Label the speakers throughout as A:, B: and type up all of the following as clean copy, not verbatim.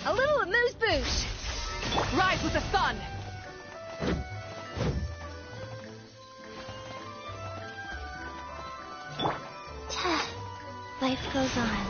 A: A little amuse-bouche! Rise with the sun!
B: Life goes on.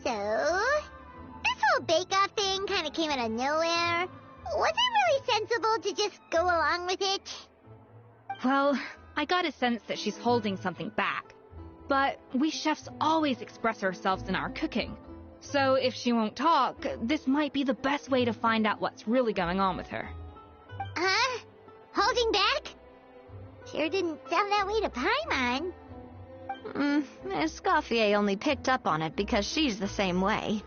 C: So, this whole bake-off thing kind of came out of nowhere. Was it really sensible to just go along with it?
A: Well, I got a sense that she's holding something back. But we chefs always express ourselves in our cooking. So if she won't talk, this might be the best way to find out what's really going on with her.
C: Huh? Holding back? Sure didn't sound that way to Paimon.
B: Escoffier only picked up on it because she's the same way.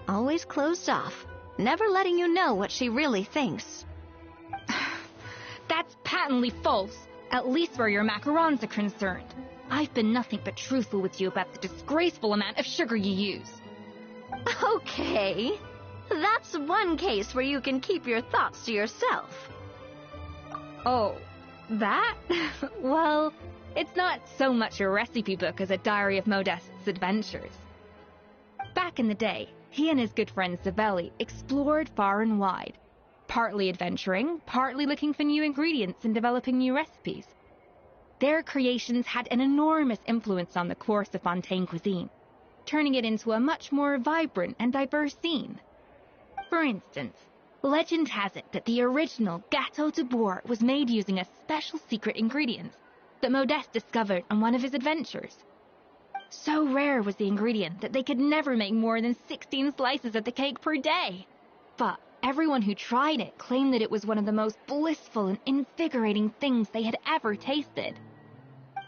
B: Always closed off, never letting you know what she really thinks.
A: That's patently false, at least where your macarons are concerned. I've been nothing but truthful with you about the disgraceful amount of sugar you use.
B: Okay, that's one case where you can keep your thoughts to yourself.
A: Oh, that? Well, it's not so much a recipe book as a diary of Modest's adventures. Back in the day, he and his good friend Savelli explored far and wide, partly adventuring, partly looking for new ingredients and developing new recipes. Their creations had an enormous influence on the course of Fontaine cuisine, turning it into a much more vibrant and diverse scene. For instance, legend has it that the original Gâteau de Bourg was made using a special secret ingredient that Modeste discovered on one of his adventures. So rare was the ingredient that they could never make more than 16 slices of the cake per day. But everyone who tried it claimed that it was one of the most blissful and invigorating things they had ever tasted.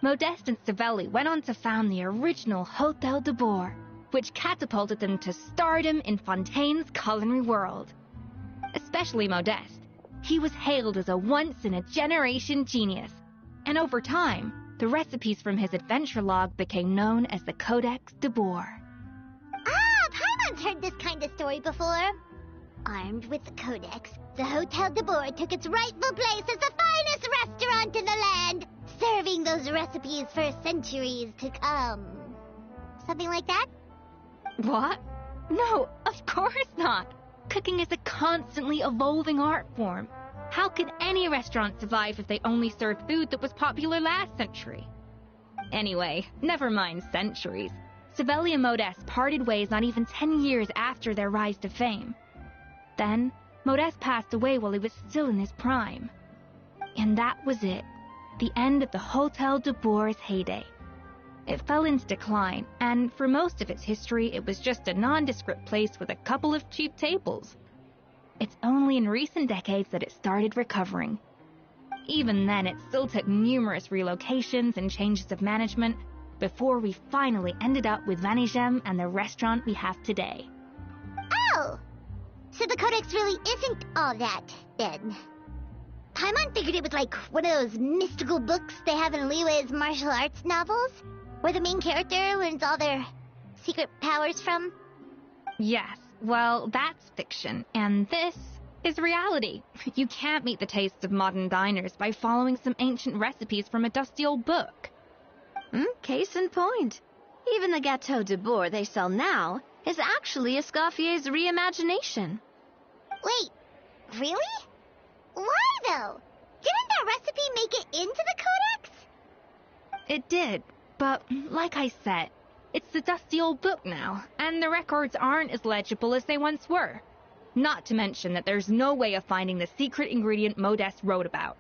A: Modeste and Savelli went on to found the original Hôtel de Bourg, which catapulted them to stardom in Fontaine's culinary world. Especially Modeste. He was hailed as a once-in-a-generation genius, and over time, the recipes from his adventure log became known as the Codex de Bourg.
C: Ah, Paimon's heard this kind of story before. Armed with the Codex, the Hôtel de Bourg took its rightful place as the finest restaurant in the land, serving those recipes for centuries to come. Something like that?
A: What? No, of course not. Cooking is a constantly evolving art form. How could any restaurant survive if they only served food that was popular last century? Anyway, never mind centuries. Savelli and Modeste parted ways not even 10 years after their rise to fame. Then, Modeste passed away while he was still in his prime. And that was it. The end of the Hôtel de Bourg's heyday. It fell into decline, and for most of its history, it was just a nondescript place with a couple of cheap tables. It's only in recent decades that it started recovering. Even then, it still took numerous relocations and changes of management before we finally ended up with Vanigem and the restaurant we have today.
C: Oh! So the Codex really isn't all that, then. Paimon figured it was like one of those mystical books they have in Liwe's martial arts novels, where the main character learns all their secret powers from.
A: Yes, well, that's fiction, and this is reality. You can't meet the tastes of modern diners by following some ancient recipes from a dusty old book.
B: Case in point. Even the Gâteau de Bourg they sell now is actually Escoffier's reimagination.
C: Wait, really? Why, though? Didn't that recipe make it into the codex?
A: It did, but like I said, it's the dusty old book now, and the records aren't as legible as they once were. Not to mention that there's no way of finding the secret ingredient Modeste wrote about.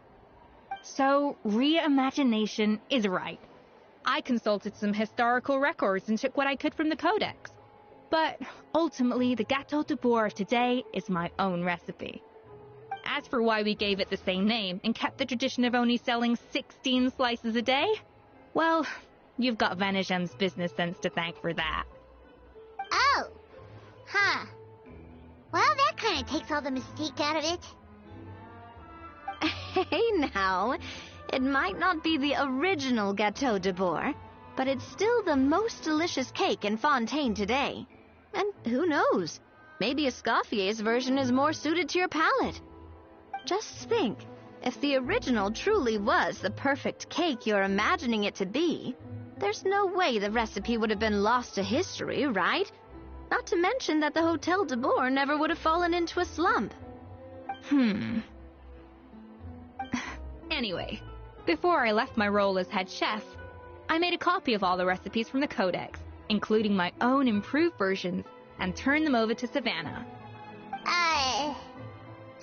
A: So, reimagination is right. I consulted some historical records and took what I could from the codex. But ultimately, the Gâteau de Bourg of today is my own recipe. As for why we gave it the same name and kept the tradition of only selling 16 slices a day, well, you've got Venegem's business sense to thank for that.
C: Oh. Huh. Well, that kind of takes all the mystique out of it.
B: Hey now, it might not be the original Gâteau de Bourg, but it's still the most delicious cake in Fontaine today. And who knows, maybe Escoffier's version is more suited to your palate. Just think, if the original truly was the perfect cake you're imagining it to be, there's no way the recipe would have been lost to history, right? Not to mention that the Hôtel de Bourg never would have fallen into a slump.
A: Anyway, before I left my role as head chef, I made a copy of all the recipes from the codex, including my own improved versions, and turned them over to Savannah.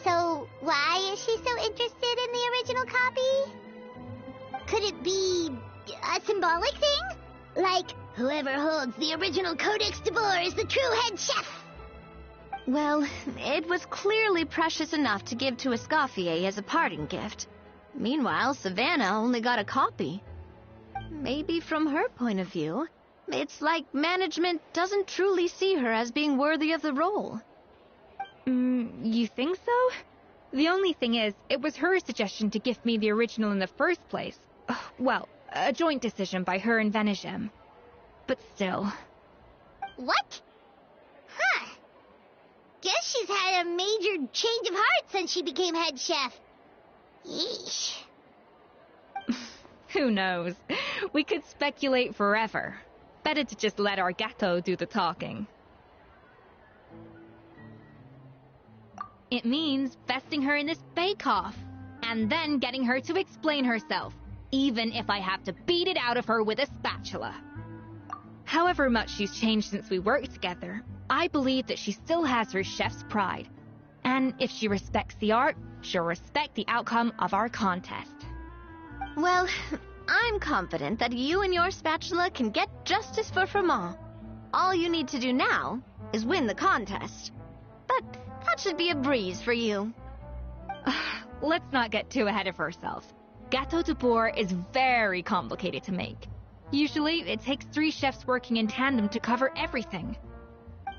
C: So why is she so interested in the original copy? Could it be a symbolic thing? Like, whoever holds the original Codex de Bourg is the true head chef?
B: Well, it was clearly precious enough to give to Escoffier as a parting gift. Meanwhile, Savannah only got a copy. Maybe from her point of view, it's like management doesn't truly see her as being worthy of the role.
A: You think so? The only thing is, it was her suggestion to gift me the original in the first place. Well, a joint decision by her and Venegem. But still.
C: What? Huh. Guess she's had a major change of heart since she became head chef. Yeesh.
A: Who knows? We could speculate forever. Better to just let our gâteau do the talking. It means vesting her in this bake-off, and then getting her to explain herself, even if I have to beat it out of her with a spatula. However much she's changed since we worked together, I believe that she still has her chef's pride. And if she respects the art, she'll respect the outcome of our contest.
B: Well, I'm confident that you and your spatula can get justice for Froment. All you need to do now is win the contest. But that should be a breeze for you.
A: Let's not get too ahead of ourselves. Gâteau de Bourg is very complicated to make. Usually, it takes 3 chefs working in tandem to cover everything.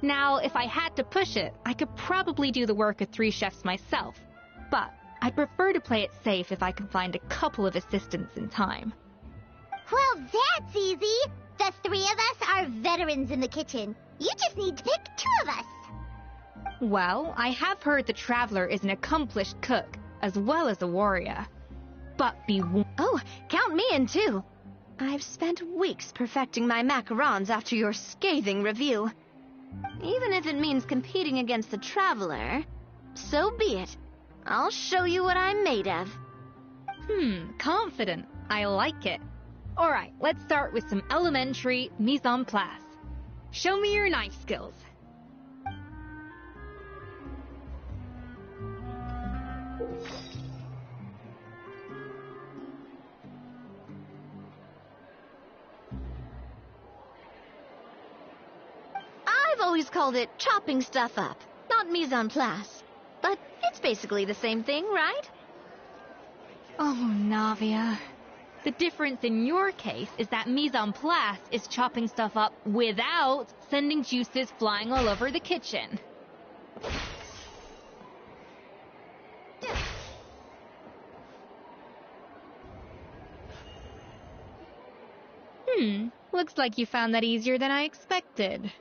A: Now, if I had to push it, I could probably do the work of 3 chefs myself. But I'd prefer to play it safe if I can find a couple of assistants in time.
C: Well, that's easy. The 3 of us are veterans in the kitchen. You just need to pick 2 of us.
A: Well, I have heard the Traveler is an accomplished cook, as well as a warrior. But
B: Oh, count me in too. I've spent weeks perfecting my macarons after your scathing review. Even if it means competing against the Traveler, so be it. I'll show you what I'm made of.
A: Confident. I like it. Alright, let's start with some elementary mise en place. Show me your knife skills.
B: I've always called it chopping stuff up, not mise en place. But it's basically the same thing, right?
A: Oh, Navia. The difference in your case is that mise en place is chopping stuff up without sending juices flying all over the kitchen. Looks like you found that easier than I expected.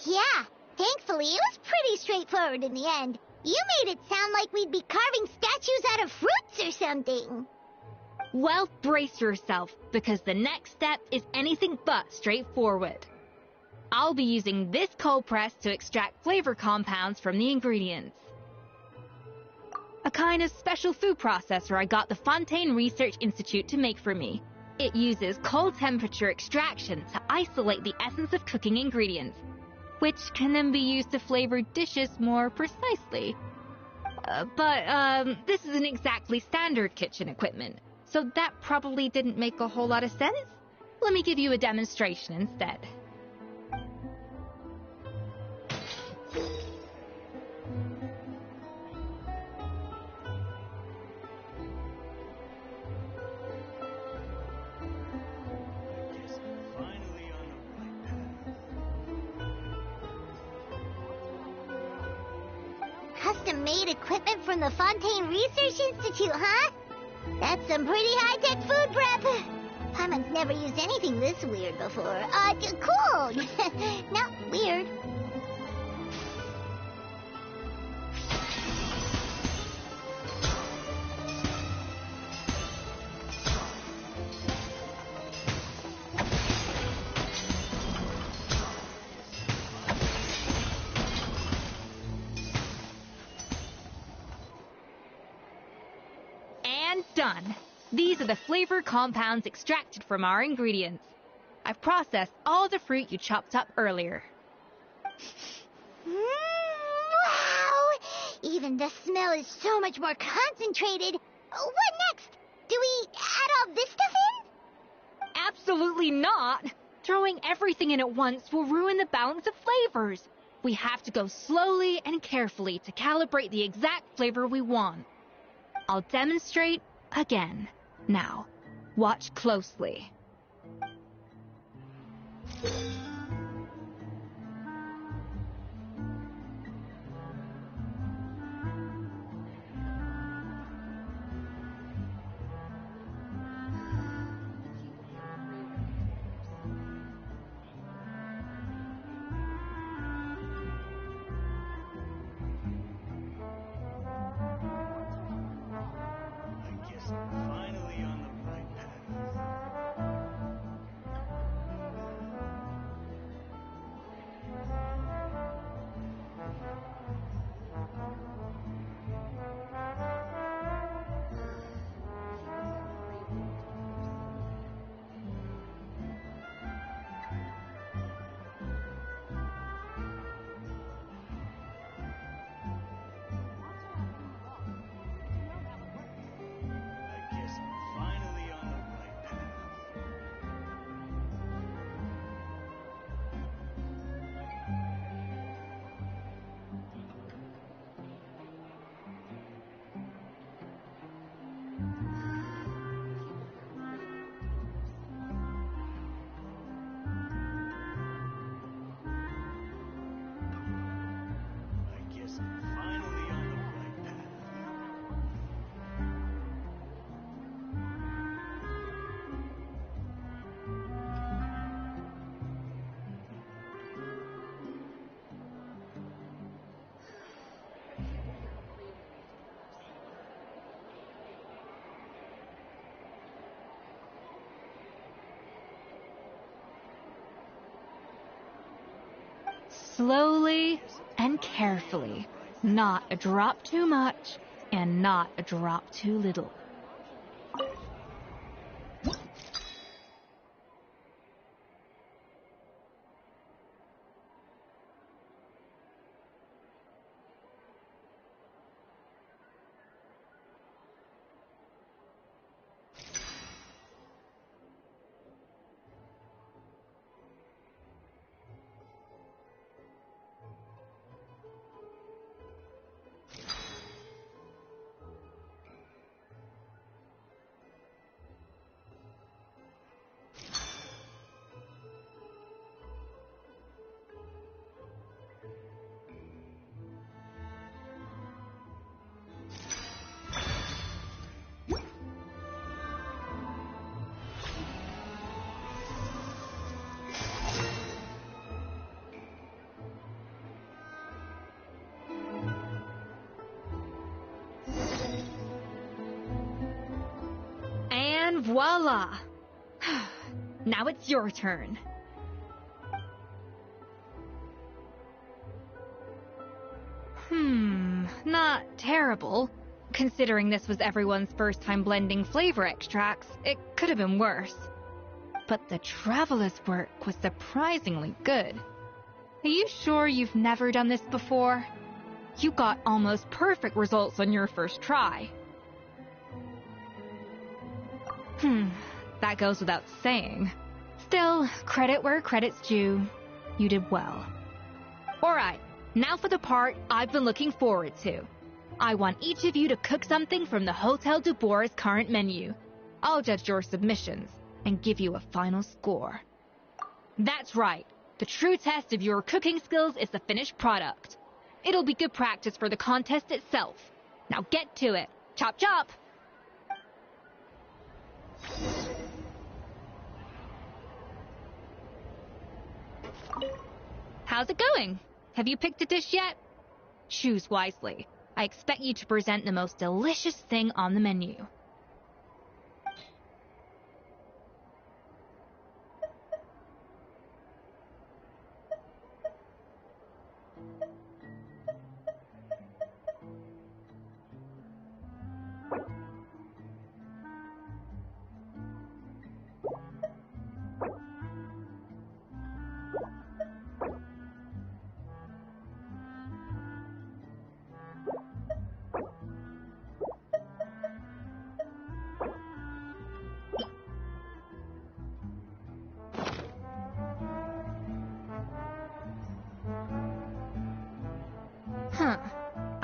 C: Yeah, thankfully it was pretty straightforward in the end. You made it sound like we'd be carving statues out of fruits or something.
A: Well, brace yourself, because the next step is anything but straightforward. I'll be using this cold press to extract flavor compounds from the ingredients. A kind of special food processor I got the Fontaine Research Institute to make for me. It uses cold temperature extraction to isolate the essence of cooking ingredients, which can then be used to flavor dishes more precisely. But this isn't exactly standard kitchen equipment, so that probably didn't make a whole lot of sense. Let me give you a demonstration instead.
C: Custom-made equipment from the Fontaine Research Institute, huh? That's some pretty high-tech food prep. Paimon's never used anything this weird before. Cool. Not weird.
A: Done. These are the flavor compounds extracted from our ingredients. I've processed all the fruit you chopped up earlier.
C: Wow! Even the smell is so much more concentrated. What next? Do we add all this stuff in?
A: Absolutely not! Throwing everything in at once will ruin the balance of flavors. We have to go slowly and carefully to calibrate the exact flavor we want. I'll demonstrate again. Now, watch closely. Slowly and carefully. Not a drop too much and not a drop too little. And voila! Now it's your turn. Not terrible. Considering this was everyone's first time blending flavor extracts, it could have been worse. But the traveler's work was surprisingly good. Are you sure you've never done this before? You got almost perfect results on your first try. That goes without saying. Still, credit where credit's due. You did well. Alright, now for the part I've been looking forward to. I want each of you to cook something from the Hotel du Bois' current menu. I'll judge your submissions and give you a final score. That's right. The true test of your cooking skills is the finished product. It'll be good practice for the contest itself. Now get to it. Chop chop! How's it going? Have you picked a dish yet? Choose wisely. I expect you to present the most delicious thing on the menu.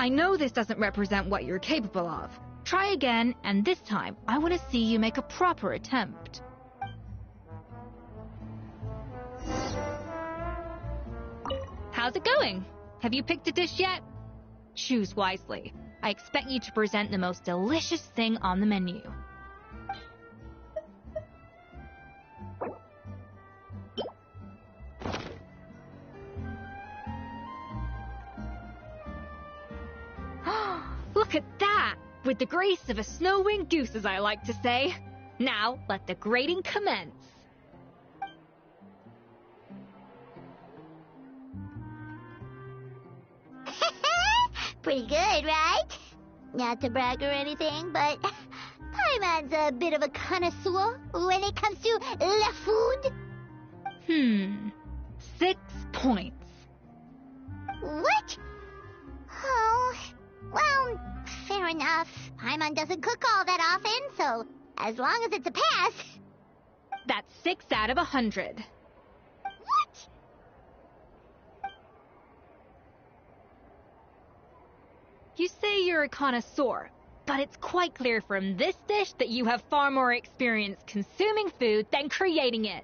A: I know this doesn't represent what you're capable of. Try again, and this time, I want to see you make a proper attempt. How's it going? Have you picked a dish yet? Choose wisely. I expect you to present the most delicious thing on the menu. Look at that! With the grace of a snow-winged goose, as I like to say. Now, let the grating commence.
C: Pretty good, right? Not to brag or anything, but Paimon's a bit of a connoisseur when it comes to la food.
A: 6 points.
C: What? Oh, well, fair enough. Paimon doesn't cook all that often, so as long as it's a pass.
A: That's 6 out of 100.
C: What?
A: You say you're a connoisseur, but it's quite clear from this dish that you have far more experience consuming food than creating it.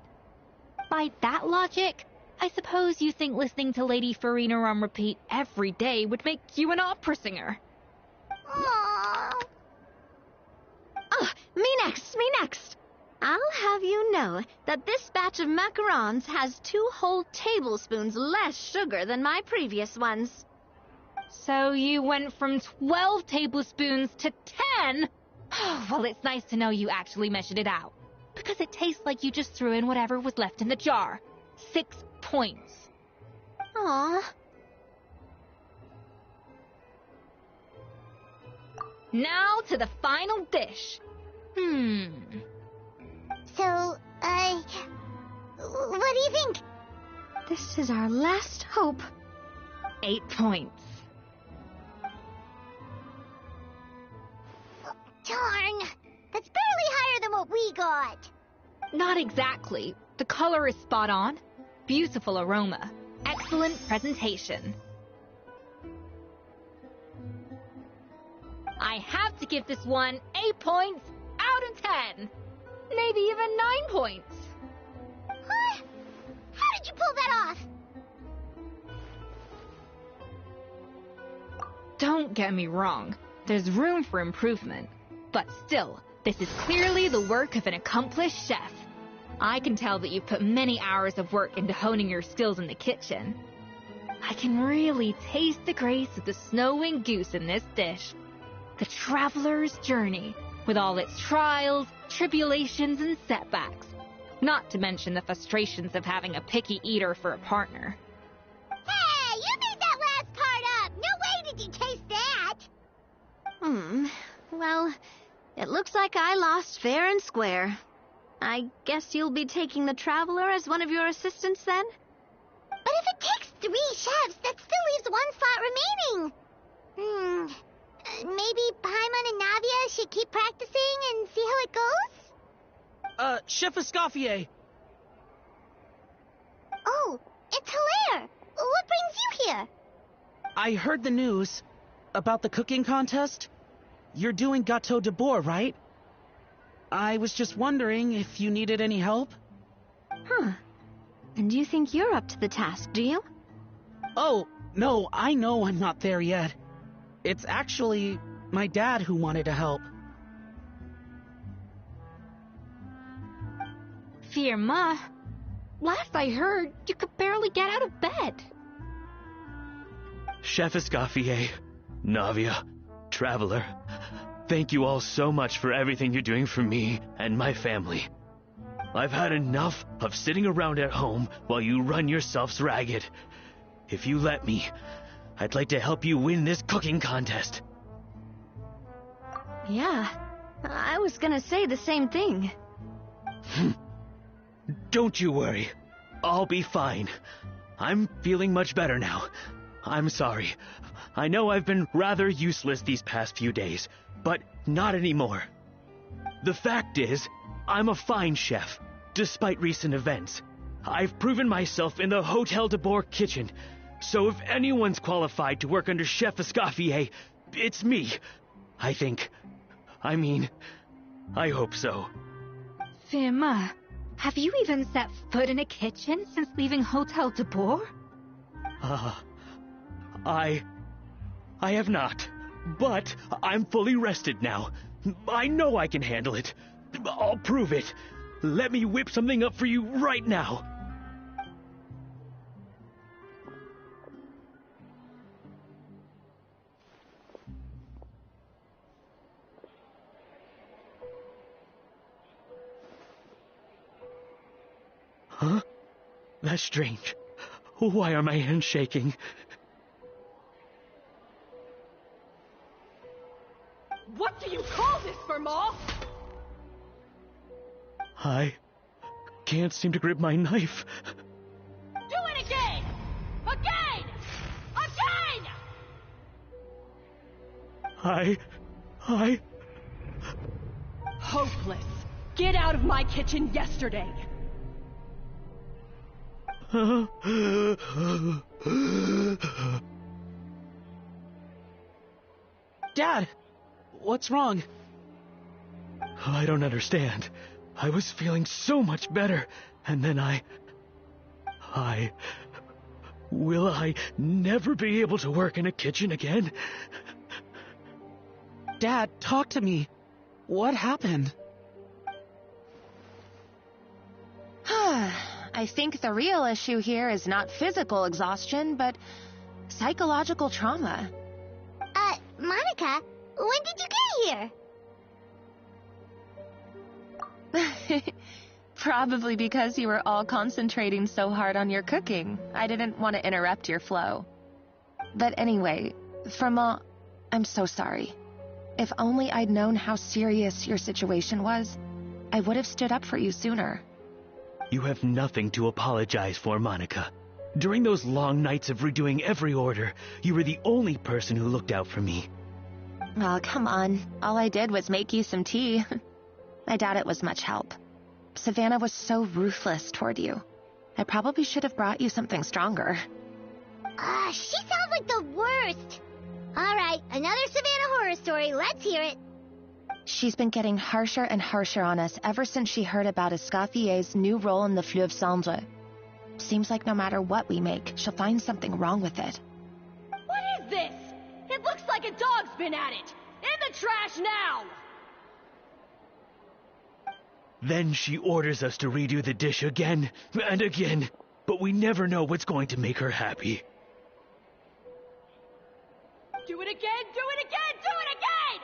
A: By that logic, I suppose you think listening to Lady Farina on repeat every day would make you an opera singer.
C: Aww.
B: Oh, me next. I'll have you know that this batch of macarons has 2 whole tablespoons less sugar than my previous ones.
A: So you went from 12 tablespoons to 10? Well, it's nice to know you actually measured it out, because it tastes like you just threw in whatever was left in the jar. 6 points.
B: Aw.
A: Now to the final dish.
C: So, what do you think?
B: This is our last hope.
A: 8 points.
C: Darn, that's barely higher than what we got.
A: Not exactly. The color is spot on. Beautiful aroma. Excellent presentation. I have to give this one 8 points out of 10. Maybe even 9 points.
C: Huh? How did you pull that off?
A: Don't get me wrong. There's room for improvement. But still, this is clearly the work of an accomplished chef. I can tell that you've put many hours of work into honing your skills in the kitchen. I can really taste the grace of the snow-winged goose in this dish. The traveler's journey. with all its trials, tribulations, and setbacks. Not to mention the frustrations of having a picky eater for a partner.
C: Hey, you made that last part up! No way did you taste that!
B: Well, it looks like I lost fair and square. I guess you'll be taking the Traveler as one of your assistants then?
C: But if it takes 3 chefs, that still leaves 1 spot remaining. Maybe Paimon and Navia should keep practicing and see how it goes?
D: Chef Escoffier!
C: Oh, it's Hilaire! What brings you here?
D: I heard the news about the cooking contest. You're doing Gâteau de Bourg, right? I was just wondering if you needed any help.
B: And you think you're up to the task, do you?
D: Oh, no, I know I'm not there yet. It's actually my dad who wanted to help.
A: Firma, last I heard, you could barely get out of bed.
E: Chef Escoffier, Navia, Traveler, thank you all so much for everything you're doing for me and my family. I've had enough of sitting around at home while you run yourselves ragged. If you let me, I'd like to help you win this cooking contest.
B: Yeah, I was gonna say the same thing.
E: Don't you worry. I'll be fine. I'm feeling much better now. I'm sorry. I know I've been rather useless these past few days, but not anymore. The fact is, I'm a fine chef, despite recent events. I've proven myself in the Hotel de Bourg kitchen, so if anyone's qualified to work under Chef Escoffier, it's me. I think. I mean, I hope so.
A: Firma, have you even set foot in a kitchen since leaving Hotel de Bourg?
E: I have not, but I'm fully rested now. I know I can handle it. I'll prove it. Let me whip something up for you right now. Huh? That's strange. Why are my hands shaking?
F: What do you call this, Firma?
E: I can't seem to grip my knife.
F: Do it again! Again! Again!
E: I...
F: Hopeless. Get out of my kitchen yesterday.
D: Dad, what's wrong?
E: I don't understand. I was feeling so much better, and then Will I never be able to work in a kitchen again?
D: Dad, talk to me. What happened?
G: I think the real issue here is not physical exhaustion, but psychological trauma.
C: Monica, when did you get here?
G: Probably because you were all concentrating so hard on your cooking. I didn't want to interrupt your flow. But anyway, Firma, I'm so sorry. If only I'd known how serious your situation was, I would have stood up for you sooner.
E: You have nothing to apologize for, Monica. During those long nights of redoing every order, you were the only person who looked out for me.
G: Oh, come on. All I did was make you some tea. I doubt it was much help. Savannah was so ruthless toward you. I probably should have brought you something stronger.
C: She sounds like the worst. All right, another Savannah horror story. Let's hear it.
G: She's been getting harsher and harsher on us ever since she heard about Escoffier's new role in the Fleuve Cendre. Seems like no matter what we make, she'll find something wrong with it.
F: What is this? It looks like a dog's been at it. In the trash now!
E: Then she orders us to redo the dish again and again, but we never know what's going to make her happy.
F: Do it again, do it again, do it again!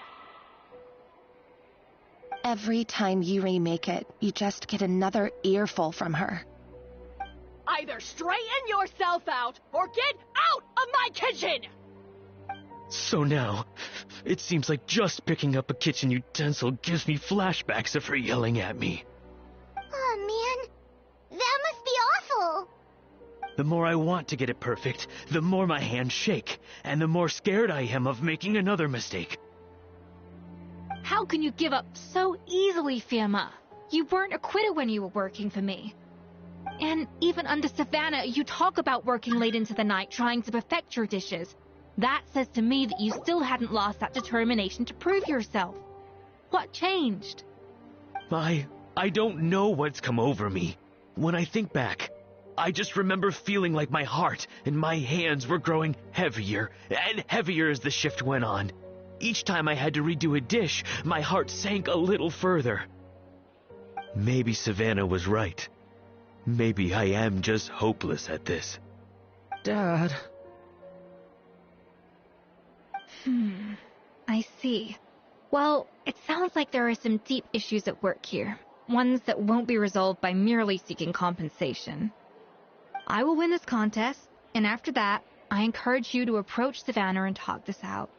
G: Every time you remake it, you just get another earful from her.
F: Either straighten yourself out, or get out of my kitchen!
E: So now, it seems like just picking up a kitchen utensil gives me flashbacks of her yelling at me.
C: Oh, man. That must be awful.
E: The more I want to get it perfect, the more my hands shake, and the more scared I am of making another mistake.
A: How can you give up so easily, Fiamma? You weren't a quitter when you were working for me. And even under Savannah, you talk about working late into the night trying to perfect your dishes. That says to me that you still hadn't lost that determination to prove yourself. What changed?
E: I don't know what's come over me. When I think back, I just remember feeling like my heart and my hands were growing heavier and heavier as the shift went on. Each time I had to redo a dish, my heart sank a little further. Maybe Savannah was right. Maybe I am just hopeless at this.
D: Dad.
A: I see. Well, it sounds like there are some deep issues at work here. Ones that won't be resolved by merely seeking compensation. I will win this contest, and after that, I encourage you to approach Savannah and talk this out.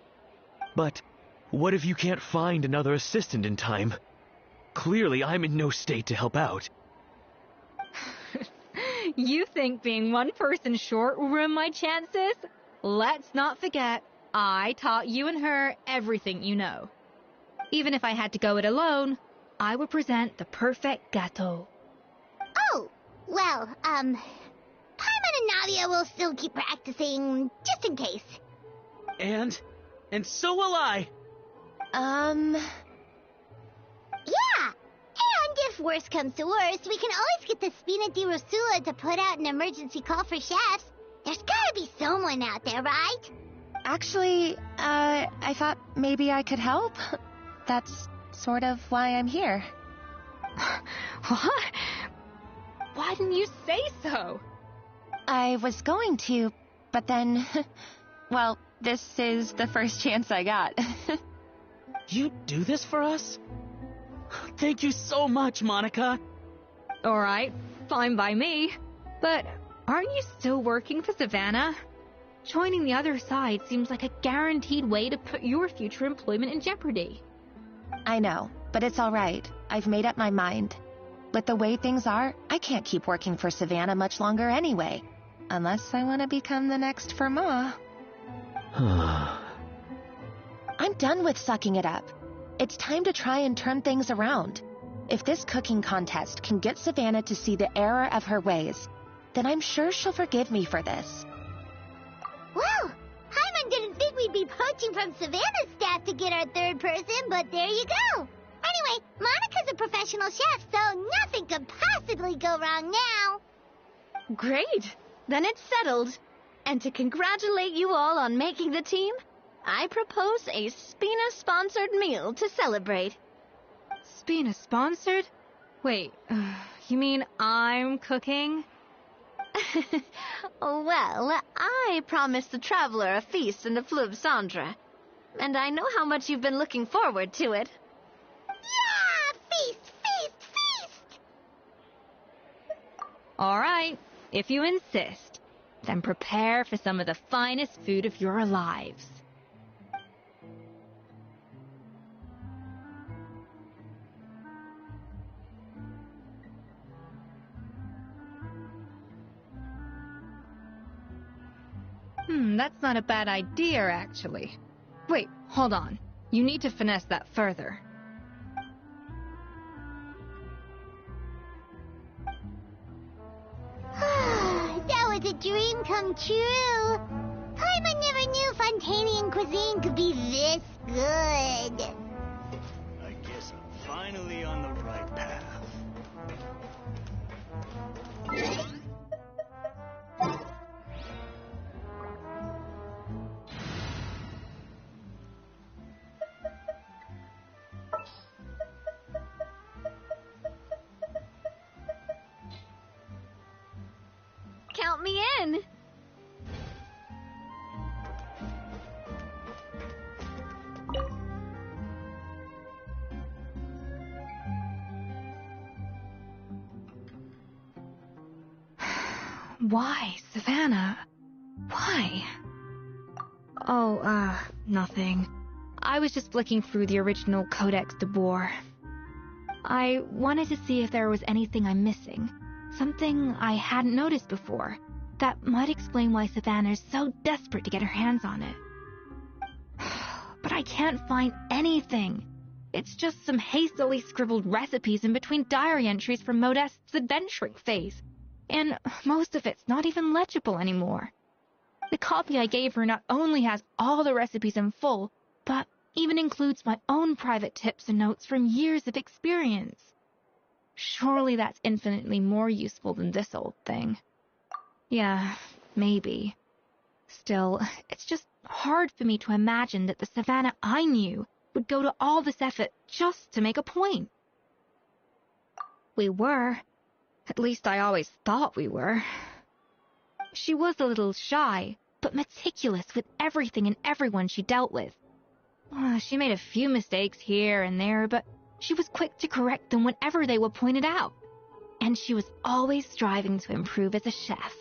E: But what if you can't find another assistant in time? Clearly, I'm in no state to help out.
A: You think being one person short will ruin my chances? Let's not forget, I taught you and her everything you know. Even if I had to go it alone, I would present the perfect gâteau.
C: Oh, well, Paimon and Nadia will still keep practicing, just in case.
D: And so will I.
C: Yeah, and if worse comes to worse, we can always get the Spina di Rosula to put out an emergency call for chefs. There's gotta be someone out there, right?
G: Actually, I thought maybe I could help. That's sort of why I'm here.
A: What? Why didn't you say so?
G: I was going to, but then... well, this is the first chance I got.
D: You do this for us? Thank you so much, Monica.
A: Alright, fine by me. But aren't you still working for Savannah? Joining the other side seems like a guaranteed way to put your future employment in jeopardy.
G: I know, but it's alright. I've made up my mind. With the way things are, I can't keep working for Savannah much longer anyway. Unless I want to become the next Firma. I'm done with sucking it up. It's time to try and turn things around. If this cooking contest can get Savannah to see the error of her ways, then I'm sure she'll forgive me for this.
C: Well, Paimon didn't think we'd be poaching from Savannah's staff to get our third person, but there you go. Anyway, Monica's a professional chef, so nothing could possibly go wrong now.
B: Great! Then it's settled. And to congratulate you all on making the team, I propose a Spina-sponsored meal to celebrate.
A: Spina sponsored? Wait, you mean I'm cooking?
B: Well, I promised the traveler a feast in the Fleuve Cendre, and I know how much you've been looking forward to it.
C: Yeah! Feast, feast, feast!
A: Alright, if you insist, then prepare for some of the finest food of your lives. That's not a bad idea, actually. Wait, hold on. You need to finesse that further.
C: That was a dream come true. Paimon never knew Fontanian cuisine could be this good.
H: I guess I'm finally on the right path.
B: Count me in!
A: Why, Savannah? Why? Oh, nothing. I was just flicking through the original Codex de Boer. I wanted to see if there was anything I'm missing. Something I hadn't noticed before. That might explain why Savannah's so desperate to get her hands on it. But I can't find anything. It's just some hastily scribbled recipes in between diary entries from Modeste's adventuring phase. And most of it's not even legible anymore. The copy I gave her not only has all the recipes in full, but even includes my own private tips and notes from years of experience. Surely that's infinitely more useful than this old thing. Yeah, maybe. Still, it's just hard for me to imagine that the Savannah I knew would go to all this effort just to make a point. We were. At least I always thought we were. She was a little shy, but meticulous with everything and everyone she dealt with. She made a few mistakes here and there, but she was quick to correct them whenever they were pointed out. And she was always striving to improve as a chef.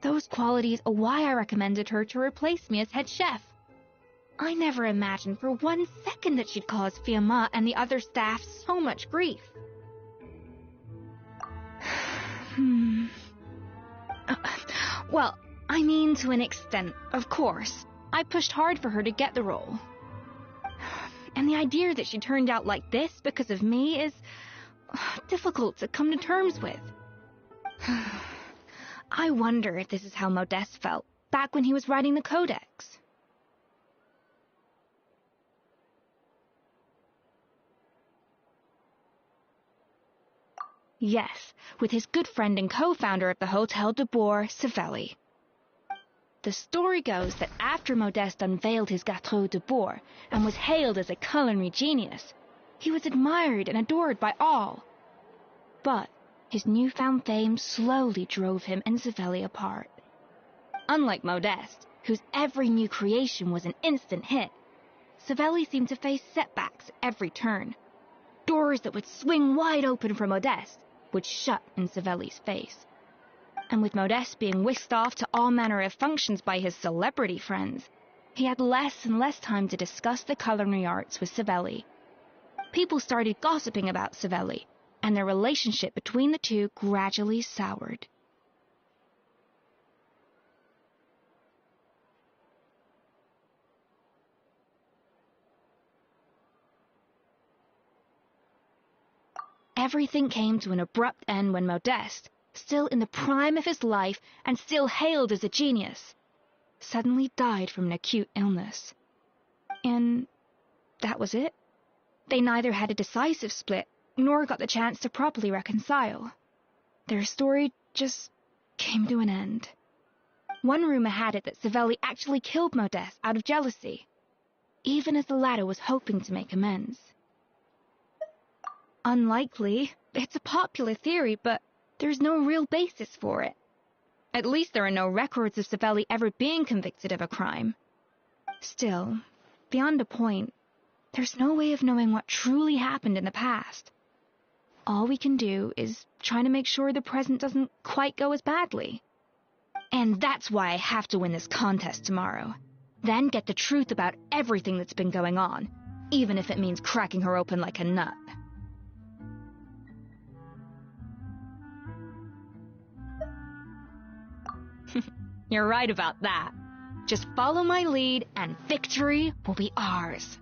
A: Those qualities are why I recommended her to replace me as head chef. I never imagined for 1 second that she'd cause Fiamma and the other staff so much grief. Well, I mean to an extent, of course. I pushed hard for her to get the role. And the idea that she turned out like this because of me is difficult to come to terms with. I wonder if this is how Modeste felt back when he was writing the Codex. Yes, with his good friend and co-founder of the Hotel de Boer, Savelli. The story goes that after Modeste unveiled his Gâteau de Boer and was hailed as a culinary genius, he was admired and adored by all. But his newfound fame slowly drove him and Savelli apart. Unlike Modeste, whose every new creation was an instant hit, Savelli seemed to face setbacks at every turn. Doors that would swing wide open for Modeste would shut in Savelli's face. And with Modeste being whisked off to all manner of functions by his celebrity friends, he had less and less time to discuss the culinary arts with Savelli. People started gossiping about Savelli, and their relationship between the two gradually soured. Everything came to an abrupt end when Modeste, still in the prime of his life and still hailed as a genius, suddenly died from an acute illness. And that was it. They neither had a decisive split, nor got the chance to properly reconcile. Their story just came to an end. One rumor had it that Savelli actually killed Modeste out of jealousy, even as the latter was hoping to make amends. Unlikely. It's a popular theory, but there's no real basis for it. At least there are no records of Savelli ever being convicted of a crime. Still, beyond a point, there's no way of knowing what truly happened in the past. All we can do is try to make sure the present doesn't quite go as badly. And that's why I have to win this contest tomorrow. Then get the truth about everything that's been going on, even if it means cracking her open like a nut. You're right about that. Just follow my lead and victory will be ours.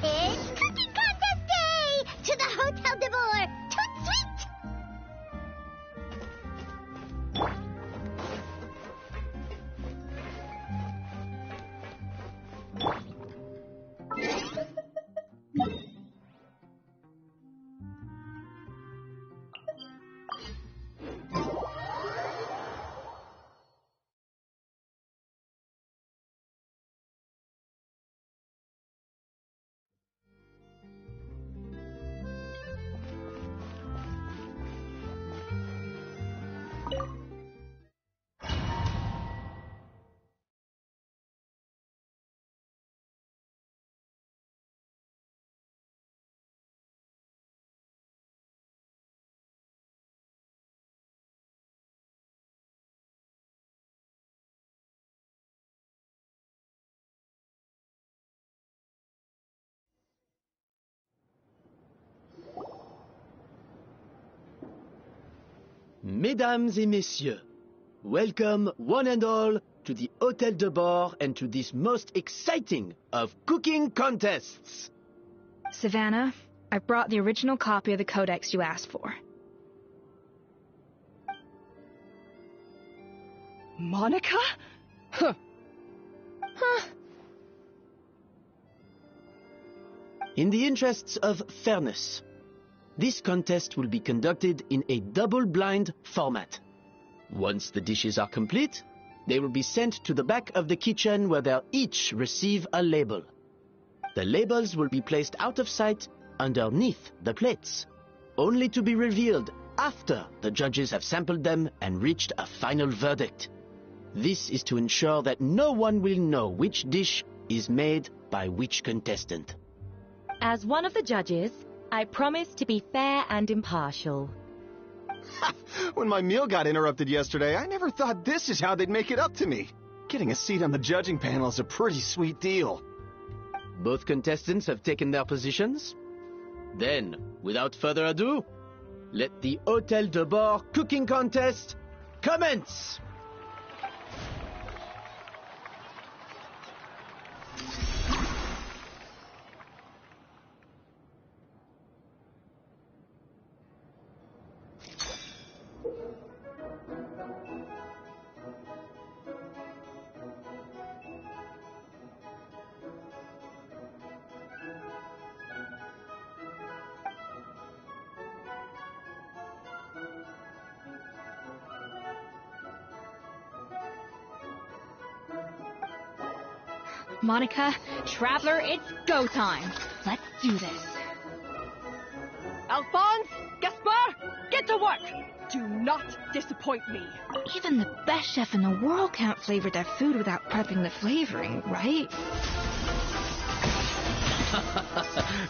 C: It's Cooking Contest Day! To the Hotel de Boer! Toot sweet!
I: Mesdames et messieurs, welcome one and all to the Hôtel de Bord and to this most exciting of cooking contests.
A: Savannah, I brought the original copy of the codex you asked for.
F: Monica? Huh.
I: In the interests of fairness, this contest will be conducted in a double-blind format. Once the dishes are complete, they will be sent to the back of the kitchen where they'll each receive a label. The labels will be placed out of sight underneath the plates, only to be revealed after the judges have sampled them and reached a final verdict. This is to ensure that no one will know which dish is made by which contestant.
J: As one of the judges, I promise to be fair and impartial.
K: When my meal got interrupted yesterday, I never thought this is how they'd make it up to me. Getting a seat on the judging panel is a pretty sweet deal.
I: Both contestants have taken their positions. Then, without further ado, let the Hôtel de Bord cooking contest commence!
A: Monica, Traveler, it's go time. Let's do this.
F: Alphonse, Gaspar, get to work! Do not disappoint me.
A: Even the best chef in the world can't flavor their food without prepping the flavoring, right?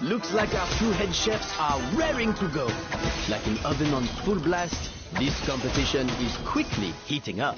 I: Looks like our two head chefs are raring to go. Like an oven on full blast, this competition is quickly heating up.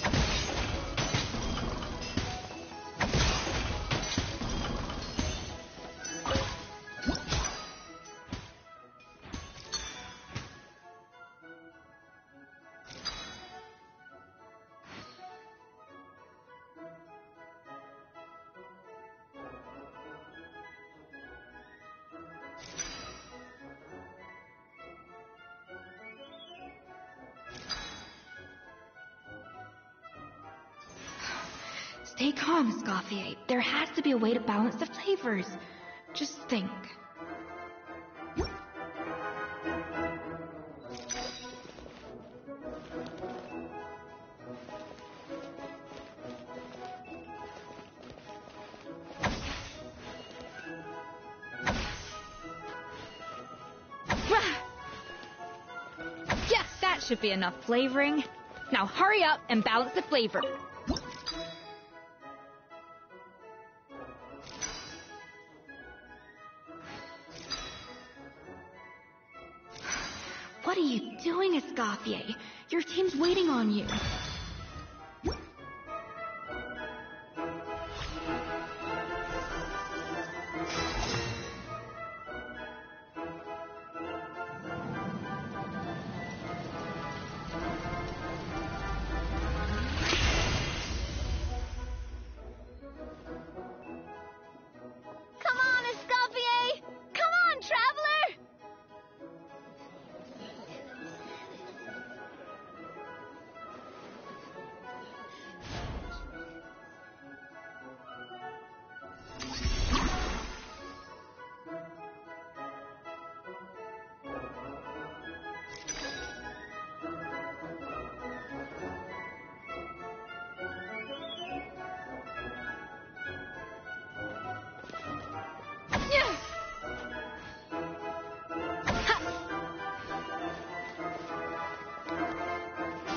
A: Stay calm, Escoffier. There has to be a way to balance the flavors. Just think. Yes, that should be enough flavoring. Now hurry up and balance the flavor. What are you doing, Escoffier? Your team's waiting on you.
C: Come on, Escoffier! Come on, Traveler!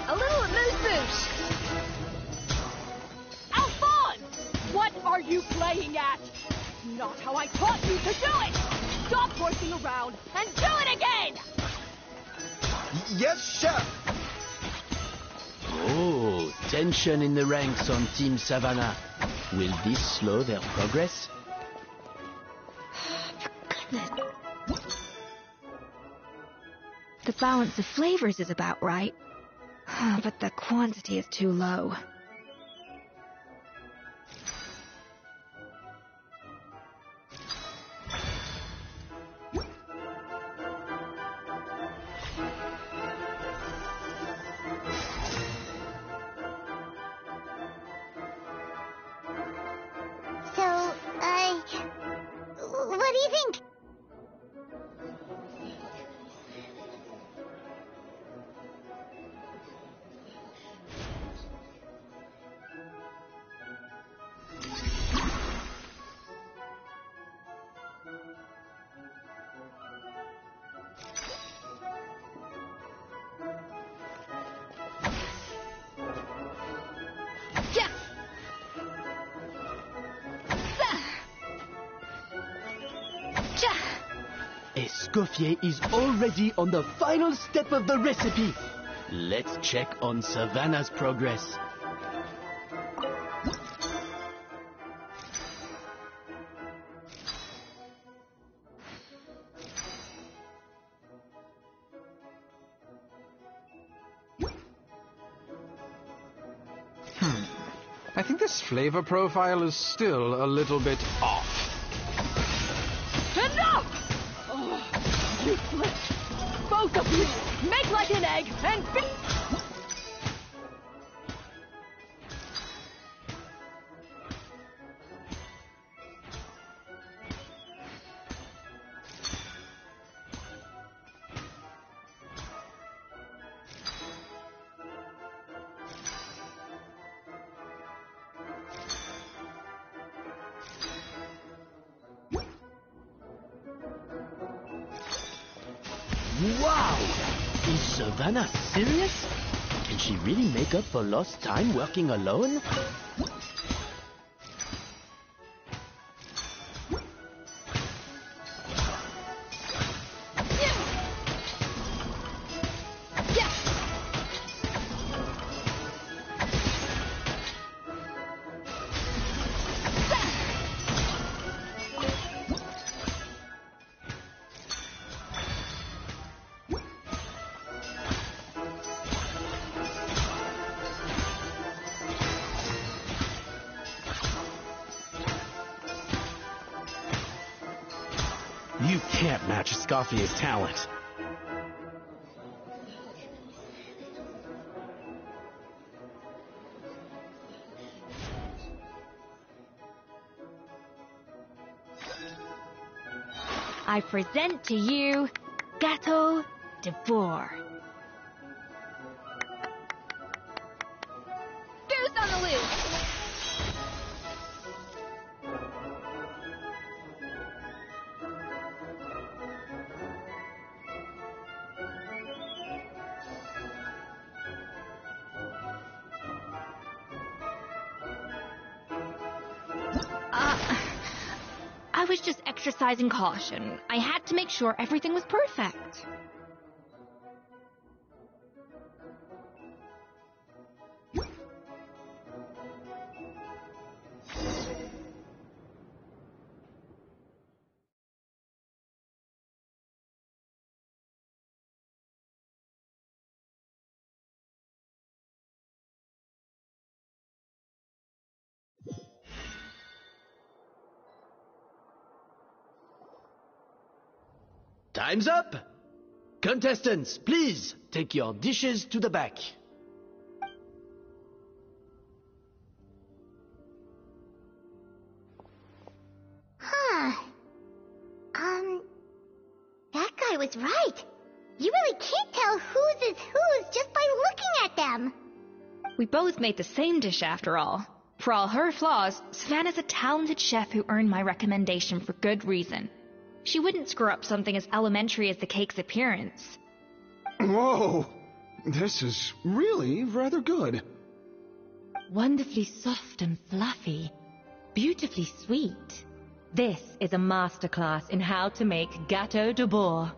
F: A little amuse-bouche! Alphonse! What are you playing at? Not how I taught you to do it! Stop horsing around and do it again!
K: Yes, chef!
I: Oh, tension in the ranks on Team Savannah. Will this slow their progress?
A: The balance of flavors is about right. But the quantity is too low.
C: So, what do you think?
I: Escoffier is already on the final step of the recipe. Let's check on Savannah's progress.
L: I think this flavor profile is still a little bit off.
F: Enough! Oh, useless! Both of you! Make like an egg and be...
I: Wow! Is Savannah serious? Can she really make up for lost time working alone?
D: You can't match Escoffier's talent.
A: I present to you Gâteau de Bourg. Goose on the loose! I was just exercising caution. I had to make sure everything was perfect.
I: Time's up! Contestants, please take your dishes to the back.
C: That guy was right. You really can't tell whose is whose just by looking at them.
A: We both made the same dish after all. For all her flaws, Savannah's a talented chef who earned my recommendation for good reason. She wouldn't screw up something as elementary as the cake's appearance.
K: Whoa! This is really rather good.
J: Wonderfully soft and fluffy. Beautifully sweet. This is a masterclass in how to make Gâteau de Bourg.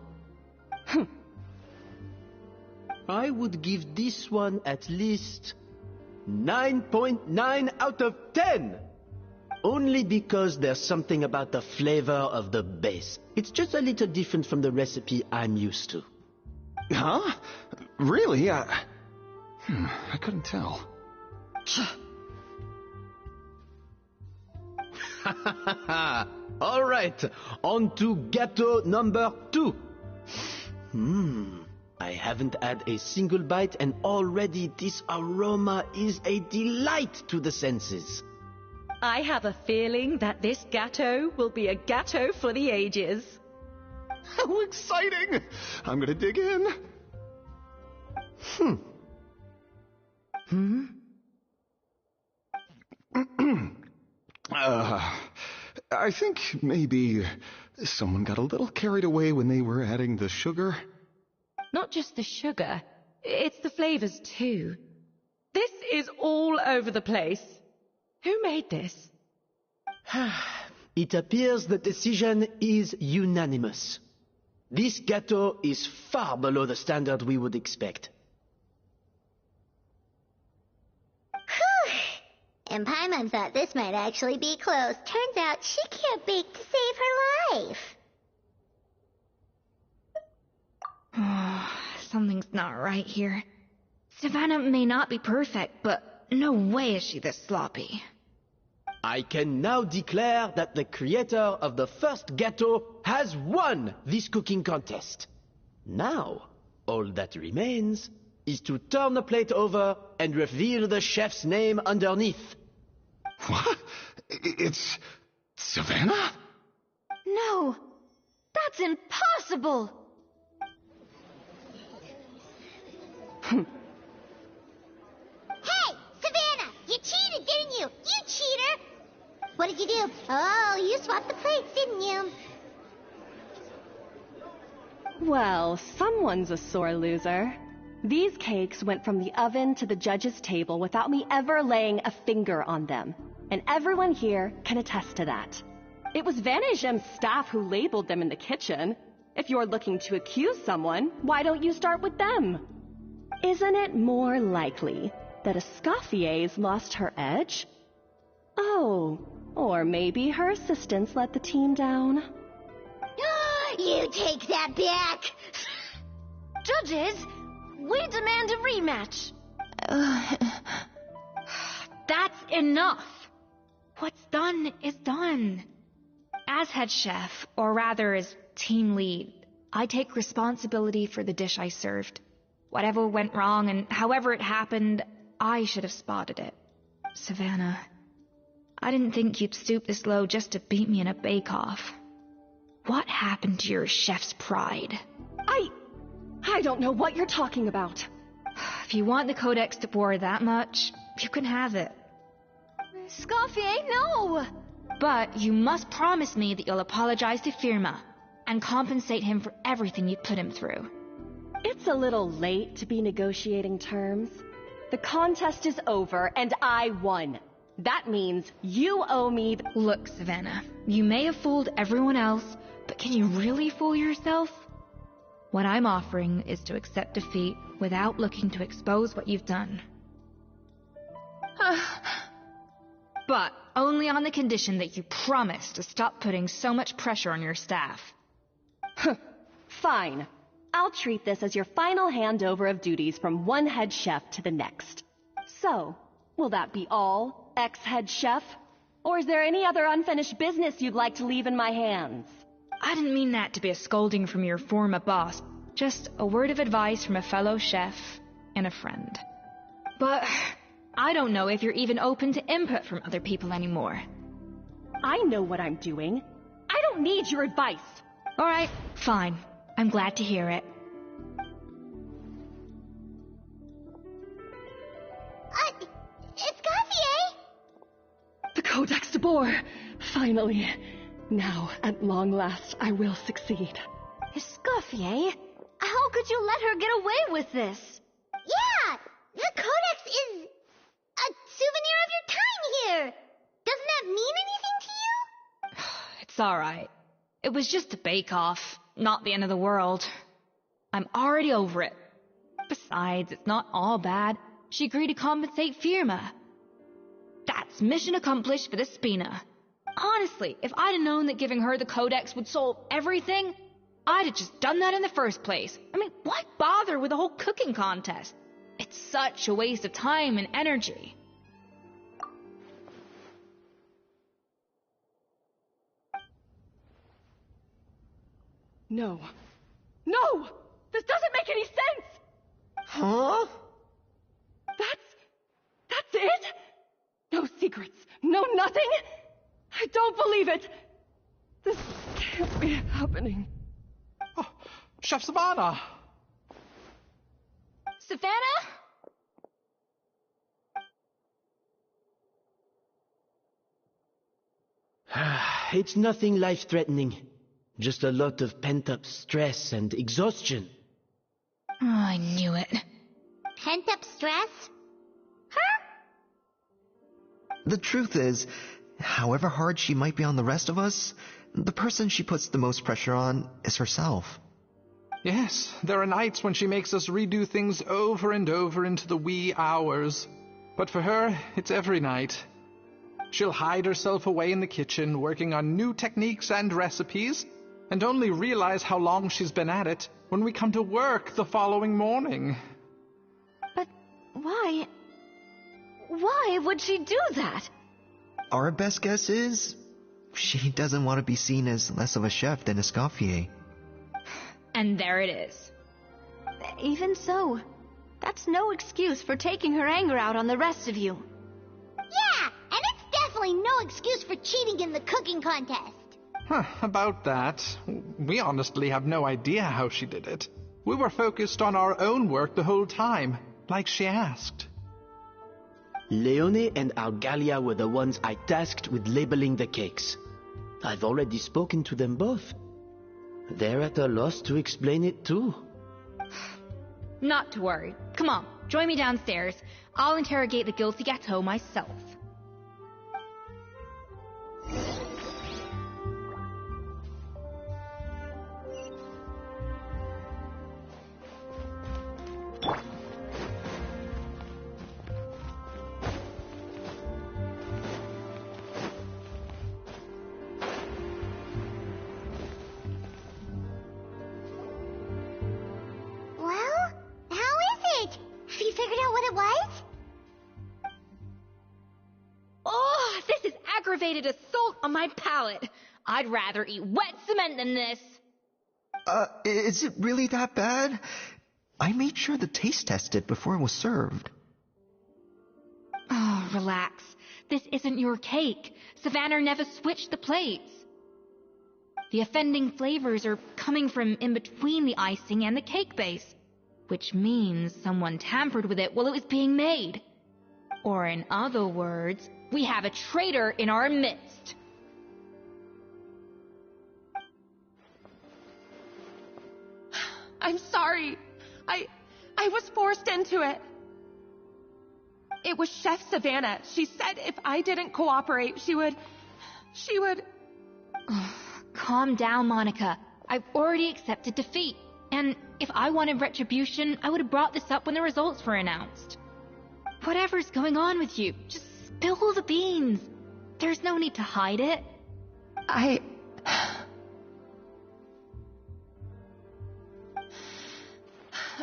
I: I would give this one at least 9.9 out of 10! Only because there's something about the flavor of the base. It's just a little different from the recipe I'm used to.
K: Huh? Really? I couldn't tell.
I: All right, on to gâteau number 2. I haven't had a single bite and already this aroma is a delight to the senses.
J: I have a feeling that this gâteau will be a gâteau for the ages.
K: How exciting! I'm gonna dig in. I think maybe someone got a little carried away when they were adding the sugar.
J: Not just the sugar, it's the flavors too. This is all over the place. Who made this?
I: It appears the decision is unanimous. This gâteau is far below the standard we would expect.
C: And Paimon thought this might actually be close. Turns out she can't bake to save her life.
A: Something's not right here. Savannah may not be perfect, but no way is she this sloppy.
I: I can now declare that the creator of the first gâteau has won this cooking contest. Now, all that remains is to turn the plate over and reveal the chef's name underneath.
K: What? It's Savannah?
B: No, that's impossible.
C: Hey, Savannah! You cheated, didn't you? You cheater! What did you do? Oh, you swapped the plates, didn't you?
F: Well, someone's a sore loser. These cakes went from the oven to the judge's table without me ever laying a finger on them. And everyone here can attest to that. It was Van Gem's staff who labeled them in the kitchen. If you're looking to accuse someone, why don't you start with them? Isn't it more likely that Escoffier's lost her edge? Oh, or maybe her assistants let the team down.
C: You take that back!
B: Judges, we demand a rematch.
A: That's enough! What's done is done. As head chef, or rather as team lead, I take responsibility for the dish I served. Whatever went wrong and however it happened, I should have spotted it. Savannah, I didn't think you'd stoop this low just to beat me in a bake-off. What happened to your chef's pride?
F: I don't know what you're talking about.
A: If you want the Codex to bore that much, you can have it.
B: Escoffier, no!
A: But you must promise me that you'll apologize to Firma and compensate him for everything you put him through.
F: It's a little late to be negotiating terms. The contest is over, and I won. That means you owe me
A: Look, Savannah, you may have fooled everyone else, but can you really fool yourself? What I'm offering is to accept defeat without looking to expose what you've done. But only on the condition that you promise to stop putting so much pressure on your staff.
F: Fine. I'll treat this as your final handover of duties from one head chef to the next. So, will that be all, ex-head chef? Or is there any other unfinished business you'd like to leave in my hands?
A: I didn't mean that to be a scolding from your former boss, just a word of advice from a fellow chef and a friend. But I don't know if you're even open to input from other people anymore.
F: I know what I'm doing. I don't need your advice.
A: All right, fine. I'm glad to hear it.
C: Escoffier!
F: The Codex de Boer! Finally. Now, at long last, I will succeed.
B: Escoffier, how could you let her get away with this?
C: Yeah! The Codex is a souvenir of your time here! Doesn't that mean anything to you?
A: It's all right. It was just a bake-off, not the end of the world. I'm already over it. Besides, it's not all bad. She agreed to compensate Firma. That's mission accomplished for the Spina. Honestly, if I'd have known that giving her the Codex would solve everything, I'd have just done that in the first place. I mean, why bother with the whole cooking contest? It's It's such a waste of time and energy.
F: No. No! This doesn't make any sense!
K: Huh?
F: That's it? No secrets, no nothing? I don't believe it! This can't be happening.
L: Oh, Chef Savannah!
A: Savannah?
I: It's nothing life-threatening. Just a lot of pent-up stress and exhaustion.
A: Oh, I knew it.
C: Pent-up stress?
M: The truth is, however hard she might be on the rest of us, the person she puts the most pressure on is herself.
L: Yes, there are nights when she makes us redo things over and over into the wee hours. But for her, it's every night. She'll hide herself away in the kitchen, working on new techniques and recipes, and only realize how long she's been at it when we come to work the following morning.
B: But why? Why would she do that?
M: Our best guess is, she doesn't want to be seen as less of a chef than Escoffier.
A: And there it is.
B: Even so, that's no excuse for taking her anger out on the rest of you.
C: Yeah, and it's definitely no excuse for cheating in the cooking contest.
L: About that, we honestly have no idea how she did it. We were focused on our own work the whole time, like she asked.
I: Leone and Argalia were the ones I tasked with labeling the cakes. I've already spoken to them both. They're at a loss to explain it too.
A: Not to worry. Come on, join me downstairs. I'll interrogate the guilty gâteau myself. Aggravated assault on my palate. I'd rather eat wet cement than this.
M: Is it really that bad? I made sure to taste test it before it was served.
A: Oh, relax. This isn't your cake. Savannah never switched the plates. The offending flavors are coming from in between the icing and the cake base, which means someone tampered with it while it was being made. Or in other words, we have a traitor in our midst.
G: I'm sorry. I was forced into it. It was Chef Savannah. She said if I didn't cooperate, she would...
A: Calm down, Monica. I've already accepted defeat. And if I wanted retribution, I would have brought this up when the results were announced. Whatever's going on with you, just spill the beans. There's no need to hide it.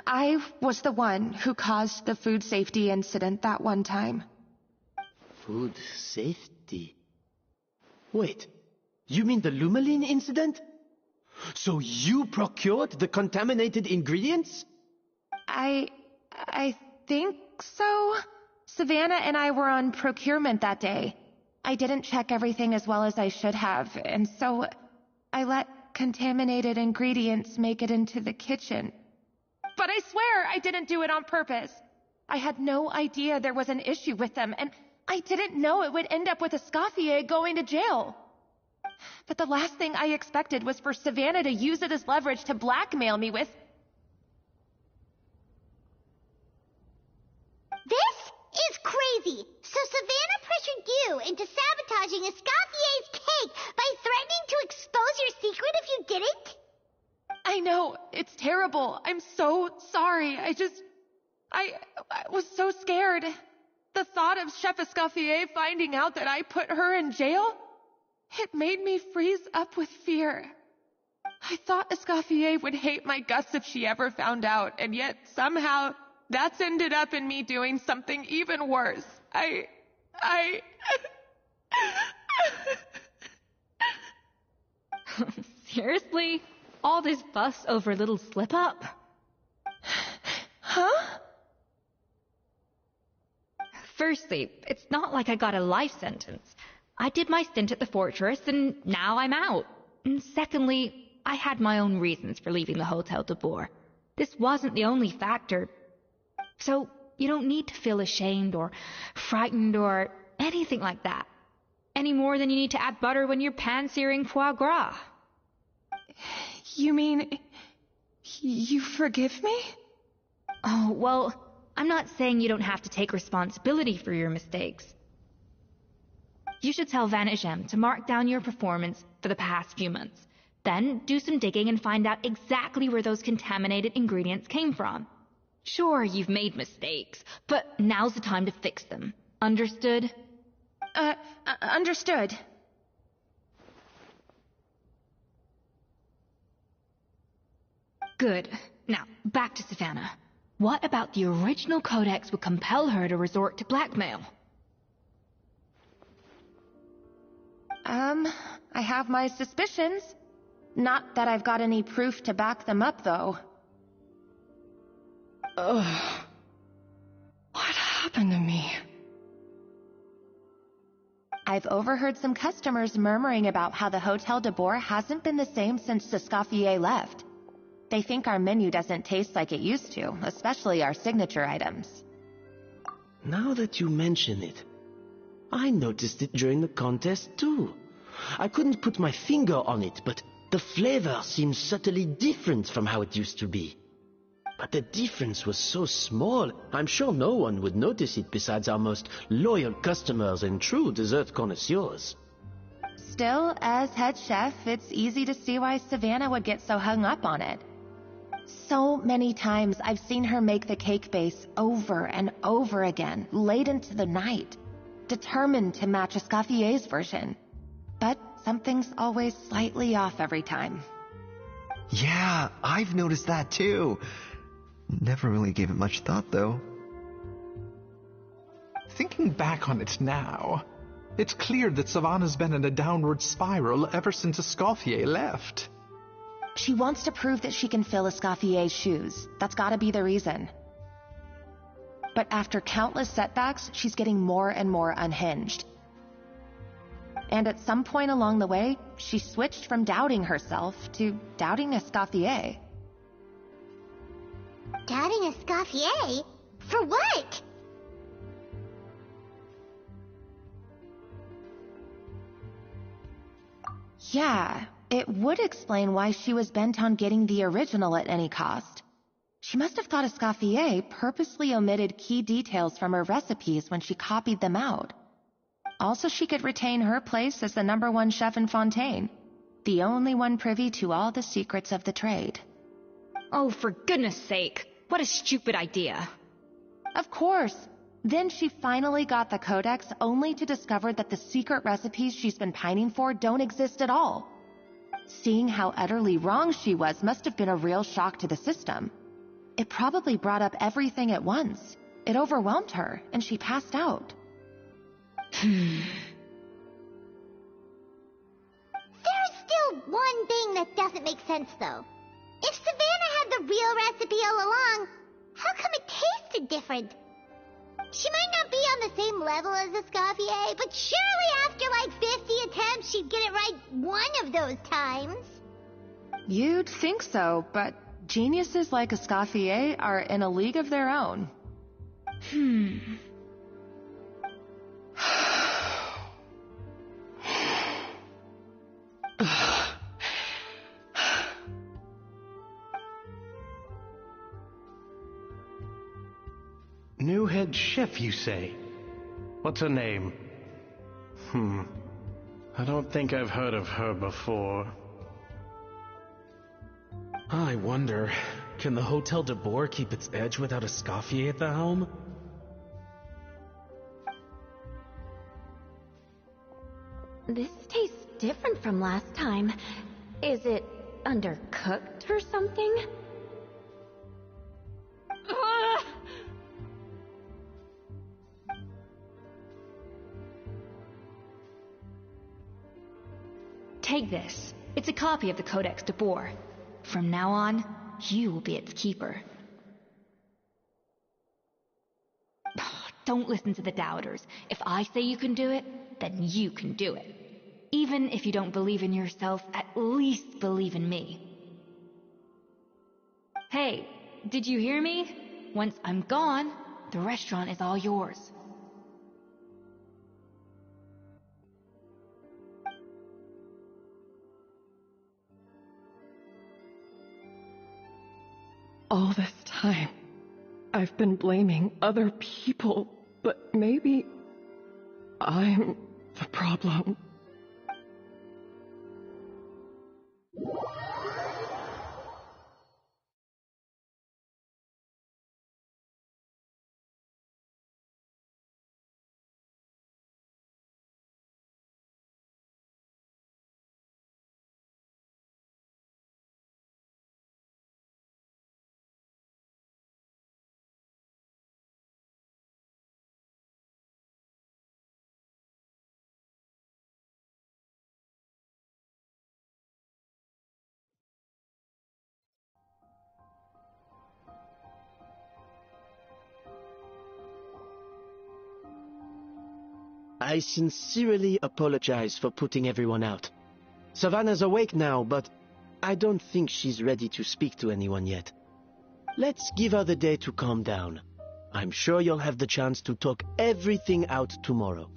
G: I was the one who caused the food safety incident that one time.
I: Food safety? Wait, you mean the Lumaline incident? So you procured the contaminated ingredients?
G: I think so. Savannah and I were on procurement that day. I didn't check everything as well as I should have, and so I let contaminated ingredients make it into the kitchen. But I swear I didn't do it on purpose. I had no idea there was an issue with them, and I didn't know it would end up with Escoffier going to jail. But the last thing I expected was for Savannah to use it as leverage to blackmail me with...
C: This is crazy! So Savannah pressured you into sabotaging Escoffier's cake by threatening to expose your secret if you didn't?
G: I know, it's terrible. I'm so sorry. I was so scared. The thought of Chef Escoffier finding out that I put her in jail, it made me freeze up with fear. I thought Escoffier would hate my guts if she ever found out, and yet somehow That's ended up in me doing something even worse.
A: Seriously? All this fuss over a little slip-up?
G: Huh?
A: Firstly, it's not like I got a life sentence. I did my stint at the fortress, and now I'm out. And secondly, I had my own reasons for leaving the Hotel de Boer. This wasn't the only factor. So, you don't need to feel ashamed or frightened or anything like that. Any more than you need to add butter when you're pan-searing foie gras.
G: You mean... you forgive me?
A: Oh, well, I'm not saying you don't have to take responsibility for your mistakes. You should tell Vanagem to mark down your performance for the past few months. Then do some digging and find out exactly where those contaminated ingredients came from. Sure, you've made mistakes, but now's the time to fix them. Understood?
G: Understood.
A: Good. Now, back to Savannah. What about the original codex would compel her to resort to blackmail?
G: I have my suspicions. Not that I've got any proof to back them up, though.
F: Ugh. What happened to me?
G: I've overheard some customers murmuring about how the Hotel de Boer hasn't been the same since Escoffier left. They think our menu doesn't taste like it used to, especially our signature items.
I: Now that you mention it, I noticed it during the contest too. I couldn't put my finger on it, but the flavor seems subtly different from how it used to be. But the difference was so small, I'm sure no one would notice it besides our most loyal customers and true dessert connoisseurs.
G: Still, as head chef, it's easy to see why Savannah would get so hung up on it. So many times I've seen her make the cake base over and over again, late into the night, determined to match Escoffier's version. But something's always slightly off every time.
M: Yeah, I've noticed that too. Never really gave it much thought, though.
L: Thinking back on it now, it's clear that Savannah's been in a downward spiral ever since Escoffier left.
G: She wants to prove that she can fill Escoffier's shoes. That's gotta be the reason. But after countless setbacks, she's getting more and more unhinged. And at some point along the way, she switched from doubting herself to doubting Escoffier.
C: Doubting Escoffier? For what?
G: Yeah, it would explain why she was bent on getting the original at any cost. She must have thought Escoffier purposely omitted key details from her recipes when she copied them out. Also, she could retain her place as the #1 chef in Fontaine, the only one privy to all the secrets of the trade.
A: Oh, for goodness sake. What a stupid idea.
G: Of course. Then she finally got the codex only to discover that the secret recipes she's been pining for don't exist at all. Seeing how utterly wrong she was must have been a real shock to the system. It probably brought up everything at once. It overwhelmed her, and she passed out.
C: There's still one thing that doesn't make sense, though. If Savannah had the real recipe all along, how come it tasted different? She might not be on the same level as Escoffier, but surely after like 50 attempts, she'd get it right one of those times.
G: You'd think so, but geniuses like Escoffier are in a league of their own.
N: New head chef, you say? What's her name? I don't think I've heard of her before.
D: I wonder, can the Hotel de Boer keep its edge without Escoffier at the helm?
J: This tastes different from last time. Is it undercooked or something?
A: Take this. It's a copy of the Codex de Boer. From now on, you will be its keeper. Don't listen to the doubters. If I say you can do it, then you can do it. Even if you don't believe in yourself, at least believe in me. Hey, did you hear me? Once I'm gone, the restaurant is all yours.
F: All this time, I've been blaming other people, but maybe I'm the problem.
I: I sincerely apologize for putting everyone out. Savannah's awake now, but I don't think she's ready to speak to anyone yet. Let's give her the day to calm down. I'm sure you'll have the chance to talk everything out tomorrow.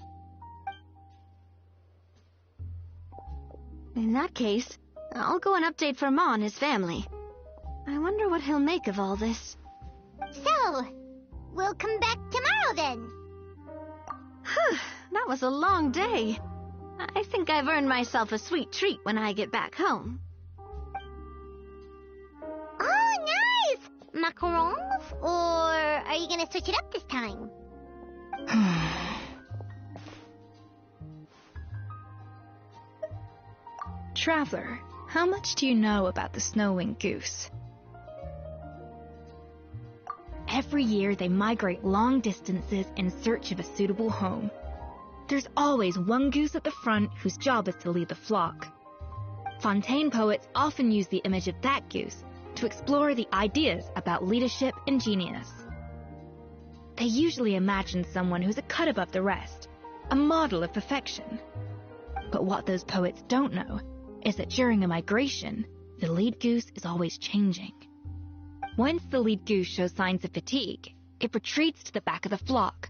B: In that case, I'll go and update Verma and his family. I wonder what he'll make of all this.
C: So, we'll come back tomorrow then.
B: Whew, that was a long day. I think I've earned myself a sweet treat when I get back home.
C: Oh, nice! Macarons? Or are you gonna switch it up this time?
A: Traveler, how much do you know about the snow-winged goose? Every year they migrate long distances in search of a suitable home. There's always one goose at the front whose job is to lead the flock. Fontaine poets often use the image of that goose to explore the ideas about leadership and genius. They usually imagine someone who's a cut above the rest, a model of perfection. But what those poets don't know is that during a migration, the lead goose is always changing. Once the lead goose shows signs of fatigue, it retreats to the back of the flock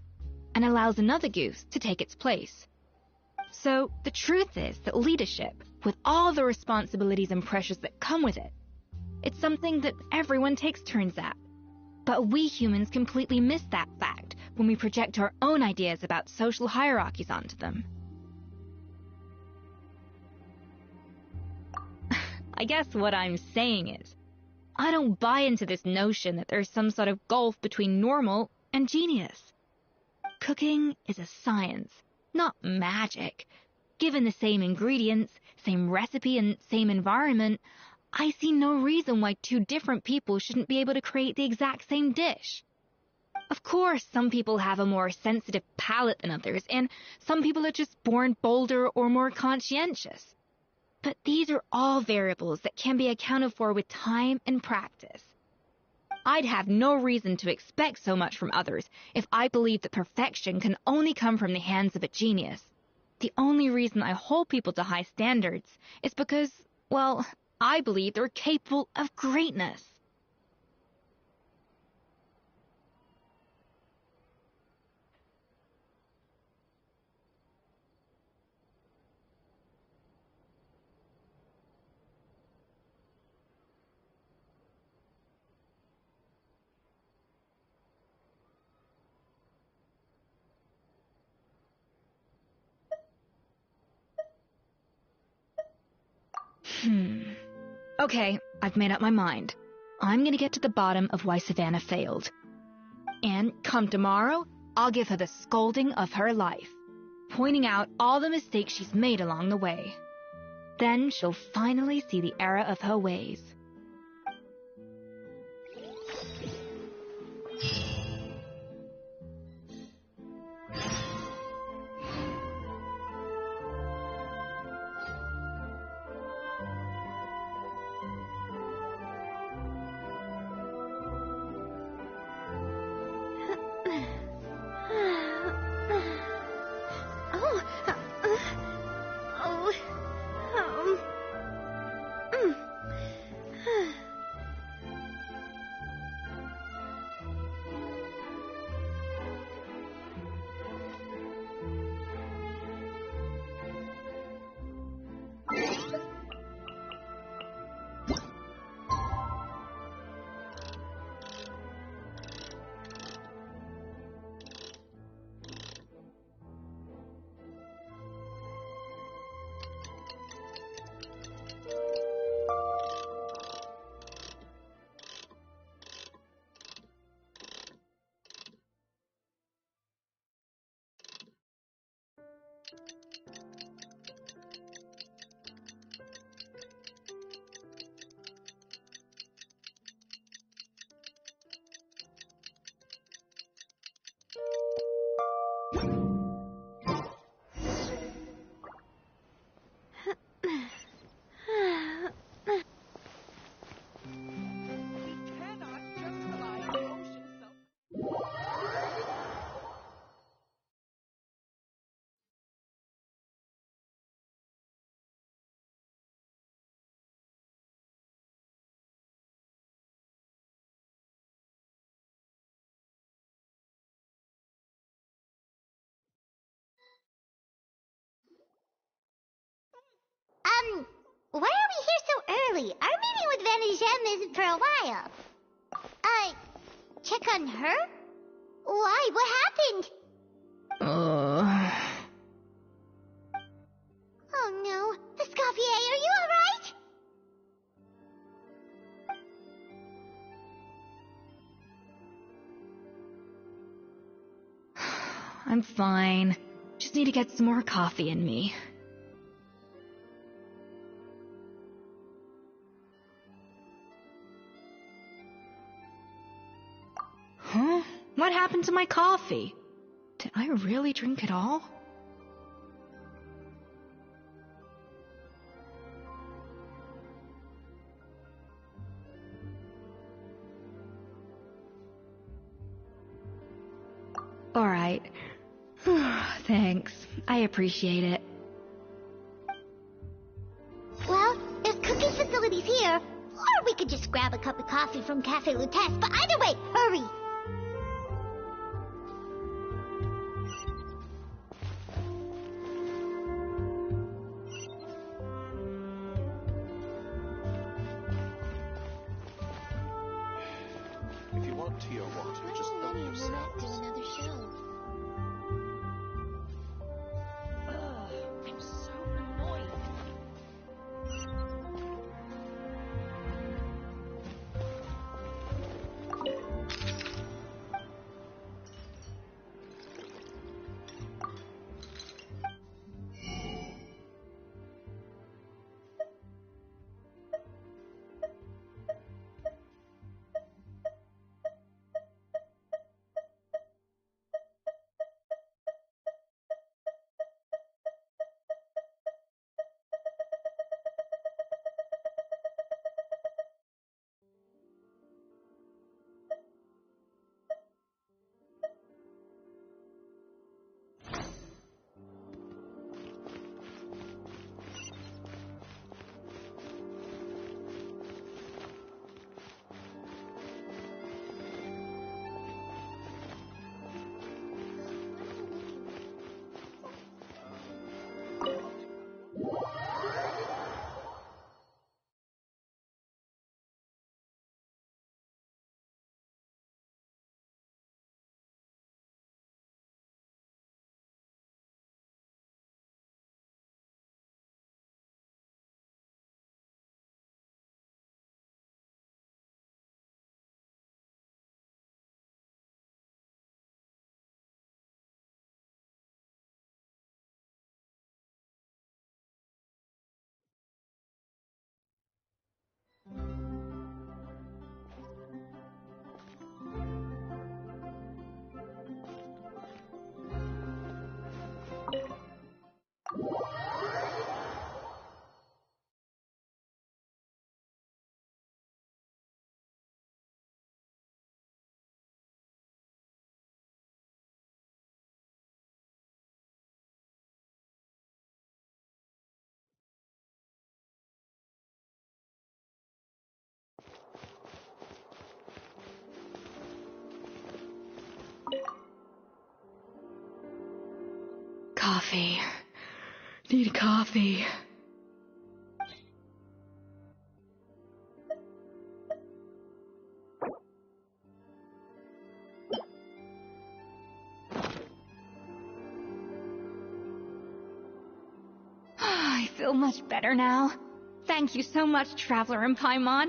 A: and allows another goose to take its place. So the truth is that leadership, with all the responsibilities and pressures that come with it, it's something that everyone takes turns at. But we humans completely miss that fact when we project our own ideas about social hierarchies onto them. I guess what I'm saying is, I don't buy into this notion that there's some sort of gulf between normal and genius. Cooking is a science, not magic. Given the same ingredients, same recipe, and same environment, I see no reason why two different people shouldn't be able to create the exact same dish. Of course, some people have a more sensitive palate than others, and some people are just born bolder or more conscientious. But these are all variables that can be accounted for with time and practice. I'd have no reason to expect so much from others if I believed that perfection can only come from the hands of a genius. The only reason I hold people to high standards is because, well, I believe they're capable of greatness. Okay, I've made up my mind. I'm gonna get to the bottom of why Savannah failed. And come tomorrow, I'll give her the scolding of her life, pointing out all the mistakes she's made along the way. Then she'll finally see the error of her ways.
C: Why are we here so early? Our meeting with Vanigem isn't for a while. Check on her? Why? What happened? Oh no. Escoffier, are you alright?
A: I'm fine. Just need to get some more coffee in me. Huh? What happened to my coffee? Did I really drink it all? All right. Thanks. I appreciate it.
C: Well, there's cooking facilities here. Or we could just grab a cup of coffee from Cafe Lutece. But either way, hurry!
K: If you want tea or water, just help yourself.
C: Do another show.
A: I'm so annoyed. Coffee. Need coffee. I feel much better now. Thank you so much, Traveler in Paimon.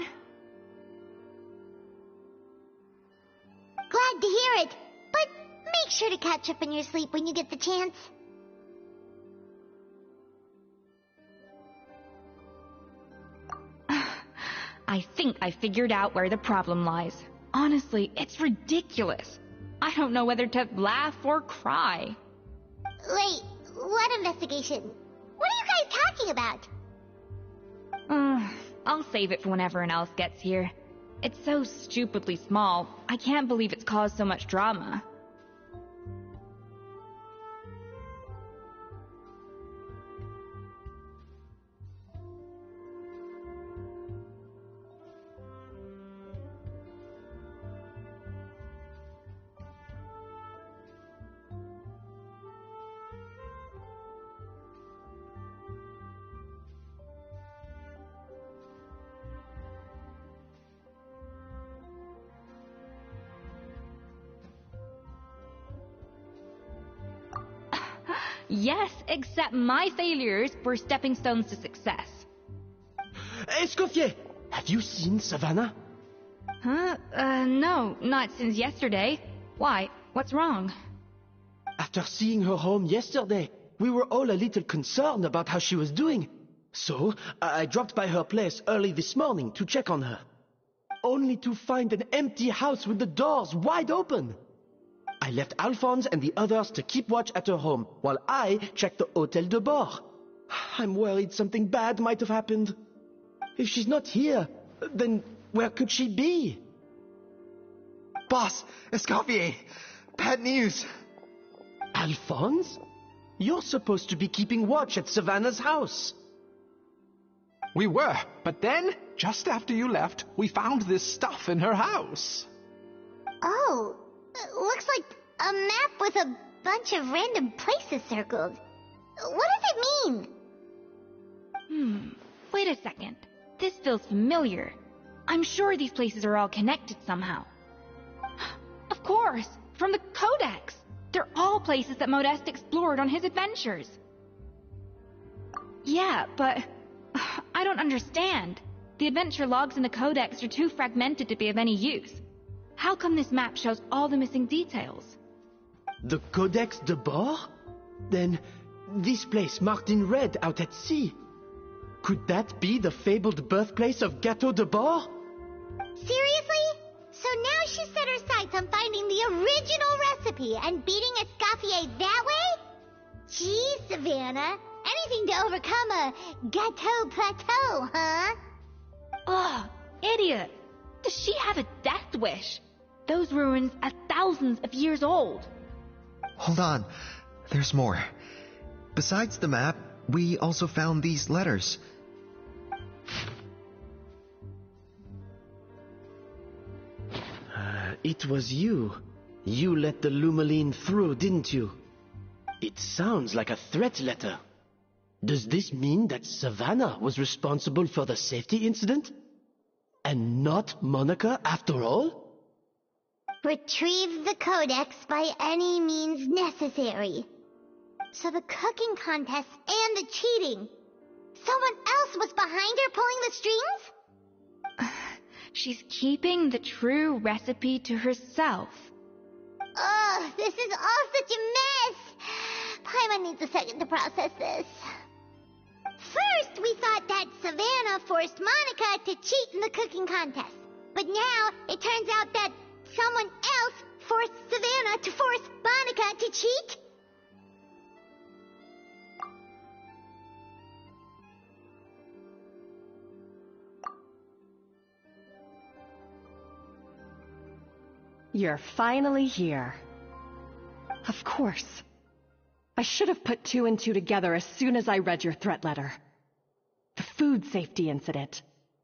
C: Glad to hear it. But make sure to catch up on your sleep when you get the chance.
A: I think I figured out where the problem lies. Honestly, it's ridiculous. I don't know whether to laugh or cry.
C: Wait, what investigation? What are you guys talking about?
A: I'll save it for when everyone else gets here. It's so stupidly small, I can't believe it's caused so much drama. Yes, except my failures were stepping stones to success.
I: Escoffier, have you seen Savannah?
A: Huh? No, not since yesterday. Why? What's wrong?
I: After seeing her home yesterday, we were all a little concerned about how she was doing. So, I dropped by her place early this morning to check on her. Only to find an empty house with the doors wide open. I left Alphonse and the others to keep watch at her home, while I checked the Hôtel de Bord. I'm worried something bad might have happened. If she's not here, then where could she be?
M: Boss, Escoffier, bad news.
I: Alphonse? You're supposed to be keeping watch at Savannah's house.
L: We were, but then, just after you left, we found this stuff in her house.
C: Oh, looks like a map with a bunch of random places circled. What does it mean?
A: Wait a second. This feels familiar. I'm sure these places are all connected somehow. Of course, from the Codex. They're all places that Modeste explored on his adventures. Yeah, but I don't understand. The adventure logs in the Codex are too fragmented to be of any use. How come this map shows all the missing details?
I: The Codex de Bord? Then, this place marked in red out at sea. Could that be the fabled birthplace of Gâteau de Bord?
C: Seriously? So now she set her sights on finding the original recipe and beating Escoffier that way? Gee, Savannah. Anything to overcome a Gâteau plateau, huh?
A: Ugh, idiot. Does she have a death wish? Those ruins are thousands of years old.
M: Hold on. There's more. Besides the map, we also found these letters.
I: It was you. You let the Lumaline through, didn't you? It sounds like a threat letter. Does this mean that Savannah was responsible for the safety incident? And not Monica after all?
C: Retrieve the Codex by any means necessary. So the cooking contest and the cheating. Someone else was behind her pulling the strings?
A: She's keeping the true recipe to herself.
C: Ugh, this is all such a mess. Paimon needs a second to process this. First, we thought that Savannah forced Monica to cheat in the cooking contest. But now, it turns out that someone else forced Savannah to force Monica to cheat?
F: You're finally here. Of course. I should have put two and two together as soon as I read your threat letter. The food safety incident,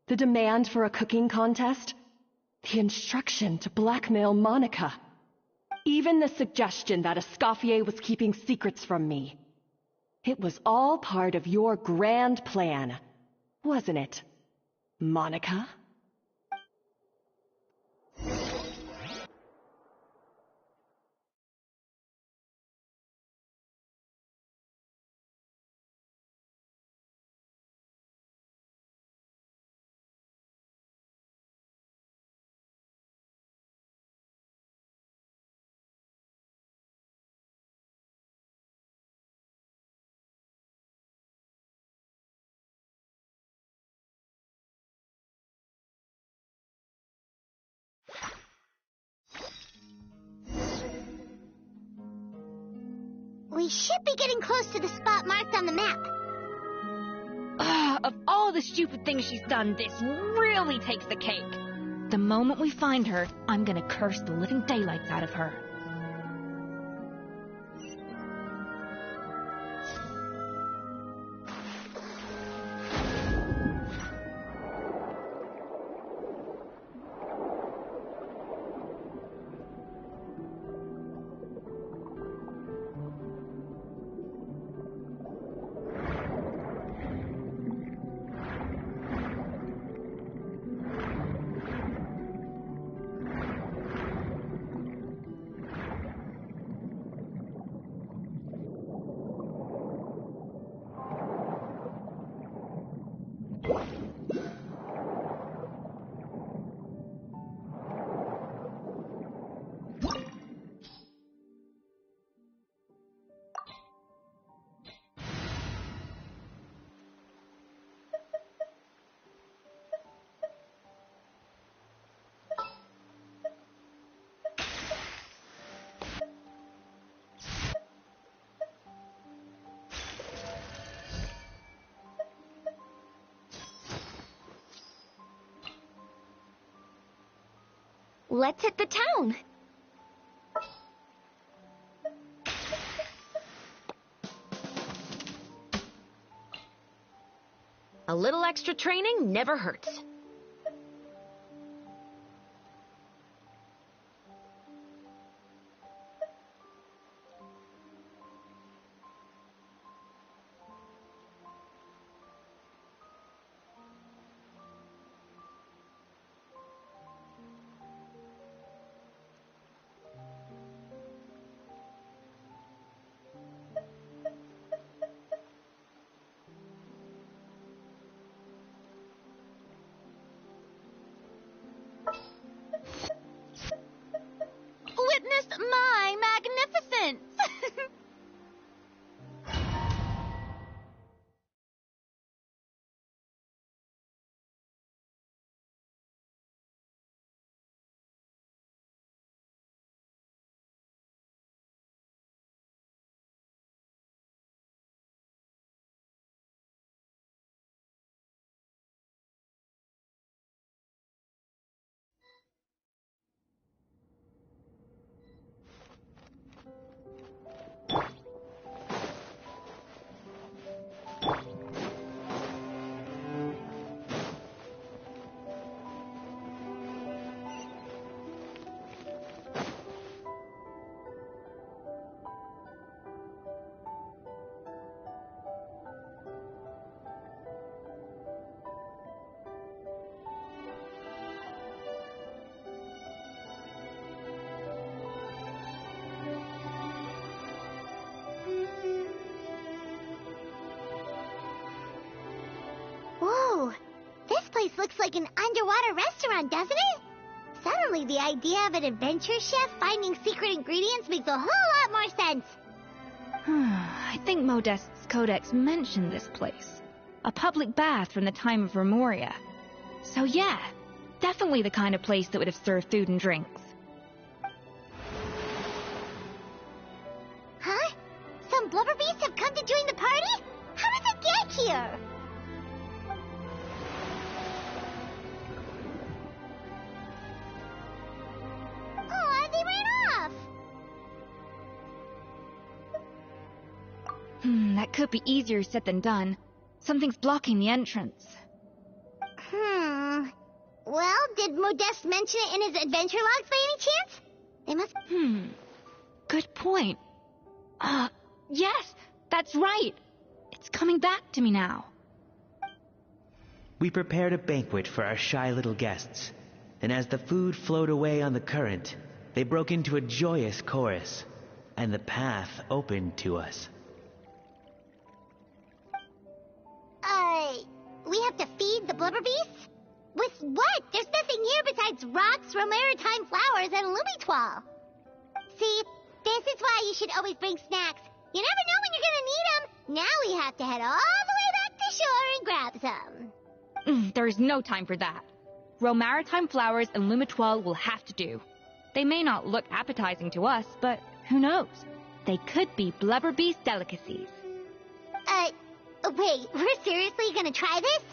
F: the demand for a cooking contest, the instruction to blackmail Monica, even the suggestion that Escoffier was keeping secrets from me. It was all part of your grand plan, wasn't it, Monica?
C: We should be getting close to the spot marked on the map.
A: Of all the stupid things she's done, this really takes the cake. The moment we find her, I'm gonna curse the living daylights out of her.
B: Let's hit the town. A little extra training never hurts. Witness my magnificence!
C: Whoa, this place looks like an underwater restaurant, doesn't it? Suddenly the idea of an adventure chef finding secret ingredients makes a whole lot more sense.
A: I think Modest's codex mentioned this place. A public bath from the time of Remoria. So yeah, definitely the kind of place that would have served food and drinks.
C: Huh? Some blubber beasts have come to join the party? How did they get here? Oh, they ran off!
A: That could be easier said than done. Something's blocking the entrance.
C: Well, did Modeste mention it in his adventure logs by any chance? They must...
A: Good point. Yes, that's right. It's coming back to me now.
O: We prepared a banquet for our shy little guests, and as the food flowed away on the current, they broke into a joyous chorus, and the path opened to us.
C: We have to feed the blubber beasts? With what? There's nothing here besides rocks, romaritime flowers, and lumitoile. See, this is why you should always bring snacks. You never know when you're gonna need them. Now we have to head all the way back to shore and grab some.
A: There's no time for that. Romaritime flowers and lumitoile will have to do. They may not look appetizing to us, but who knows? They could be blubber beast delicacies.
C: Wait, we're seriously gonna try this?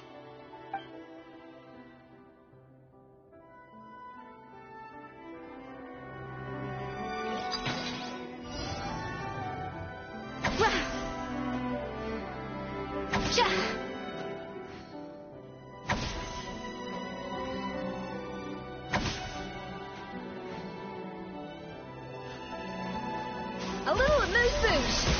B: A little moose boosh.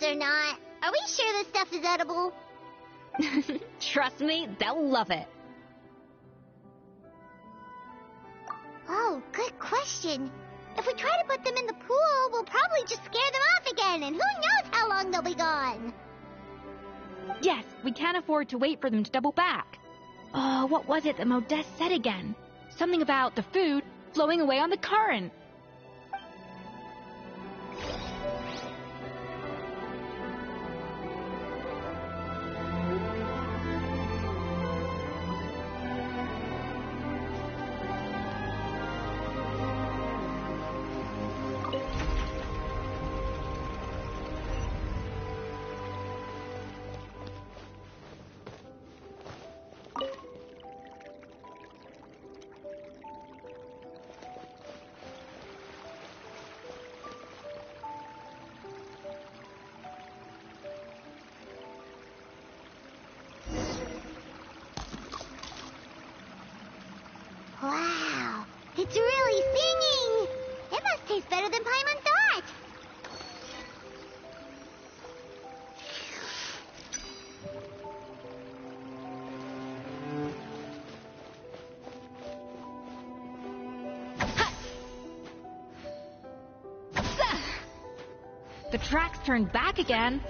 C: or not, are we sure this stuff is edible?
A: Trust me, they'll love it.
C: Oh, good question. If we try to put them in the pool, we'll probably just scare them off again, and who knows how long they'll be gone.
A: Yes, we can't afford to wait for them to double back. Oh, what was it that Modeste said again? Something about the food flowing away on the current.
C: Wow, it's really singing! It must taste better than Paimon thought!
A: The tracks turned back again.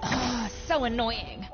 A: Oh, so annoying.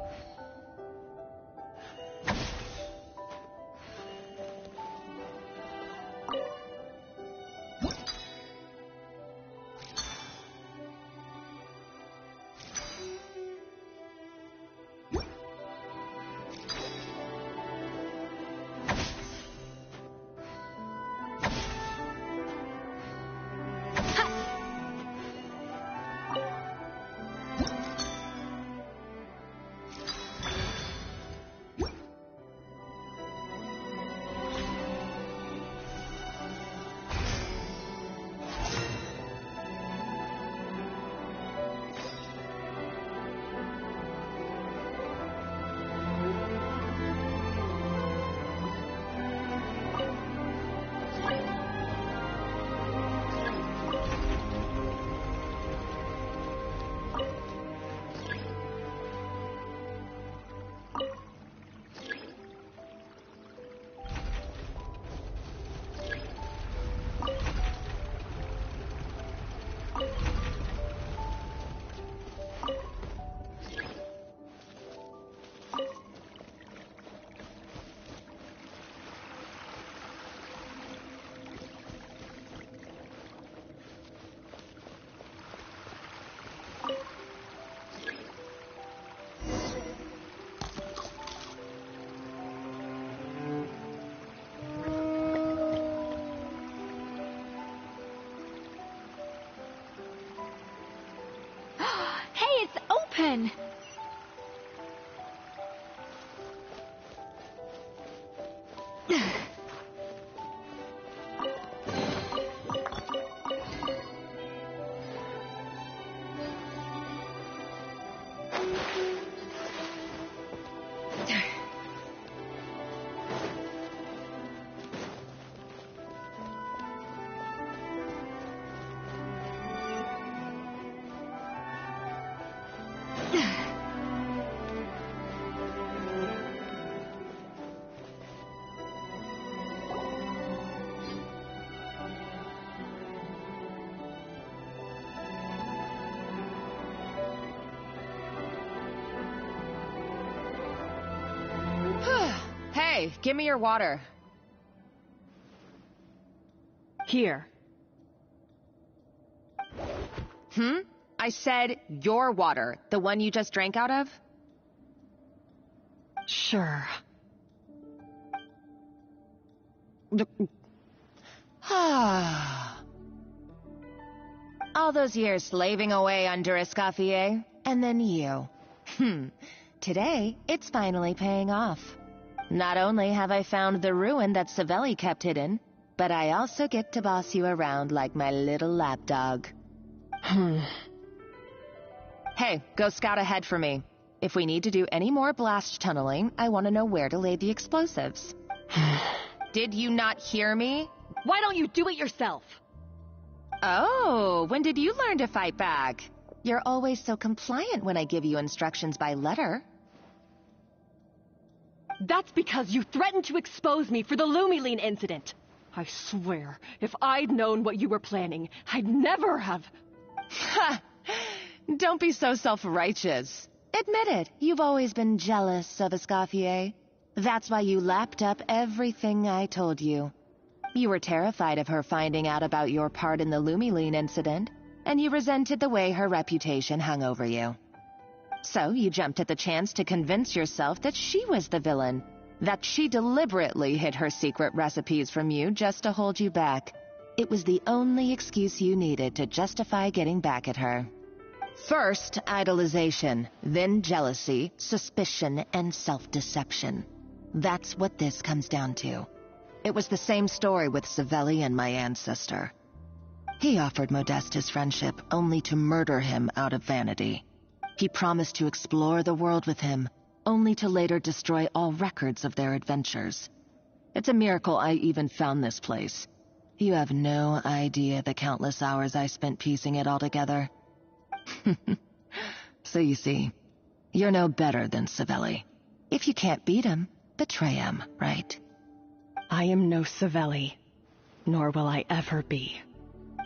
A: Open!
G: Hey, give me your water.
F: Here.
G: I said your water, the one you just drank out of?
F: Sure.
G: All those years slaving away under Escoffier, and then you. Today, it's finally paying off. Not only have I found the ruin that Savelli kept hidden, but I also get to boss you around like my little lapdog. Hey, go scout ahead for me. If we need to do any more blast tunneling, I want to know where to lay the explosives. Did you not hear me?
A: Why don't you do it yourself?
G: Oh, when did you learn to fight back? You're always so compliant when I give you instructions by letter.
F: That's because you threatened to expose me for the Lumiline incident. I swear, if I'd known what you were planning, I'd never have...
G: Ha! Don't be so self-righteous. Admit it, you've always been jealous of Escoffier. That's why you lapped up everything I told you. You were terrified of her finding out about your part in the Lumiline incident, and you resented the way her reputation hung over you. So you jumped at the chance to convince yourself that she was the villain, that she deliberately hid her secret recipes from you just to hold you back. It was the only excuse you needed to justify getting back at her. First, idolization, then jealousy, suspicion, and self-deception. That's what this comes down to. It was the same story with Savelli and my ancestor. He offered Modeste his friendship only to murder him out of vanity. He promised to explore the world with him, only to later destroy all records of their adventures. It's a miracle I even found this place. You have no idea the countless hours I spent piecing it all together. So you see, you're no better than Savelli. If you can't beat him, betray him, right?
F: I am no Savelli, nor will I ever be.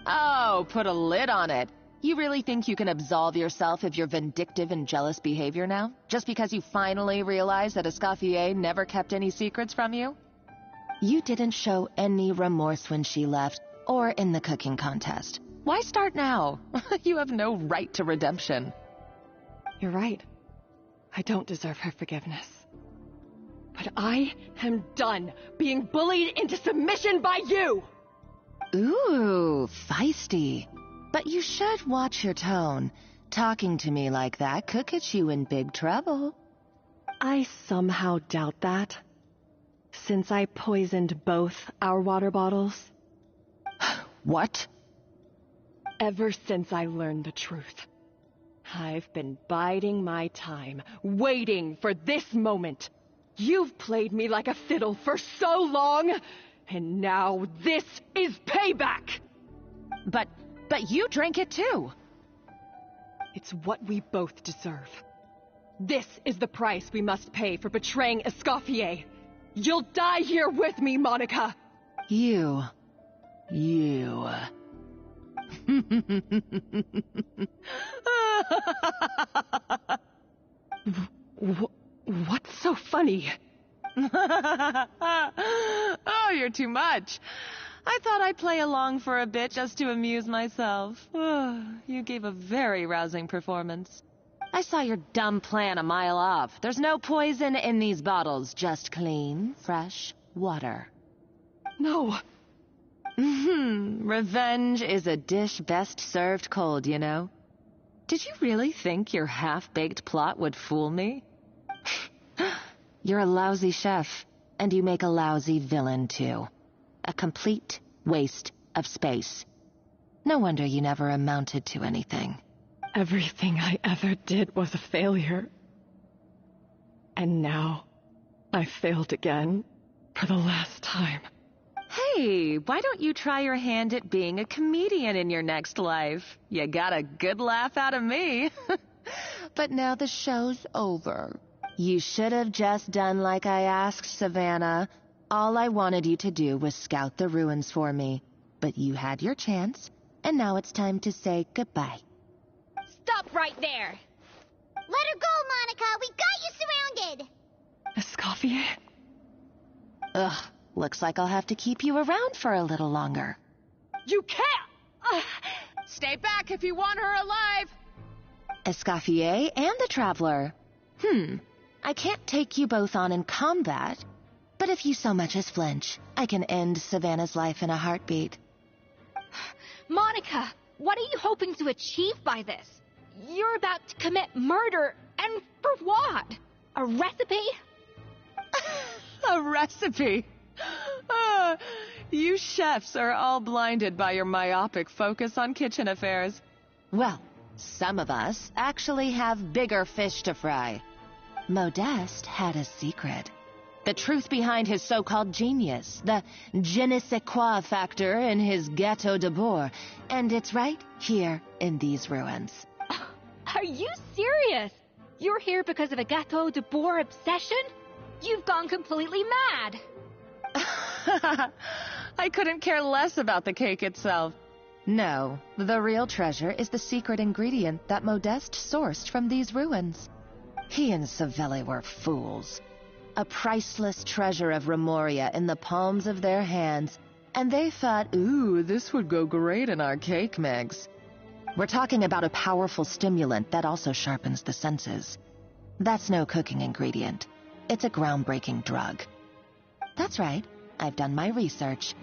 G: Oh, put a lid on it. You really think you can absolve yourself of your vindictive and jealous behavior now? Just because you finally realized that Escoffier never kept any secrets from you? You didn't show any remorse when she left, or in the cooking contest. Why start now? You have no right to redemption.
F: You're right. I don't deserve her forgiveness. But I am done being bullied into submission by you!
G: Ooh, feisty. But you should watch your tone. Talking to me like that could get you in big trouble.
F: I somehow doubt that, since I poisoned both our water bottles.
G: What?
F: Ever since I learned the truth, I've been biding my time, waiting for this moment. You've played me like a fiddle for so long, and now this is payback!
G: But you drank it too.
F: It's what we both deserve. This is the price we must pay for betraying Escoffier. You'll die here with me, Monica!
G: You.
F: What's so funny?
G: Oh, you're too much. I thought I'd play along for a bit just to amuse myself. You gave a very rousing performance. I saw your dumb plan a mile off. There's no poison in these bottles, just clean, fresh water.
F: No.
G: Revenge is a dish best served cold, you know. Did you really think your half-baked plot would fool me? You're a lousy chef, and you make a lousy villain, too. A complete waste of space. No wonder you never amounted to anything.
F: Everything I ever did was a failure. And now, I failed again, for the last time.
G: Hey, why don't you try your hand at being a comedian in your next life? You got a good laugh out of me. But now the show's over. You should have just done like I asked, Savannah. All I wanted you to do was scout the ruins for me. But you had your chance, and now it's time to say goodbye.
A: Stop right there!
C: Let her go, Monica! We got you surrounded!
F: Escoffier?
G: Ugh, looks like I'll have to keep you around for a little longer.
F: You can't!
G: Stay back if you want her alive! Escoffier and the Traveler. I can't take you both on in combat, but if you so much as flinch, I can end Savannah's life in a heartbeat.
A: Monica, what are you hoping to achieve by this? You're about to commit murder, and for what? A recipe?
G: A recipe? You chefs are all blinded by your myopic focus on kitchen affairs. Well, some of us actually have bigger fish to fry. Modeste had a secret. The truth behind his so-called genius, the je ne sais quoi factor in his Gâteau de Bourg, and it's right here in these ruins.
A: Are you serious? You're here because of a Gâteau de Bourg obsession? You've gone completely mad.
G: I couldn't care less about the cake itself. No, the real treasure is the secret ingredient that Modeste sourced from these ruins. He and Savelli were fools. A priceless treasure of Remoria in the palms of their hands, and they thought, ooh, this would go great in our cake mix. We're talking about a powerful stimulant that also sharpens the senses. That's no cooking ingredient. It's a groundbreaking drug. That's right, I've done my research.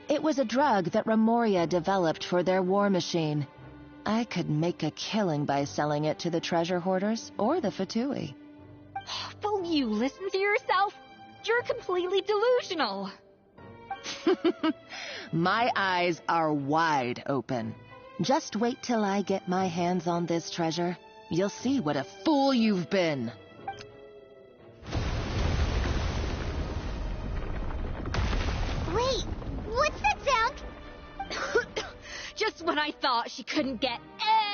G: It was a drug that Remoria developed for their war machine. I could make a killing by selling it to the treasure hoarders or the Fatui.
A: Will you listen to yourself? You're completely delusional.
G: My eyes are wide open. Just wait till I get my hands on this treasure. You'll see what a fool you've been.
C: Wait, what's that sound?
A: Just when I thought she couldn't get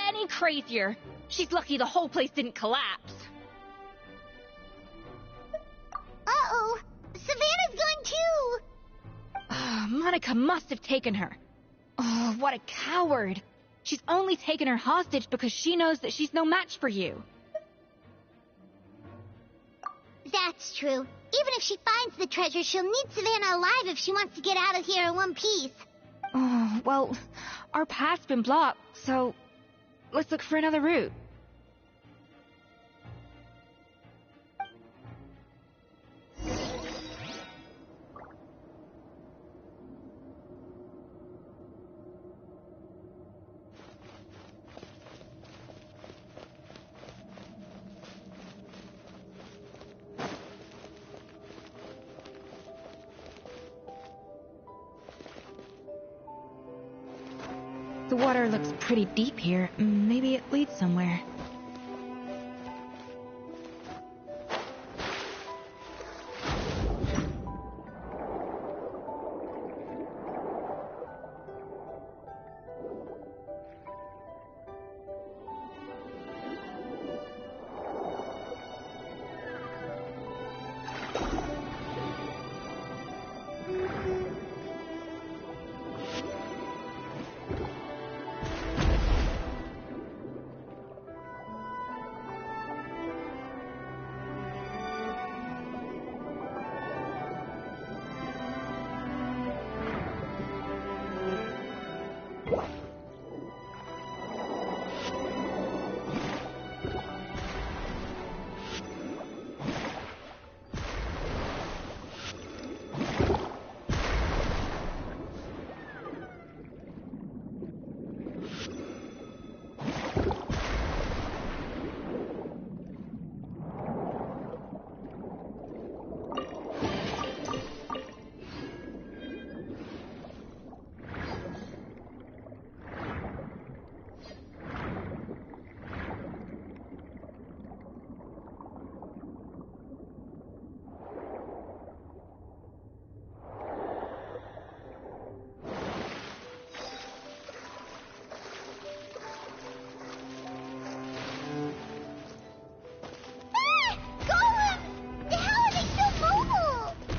A: any crazier. She's lucky the whole place didn't collapse.
C: Uh-oh, Savannah's gone too.
A: Monica must have taken her. Oh, what a coward. She's only taken her hostage because she knows that she's no match for you.
C: That's true. Even if she finds the treasure, she'll need Savannah alive if she wants to get out of here in one piece.
A: Oh, well, our path's been blocked, so let's look for another route. The water looks pretty deep here. Maybe it leads somewhere.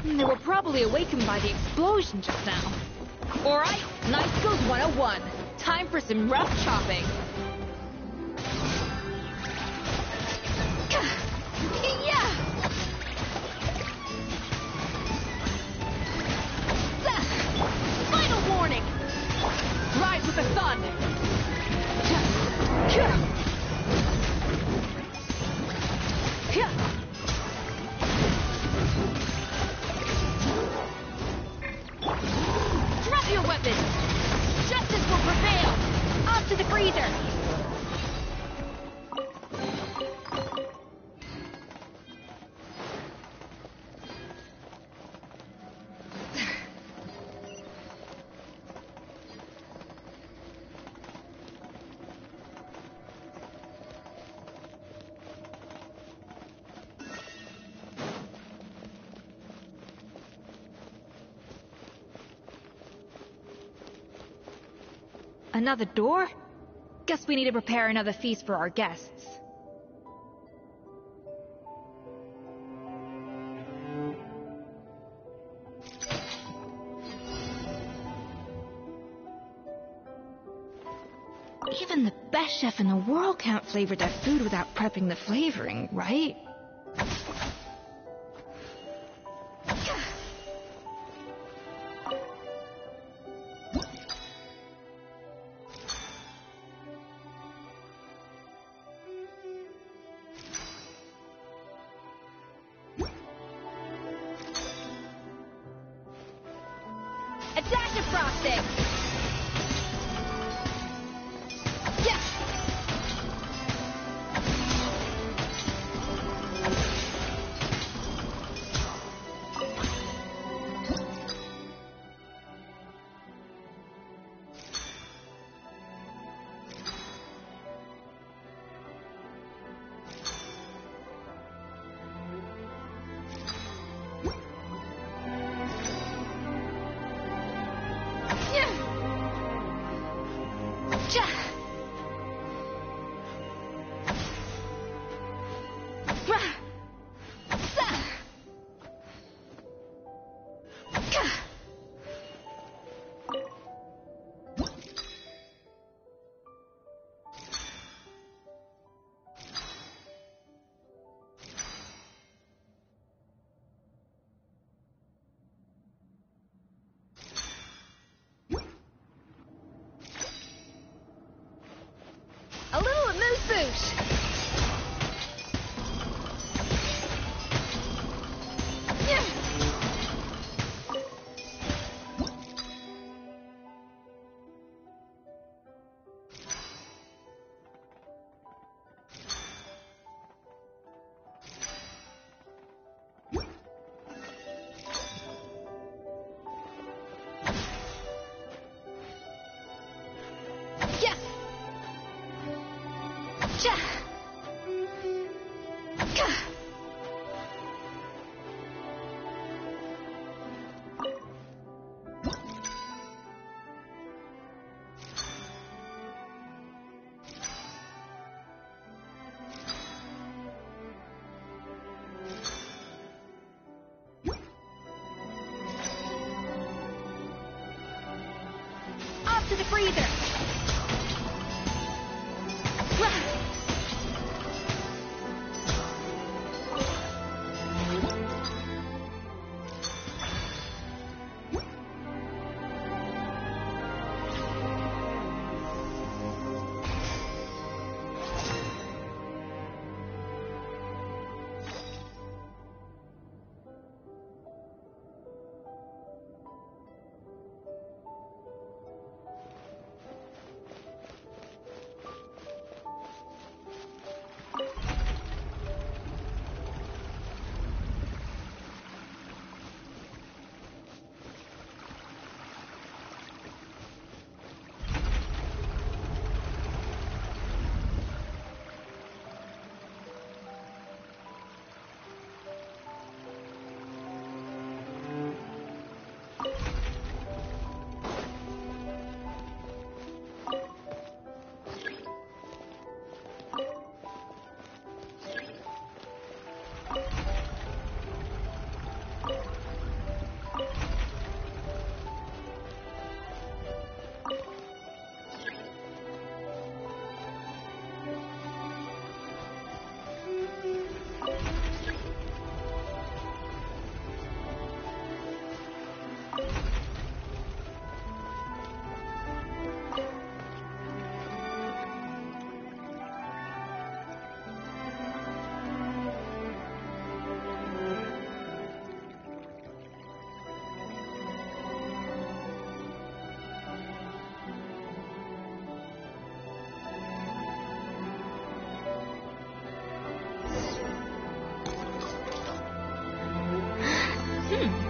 A: They were probably awakened by the explosion just now. Alright, Knife Skills 101. Time for some rough chopping. Final warning! Rise with the sun! Drop your weapons! Justice will prevail! Off to the freezer! Another door? Guess we need to prepare another feast for our guests. Even the best chef in the world can't flavor their food without prepping the flavoring, right?
C: A dash of frosting! Yeah! A little amuse-bouche! Off to the freezer!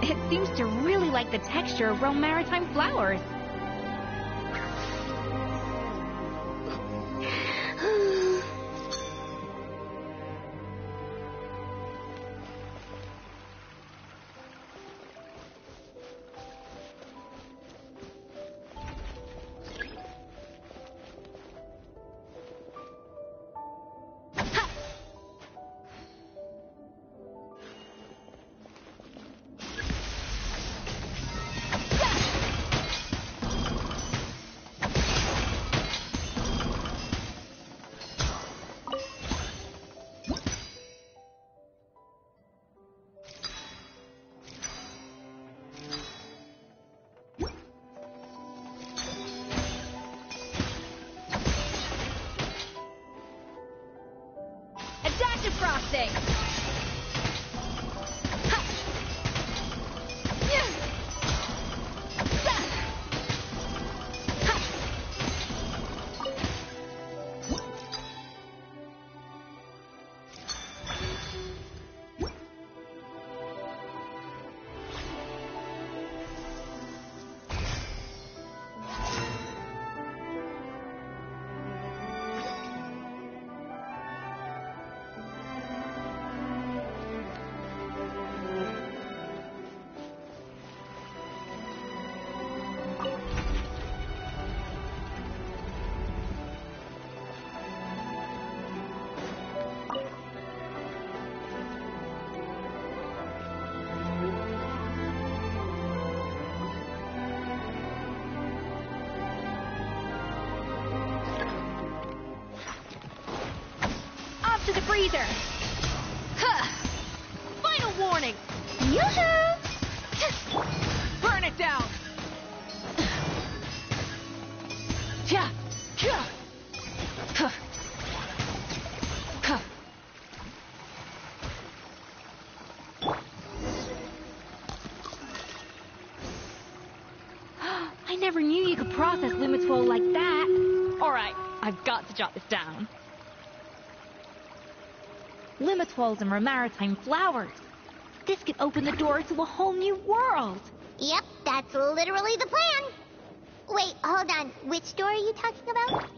C: It seems to really like the texture of Rome Maritime flowers.
A: anything! To the freezer! Huh. Final warning! Yoo-hoo! Burn it down! Yeah. Yeah. Huh. Huh. I never knew you could process limits roll like that. Alright, I've got to jot this down. Limitols and maritime flowers. This could open the door to a whole new world.
C: Yep, that's literally the plan. Wait, hold on. Which door are you talking about?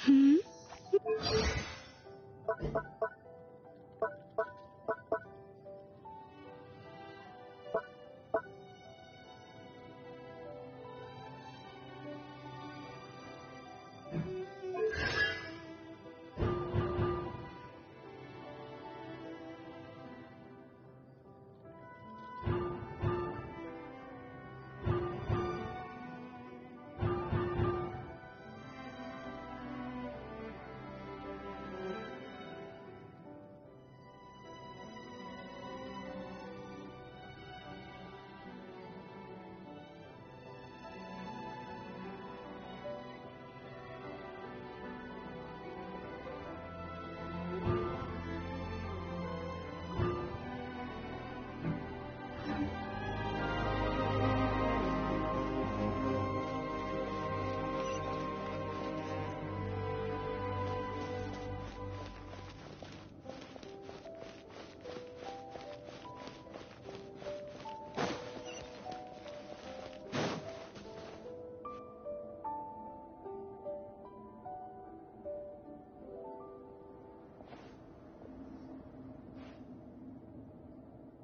A: Hmm?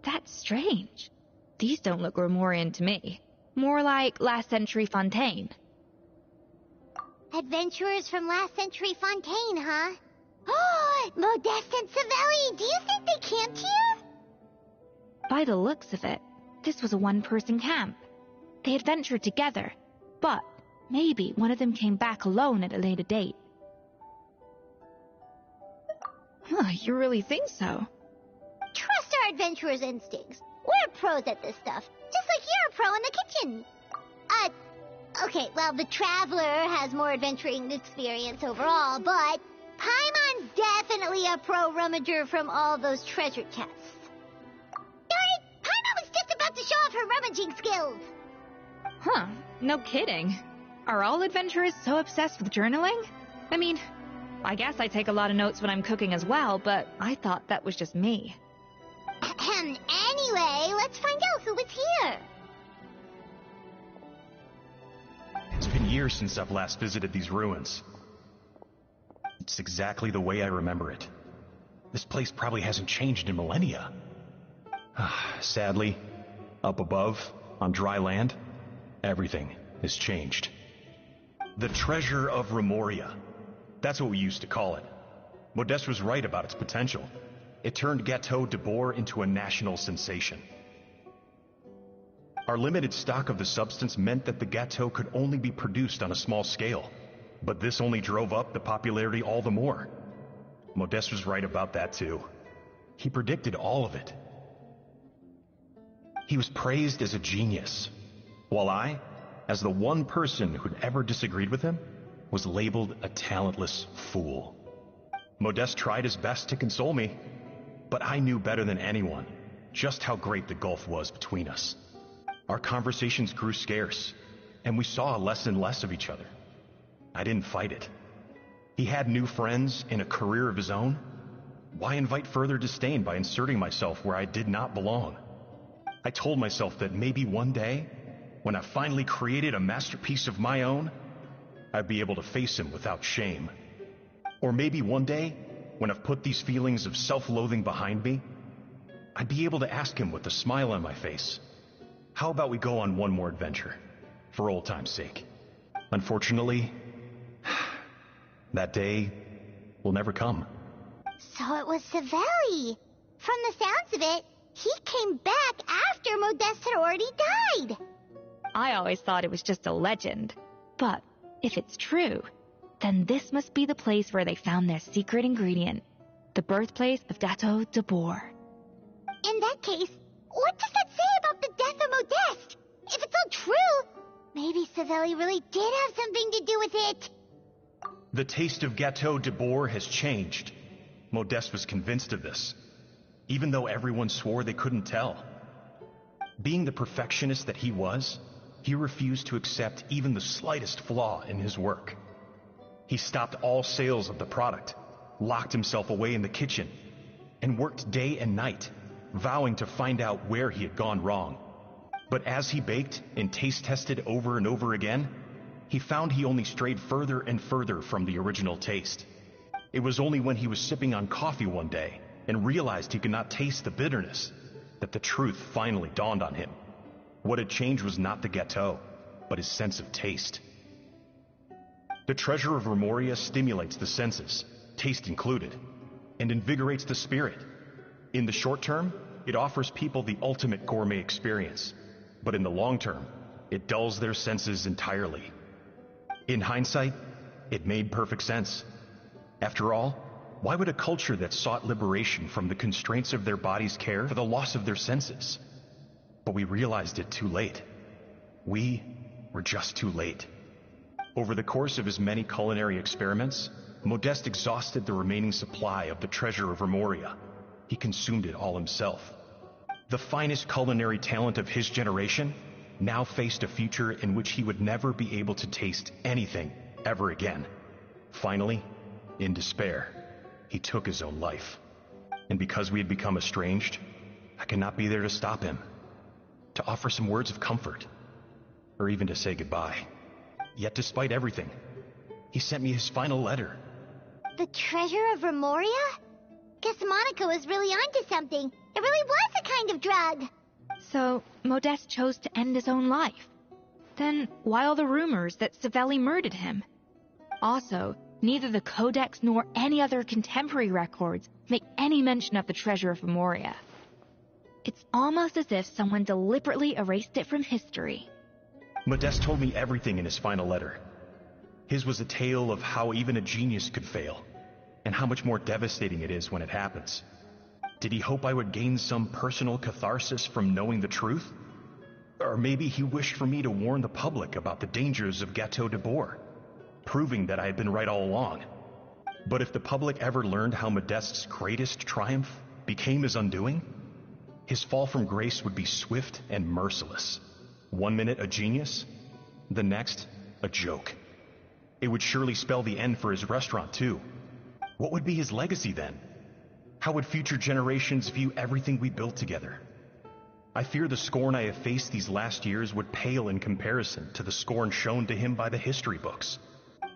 A: That's strange. These don't look Grimoirian to me. More like last century Fontaine.
C: Adventurers from last century Fontaine, huh? Oh, Modeste and Savelli, do you think they camped here?
A: By the looks of it, this was a one-person camp. They adventured together, but maybe one of them came back alone at a later date. Huh, you really think so?
C: Trust our adventurers' instincts. We're pros at this stuff, just like you're a pro in the kitchen. Okay, well, the Traveler has more adventuring experience overall, but Paimon's definitely a pro rummager from all those treasure chests. Darn it! Paimon was just about to show off her rummaging skills!
A: Huh, no kidding. Are all adventurers so obsessed with journaling? I mean, I guess I take a lot of notes when I'm cooking as well, but I thought that was just me.
C: Anyway, let's find out who was here.
P: It's been years since I've last visited these ruins. It's exactly the way I remember it. This place probably hasn't changed in millennia. Sadly, up above, on dry land, everything has changed. The treasure of Remoria. That's what we used to call it. Modeste was right about its potential. It turned Gâteau de Bourg into a national sensation. Our limited stock of the substance meant that the gâteau could only be produced on a small scale. But this only drove up the popularity all the more. Modeste was right about that too. He predicted all of it. He was praised as a genius, while I, as the one person who'd ever disagreed with him, was labeled a talentless fool. Modeste tried his best to console me, but I knew better than anyone just how great the gulf was between us. Our conversations grew scarce, and we saw less and less of each other. I didn't fight it. He had new friends and a career of his own. Why invite further disdain by inserting myself where I did not belong? I told myself that maybe one day, when I finally created a masterpiece of my own, I'd be able to face him without shame. Or maybe one day, when I've put these feelings of self-loathing behind me, I'd be able to ask him with a smile on my face, how about we go on one more adventure, for old time's sake? Unfortunately, that day will never come.
C: So it was Savelli. From the sounds of it, he came back after Modeste had already died.
A: I always thought it was just a legend. But if it's true, then this must be the place where they found their secret ingredient, the birthplace of Gateau de Bourg.
C: In that case, what does that say about the death of Modeste? If it's all true, maybe Savelli really did have something to do with it.
P: The taste of Gateau de Bourg has changed. Modeste was convinced of this, even though everyone swore they couldn't tell. Being the perfectionist that he was, he refused to accept even the slightest flaw in his work. He stopped all sales of the product, locked himself away in the kitchen, and worked day and night, vowing to find out where he had gone wrong. But as he baked and taste tested over and over again, he found he only strayed further and further from the original taste. It was only when he was sipping on coffee one day and realized he could not taste the bitterness that the truth finally dawned on him. What had changed was not the gâteau, but his sense of taste. The treasure of Remoria stimulates the senses, taste included, and invigorates the spirit. In the short term, it offers people the ultimate gourmet experience, but in the long term, it dulls their senses entirely. In hindsight, it made perfect sense. After all, why would a culture that sought liberation from the constraints of their bodies care for the loss of their senses? But we realized it too late. We were just too late. Over the course of his many culinary experiments, Modeste exhausted the remaining supply of the treasure of Remoria. He consumed it all himself. The finest culinary talent of his generation now faced a future in which he would never be able to taste anything ever again. Finally, in despair, he took his own life. And because we had become estranged, I could not be there to stop him, to offer some words of comfort, or even to say goodbye. Yet despite everything, he sent me his final letter.
C: The treasure of Remoria? Guess Monica was really onto something. It really was a kind of drug.
A: So, Modeste chose to end his own life. Then, why all the rumors that Savelli murdered him? Also, neither the Codex nor any other contemporary records make any mention of the treasure of Remoria. It's almost as if someone deliberately erased it from history.
P: Modeste told me everything in his final letter. His was a tale of how even a genius could fail, and how much more devastating it is when it happens. Did he hope I would gain some personal catharsis from knowing the truth? Or maybe he wished for me to warn the public about the dangers of Gateau de Bourg, proving that I had been right all along. But if the public ever learned how Modeste's greatest triumph became his undoing, his fall from grace would be swift and merciless. 1 minute a genius, the next a joke. It would surely spell the end for his restaurant too. What would be his legacy then? How would future generations view everything we built together? I fear the scorn I have faced these last years would pale in comparison to the scorn shown to him by the history books.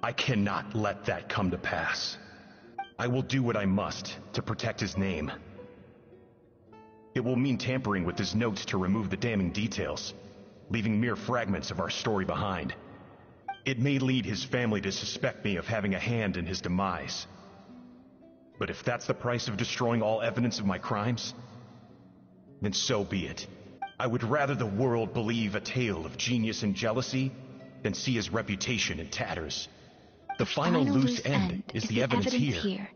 P: I cannot let that come to pass. I will do what I must to protect his name. It will mean tampering with his notes to remove the damning details, leaving mere fragments of our story behind. It may lead his family to suspect me of having a hand in his demise. But if that's the price of destroying all evidence of my crimes, then so be it. I would rather the world believe a tale of genius and jealousy than see his reputation in tatters. The final loose end is the evidence here.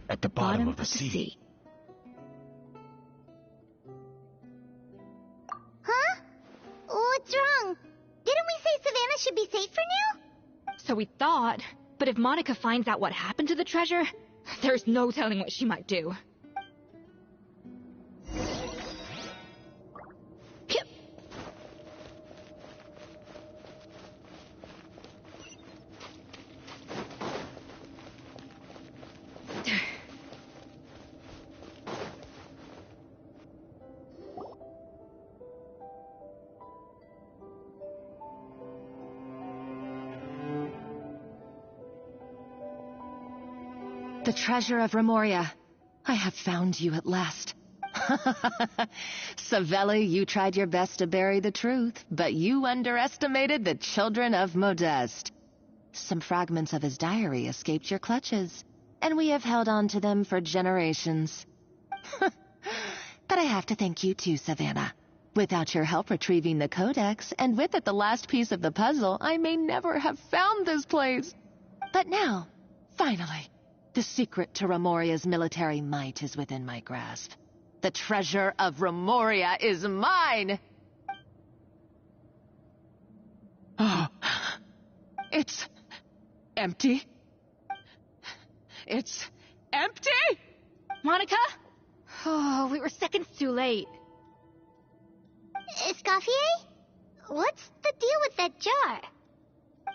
P: At the bottom of the sea.
C: Huh? What's wrong? Didn't we say Savannah should be safe for now?
A: So we thought, but if Monica finds out what happened to the treasure, there's no telling what she might do.
G: The treasure of Remoria. I have found you at last. Savelli, you tried your best to bury the truth, but you underestimated the children of Modeste. Some fragments of his diary escaped your clutches, and we have held on to them for generations. But I have to thank you too, Savannah. Without your help retrieving the codex, and with it the last piece of the puzzle, I may never have found this place. But now, finally, the secret to Remoria's military might is within my grasp. The treasure of Remoria is mine! Oh, it's empty. It's empty?
A: Monica? Oh, we were seconds too late.
C: Escoffier? What's the deal with that jar?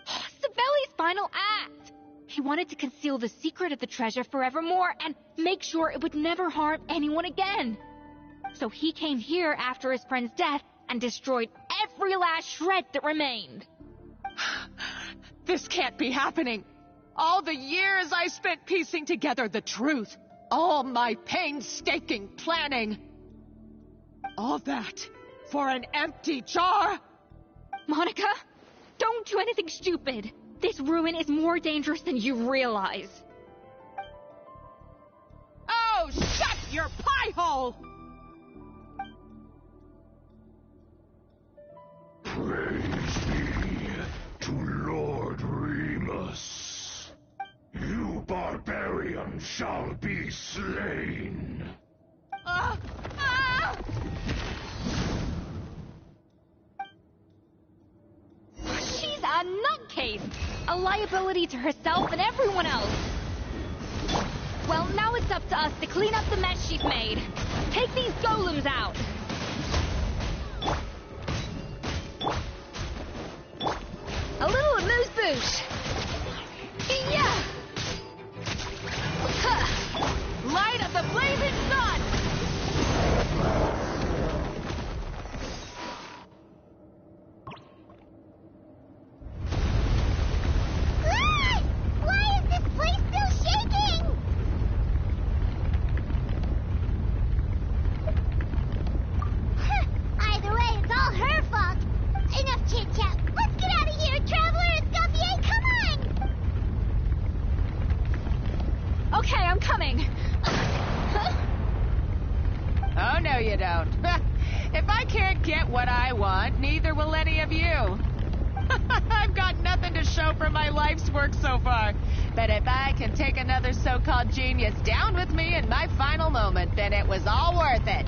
A: Savelli's final act! He wanted to conceal the secret of the treasure forevermore and make sure it would never harm anyone again. So he came here after his friend's death and destroyed every last shred that remained.
G: This can't be happening. All the years I spent piecing together the truth. All my painstaking planning. All that for an empty jar?
A: Monica, don't do anything stupid. This ruin is more dangerous than you realize.
G: Oh, shut your pie hole!
Q: Praise be to Lord Remus. You barbarian shall be slain.
A: She's a nutcase! A liability to herself and everyone else. Well, now it's up to us to clean up the mess she's made. Take these golems out! A little amuse-bouche! Yeah! Light of the blazing sun!
C: Why is this place still shaking? Either way, it's all her fault. Enough chit-chat. Let's get out of here, Traveler Escoffier, come on!
A: Okay, I'm coming.
G: Oh, no you don't. If I can't get what I want, neither will any of you. I've got nothing to show for my life's work so far. But if I can take another so-called genius down with me in my final moment, then it was all worth it.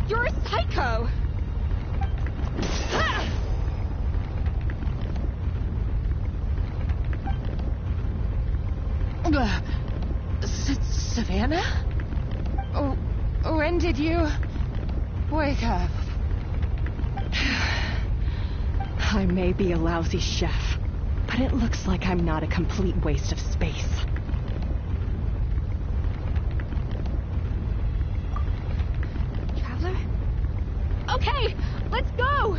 A: You're a psycho!
G: Savannah? When did you wake up?
F: I may be a lousy chef, but it looks like I'm not a complete waste of space.
A: Traveler? Okay, let's go!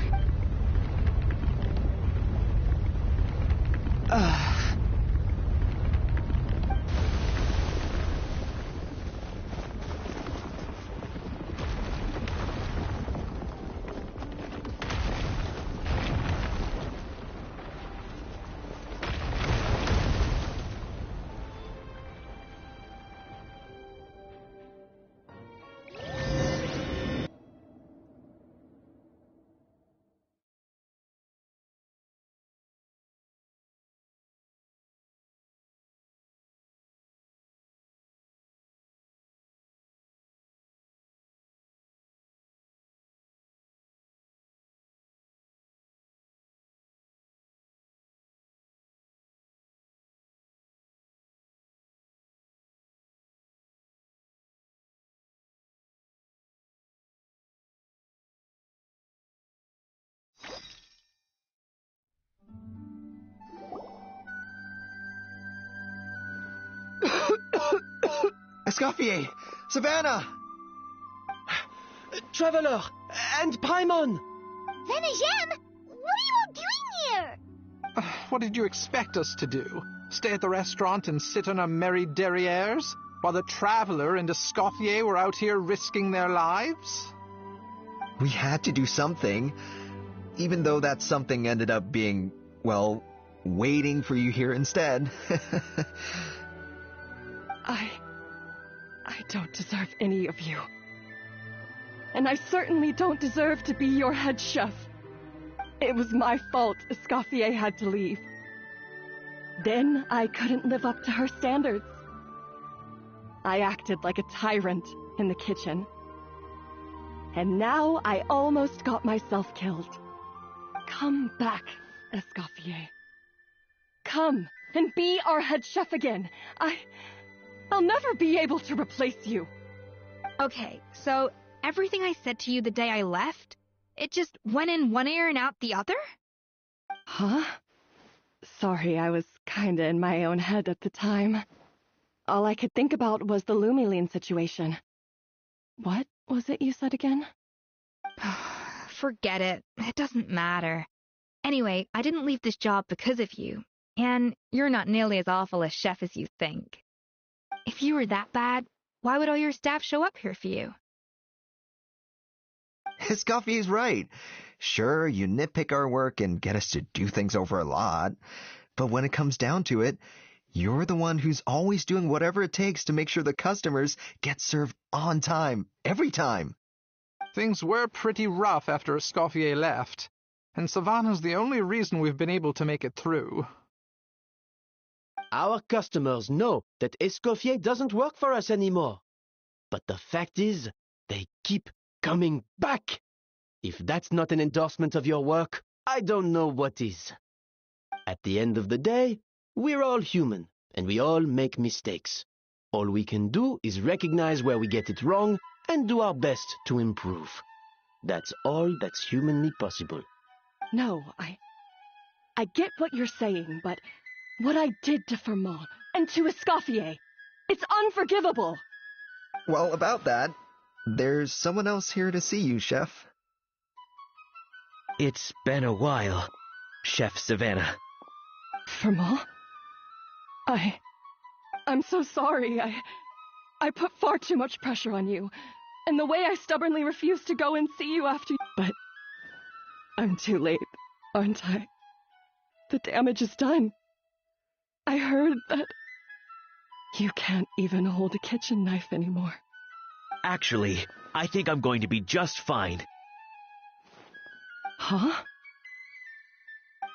M: Escoffier! Savannah!
I: Traveler! And Paimon!
C: Zen and Jem, what are you all doing here?
L: What did you expect us to do? Stay at the restaurant and sit on our merry derrieres? While the Traveler and Escoffier were out here risking their lives?
M: We had to do something, even though that something ended up being, well, waiting for you here instead.
F: I don't deserve any of you. And I certainly don't deserve to be your head chef. It was my fault Escoffier had to leave. Then I couldn't live up to her standards. I acted like a tyrant in the kitchen. And now I almost got myself killed. Come back, Escoffier. Come and be our head chef again. I'll never be able to replace you.
A: Okay, so everything I said to you the day I left, it just went in one ear and out the other?
F: Huh? Sorry, I was kinda in my own head at the time. All I could think about was the Lumiline situation. What was it you said again?
A: Forget it. It doesn't matter. Anyway, I didn't leave this job because of you. And you're not nearly as awful a chef as you think. If you were that bad, why would all your staff show up here for you?
M: Escoffier's right. Sure, you nitpick our work and get us to do things over a lot. But when it comes down to it, you're the one who's always doing whatever it takes to make sure the customers get served on time, every time.
L: Things were pretty rough after Escoffier left, and Savannah's the only reason we've been able to make it through.
I: Our customers know that Escoffier doesn't work for us anymore. But the fact is, they keep coming back. If that's not an endorsement of your work, I don't know what is. At the end of the day, we're all human, and we all make mistakes. All we can do is recognize where we get it wrong and do our best to improve. That's all that's humanly possible.
F: No, I get what you're saying, but what I did to Fermat and to Escoffier, it's unforgivable.
M: Well, about that, there's someone else here to see you, Chef.
E: It's been a while, Chef Savannah.
F: Fermat? I'm so sorry. I put far too much pressure on you, and the way I stubbornly refused to go and see you after. But I'm too late, aren't I? The damage is done. I heard that you can't even hold a kitchen knife anymore.
E: Actually, I think I'm going to be just fine.
F: Huh?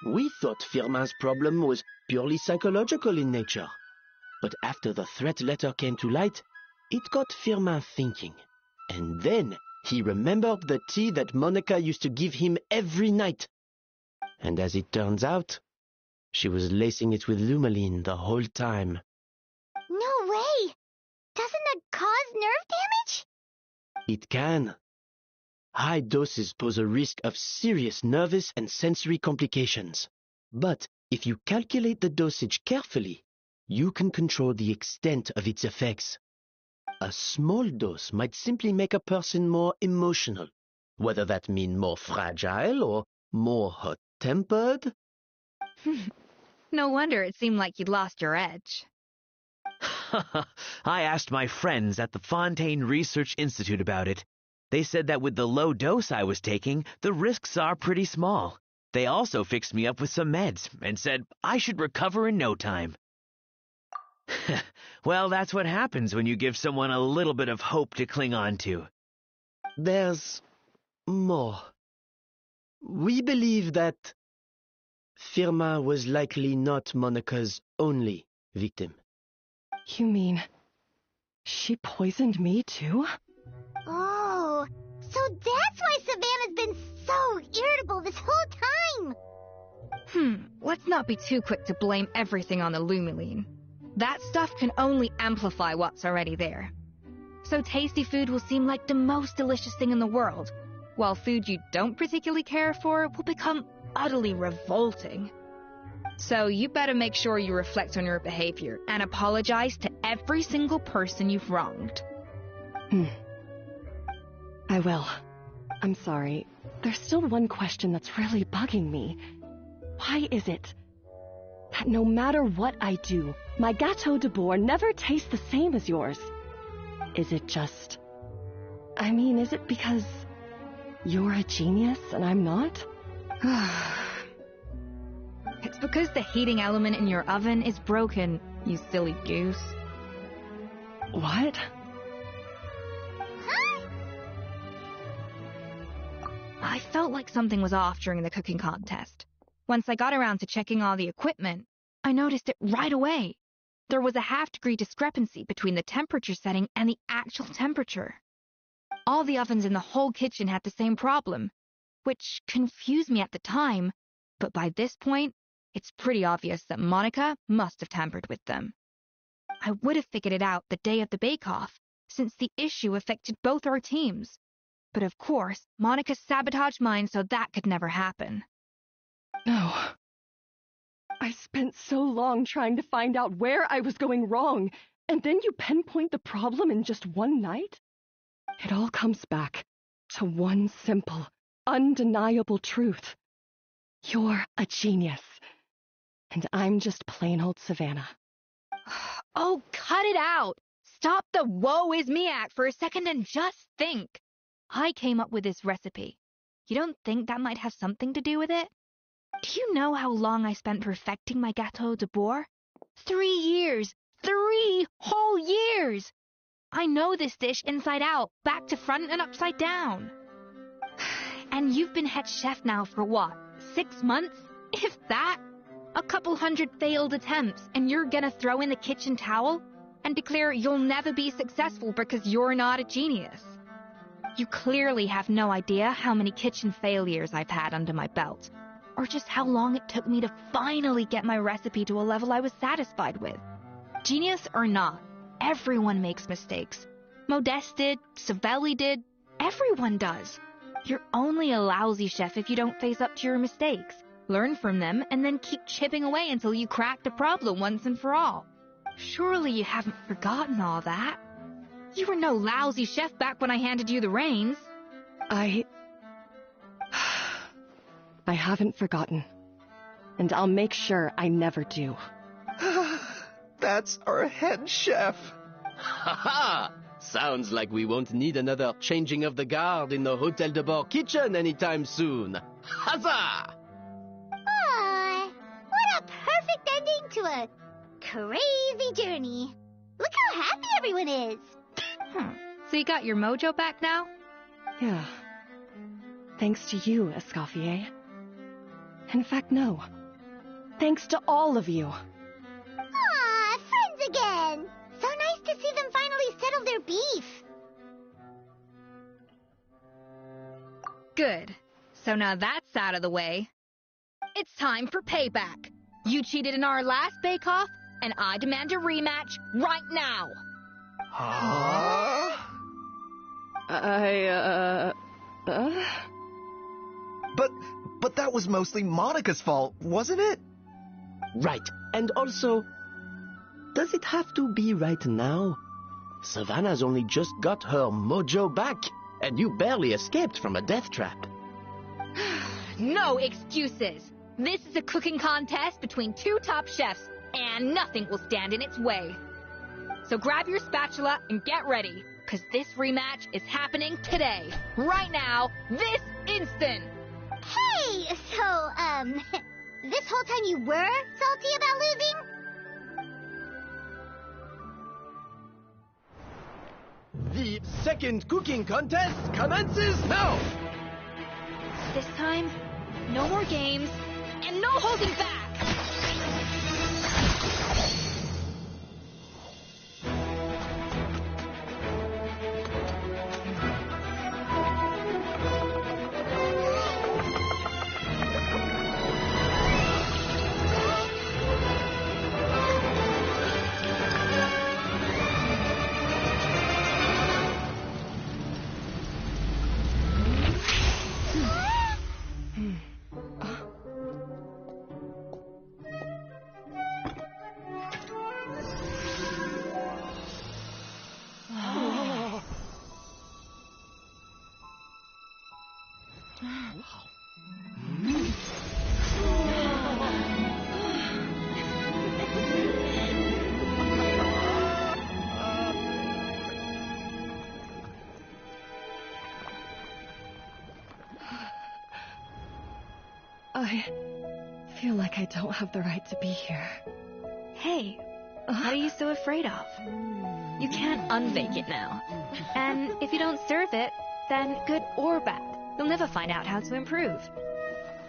I: We thought Firmin's problem was purely psychological in nature. But after the threat letter came to light, it got Firmin thinking. And then he remembered the tea that Monica used to give him every night. And as it turns out, she was lacing it with Lumiline the whole time.
C: No way! Doesn't that cause nerve damage?
I: It can. High doses pose a risk of serious nervous and sensory complications. But if you calculate the dosage carefully, you can control the extent of its effects. A small dose might simply make a person more emotional, whether that means more fragile or more hot-tempered.
A: No wonder it seemed like you'd lost your edge.
E: I asked my friends at the Fontaine Research Institute about it. They said that with the low dose I was taking, the risks are pretty small. They also fixed me up with some meds and said I should recover in no time. Well, that's what happens when you give someone a little bit of hope to cling on to.
I: There's more. We believe that Firmin was likely not Monica's only victim.
F: You mean she poisoned me too?
C: Oh, so that's why Savannah's been so irritable this whole time.
A: Let's not be too quick to blame everything on the Lumiline. That stuff can only amplify what's already there. So tasty food will seem like the most delicious thing in the world, while food you don't particularly care for will become utterly revolting. So you better make sure you reflect on your behavior and apologize to every single person you've wronged.
F: I will. I'm sorry. There's still one question that's really bugging me. Why is it that no matter what I do, my Gâteau de Bourg never tastes the same as yours? Is it just... is it because you're a genius and I'm not?
A: It's because the heating element in your oven is broken, you silly goose.
F: What?
A: I felt like something was off during the cooking contest. Once I got around to checking all the equipment, I noticed it right away. There was a half-degree discrepancy between the temperature setting and the actual temperature. All the ovens in the whole kitchen had the same problem, which confused me at the time, but by this point, it's pretty obvious that Monica must have tampered with them. I would have figured it out the day of the bake-off, since the issue affected both our teams. But of course, Monica sabotaged mine so that could never happen.
F: No. I spent so long trying to find out where I was going wrong, and then you pinpoint the problem in just one night? It all comes back to one simple, undeniable truth. You're a genius, and I'm just plain old Savannah.
A: Oh, cut it out! Stop the woe is me act for a second and just think. I came up with this recipe. You don't think that might have something to do with it? Do you know how long I spent perfecting my Gâteau de Bourg? 3 years! 3 whole years! I know this dish inside out, back to front and upside down. And you've been head chef now for what, 6 months? If that? A couple hundred failed attempts, and you're gonna throw in the kitchen towel and declare you'll never be successful because you're not a genius. You clearly have no idea how many kitchen failures I've had under my belt, or just how long it took me to finally get my recipe to a level I was satisfied with. Genius or not, everyone makes mistakes. Modeste did, Savelli did, everyone does. You're only a lousy chef if you don't face up to your mistakes, learn from them, and then keep chipping away until you crack the problem once and for all. Surely you haven't forgotten all that. You were no lousy chef back when I handed you the reins.
F: I haven't forgotten. And I'll make sure I never do.
M: That's our head chef.
I: Ha ha! Sounds like we won't need another changing of the guard in the Hôtel de Bord kitchen anytime soon. Huzzah!
C: What a perfect ending to a crazy journey. Look how happy everyone is.
A: So you got your mojo back now?
F: Yeah. Thanks to you, Escoffier. In fact, no. Thanks to all of you.
C: Friends again. So nice to see them finally settle their beef.
A: Good. So now that's out of the way. It's time for payback. You cheated in our last bake-off, and I demand a rematch right now.
M: Huh? But that was mostly Monica's fault, wasn't it?
I: Right. And also, does it have to be right now? Savannah's only just got her mojo back, and you barely escaped from a death trap.
A: No excuses. This is a cooking contest between 2 top chefs, and nothing will stand in its way. So grab your spatula and get ready, because this rematch is happening today, right now, this instant.
C: Hey, so, this whole time you were salty about losing?
I: The second cooking contest commences now!
A: This time, no more games, and no holding back!
F: I feel like I don't have the right to be here.
A: Hey, what are you so afraid of? You can't unbake it now. And if you don't serve it, then good or bad, you'll never find out how to improve.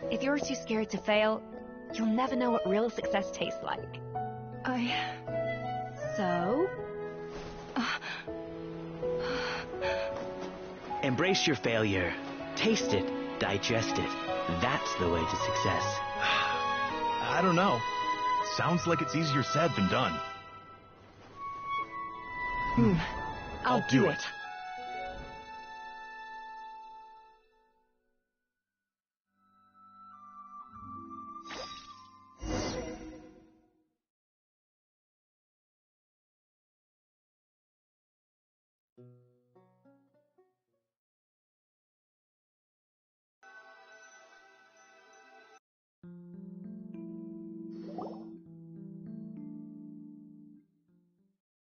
A: If you're too scared to fail, you'll never know what real success tastes like. So?
O: Embrace your failure. Taste it. Digest it. That's the way to success.
P: I don't know. Sounds like it's easier said than done.
F: I'll do it.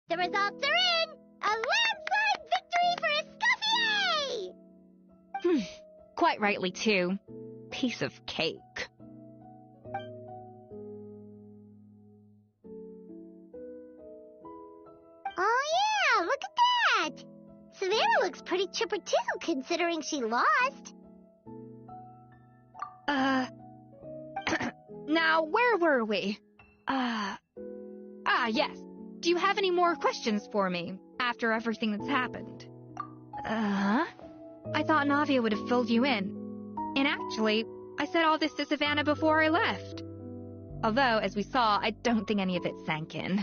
C: The results are in! A landslide victory for Escoffier!
A: Quite rightly, too. Piece of cake.
C: Oh yeah, look at that! Savannah looks pretty chipper too, considering she lost.
A: Now, where were we? Yes. Do you have any more questions for me, after everything that's happened? I thought Navia would have filled you in. And actually, I said all this to Savannah before I left. Although, as we saw, I don't think any of it sank in.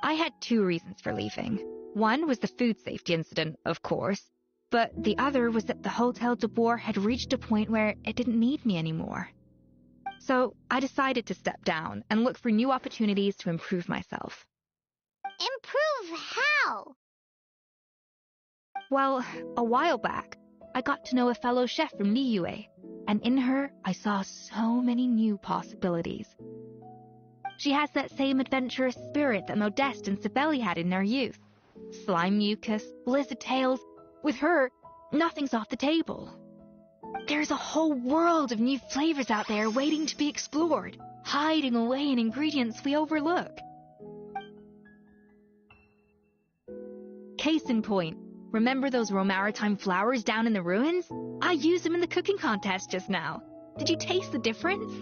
A: I had 2 reasons for leaving. One was the food safety incident, of course, but the other was that the Hotel de Boer had reached a point where it didn't need me anymore. So I decided to step down and look for new opportunities to improve myself.
C: Improve how?
A: Well, a while back, I got to know a fellow chef from Liyue, and in her, I saw so many new possibilities. She has that same adventurous spirit that Modeste and Sibeli had in their youth. Slime mucus, blizzard tails. With her, nothing's off the table. There's a whole world of new flavors out there waiting to be explored, hiding away in ingredients we overlook. Case in point, remember those Romaritime flowers down in the ruins? I used them in the cooking contest just now. Did you taste the difference?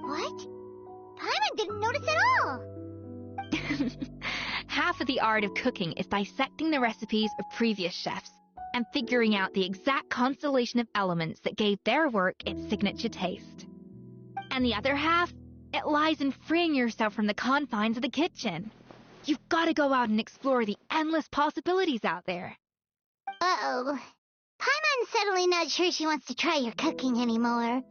C: What? Paimon didn't notice at all.
A: Half of the art of cooking is dissecting the recipes of previous chefs and figuring out the exact constellation of elements that gave their work its signature taste. And the other half, it lies in freeing yourself from the confines of the kitchen. You've got to go out and explore the endless possibilities out there.
C: Uh-oh. Paimon's suddenly not sure she wants to try your cooking anymore.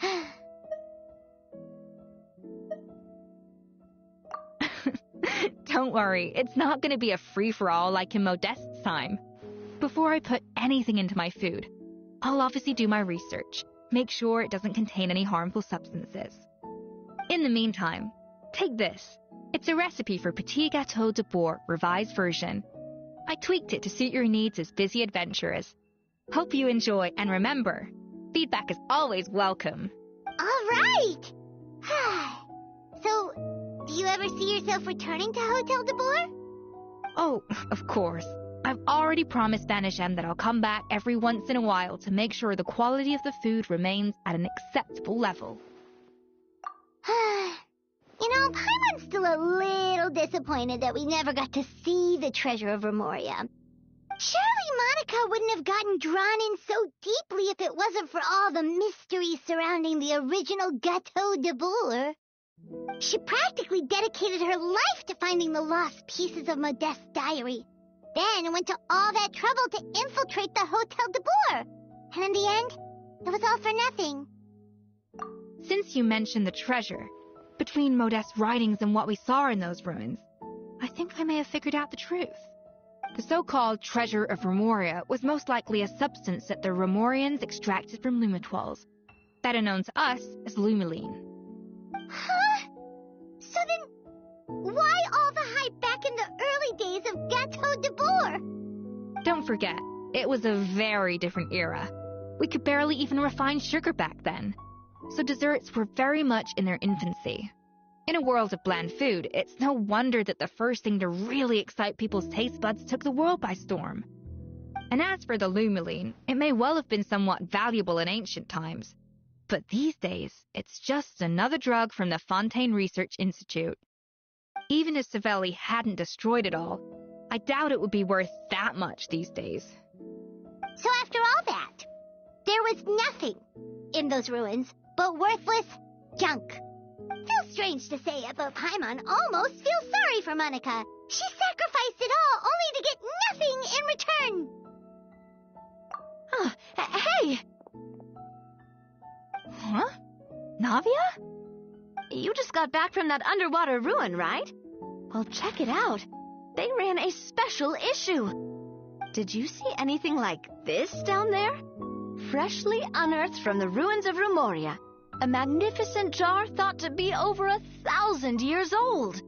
A: Don't worry, it's not going to be a free-for-all like in Modeste's time. Before I put anything into my food, I'll obviously do my research, make sure it doesn't contain any harmful substances. In the meantime, take this. It's a recipe for Petit Gâteau de Boer revised version. I tweaked it to suit your needs as busy adventurers. Hope you enjoy, and remember, feedback is always welcome.
C: All right! So, do you ever see yourself returning to Hotel de Boer?
A: Oh, of course. I've already promised Vanishem that I'll come back every once in a while to make sure the quality of the food remains at an acceptable level.
C: You know, Paimon's still a little disappointed that we never got to see the treasure of Remoria. Surely Monica wouldn't have gotten drawn in so deeply if it wasn't for all the mystery surrounding the original Gâteau de Boer. She practically dedicated her life to finding the lost pieces of Modeste's diary. Then went to all that trouble to infiltrate the Hotel de Boer. And in the end, it was all for nothing.
A: Since you mentioned the treasure, between Modeste's writings and what we saw in those ruins, I think I may have figured out the truth. The so-called treasure of Remoria was most likely a substance that the Remorians extracted from Lumitoiles, better known to us as Lumiline.
C: Huh? So then, why all the hype back in the early days of Gâteau de Boer?
A: Don't forget, it was a very different era. We could barely even refine sugar back then. so desserts were very much in their infancy. In a world of bland food, it's no wonder that the first thing to really excite people's taste buds took the world by storm. And as for the lumoline, it may well have been somewhat valuable in ancient times, but these days, it's just another drug from the Fontaine Research Institute. Even if Savelli hadn't destroyed it all, I doubt it would be worth that much these days.
C: So after all that, there was nothing in those ruins but worthless junk. Feels strange to say it, but Paimon almost feels sorry for Monica. She sacrificed it all only to get nothing in return.
B: Oh, hey!
A: Huh? Navia?
B: You just got back from that underwater ruin, right? Well, check it out. They ran a special issue. Did you see anything like this down there? Freshly unearthed from the ruins of Rumoria, a magnificent jar thought to be over 1,000 years old.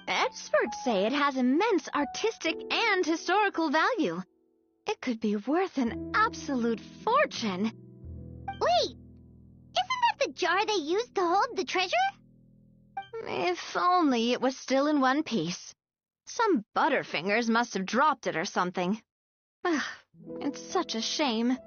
B: Experts say it has immense artistic and historical value. It could be worth an absolute fortune.
C: Wait, isn't that the jar they used to hold the treasure?
B: If only it was still in one piece. Some butterfingers must have dropped it or something. Ugh, it's such a shame.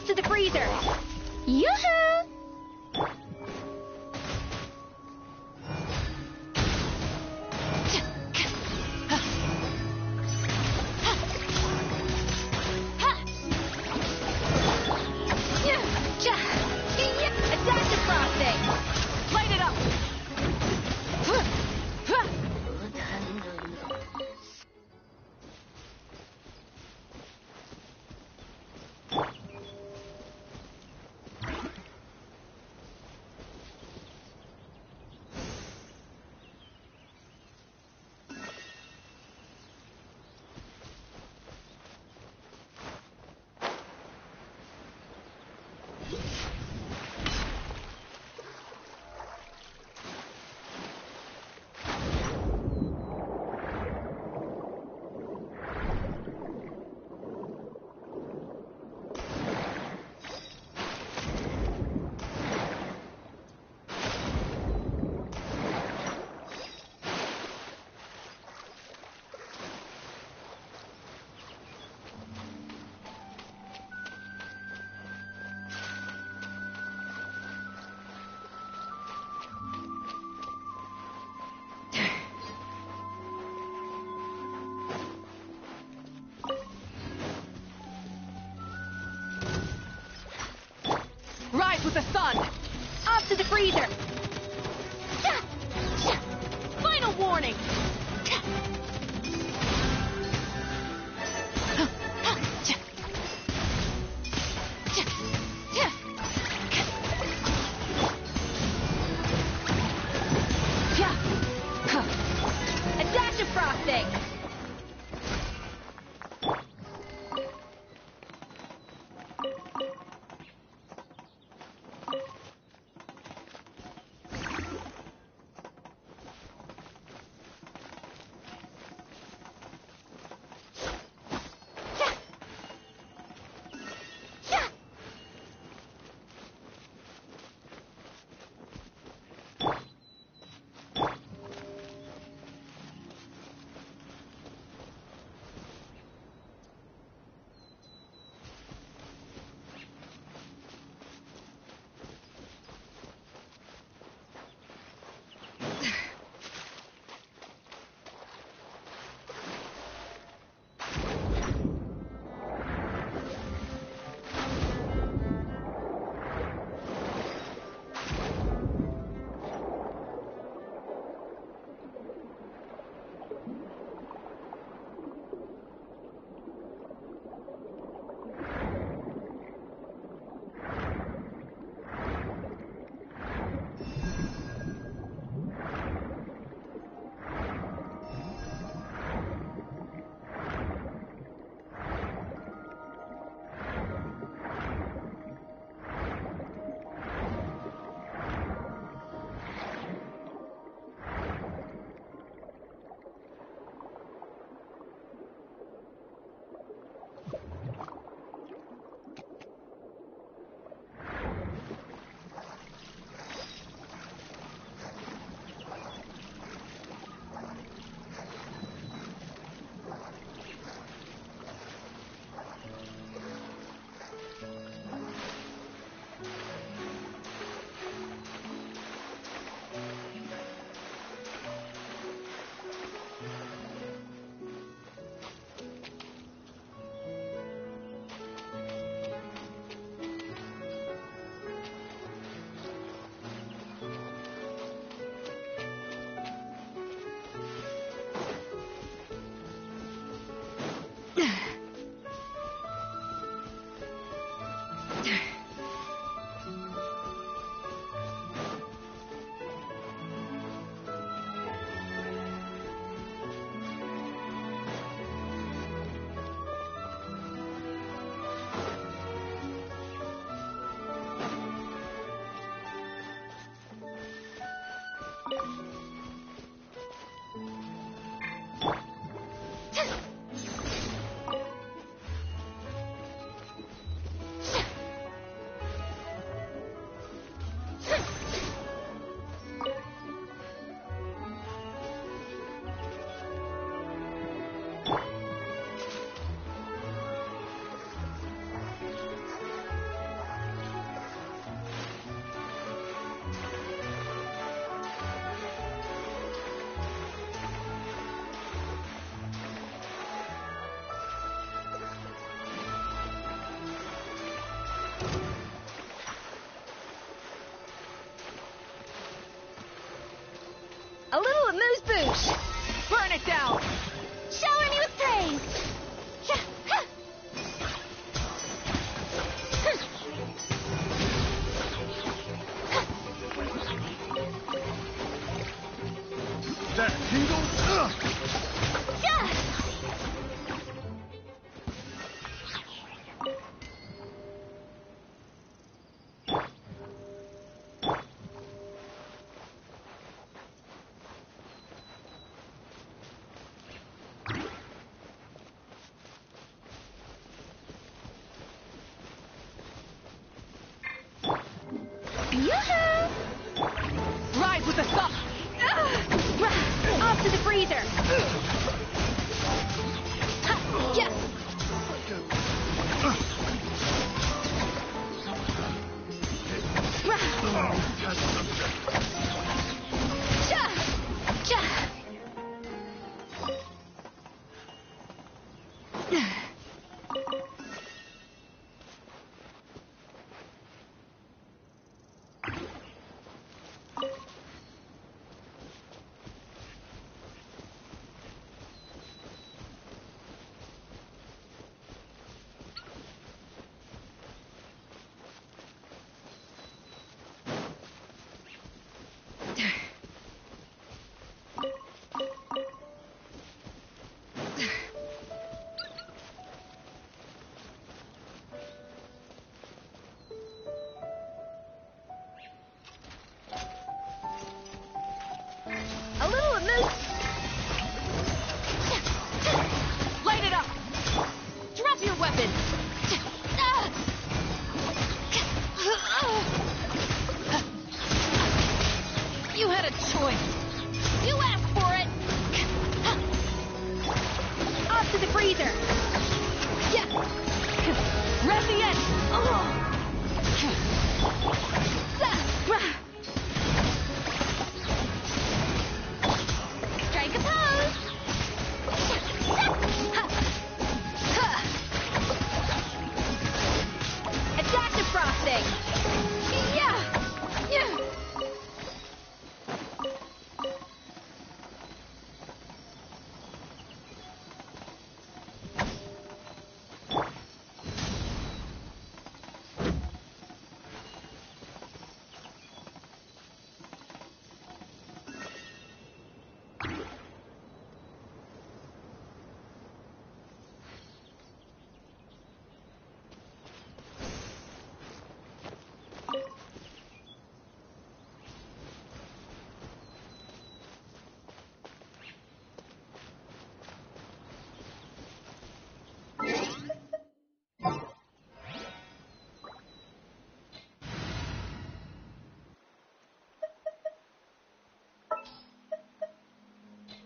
A: To the freezer!
B: Yoo-hoo!
A: A dash of frosting! Light it up! Rise with the sun! Off to the freezer! Final warning! A dash of frosting!
B: amuse bouche!
R: Burn it down!
C: Shower me with praise!
Q: That tingle?
R: Rise with the sun!
A: Off to the freezer! Yeah.
B: A little amuse...
R: Light it up! Drop your weapon! You had a choice. You asked for it!
A: Off to the freezer!
R: Yeah! Resident!
B: Strike a pose!
A: Adaptive frosting!
B: Yeah!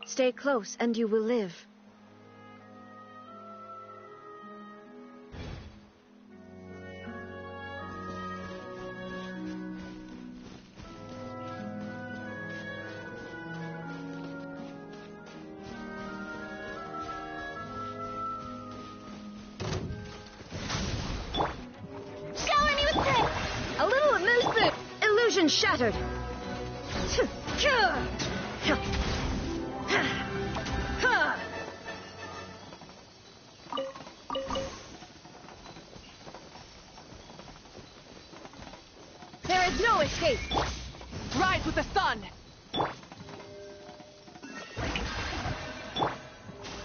B: Stay close and you will live.
C: Shower me with praise!
B: A little amuse bouche! Illusion shattered!
R: There is no escape! Rise with the sun!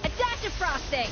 A: Adaptive frosting!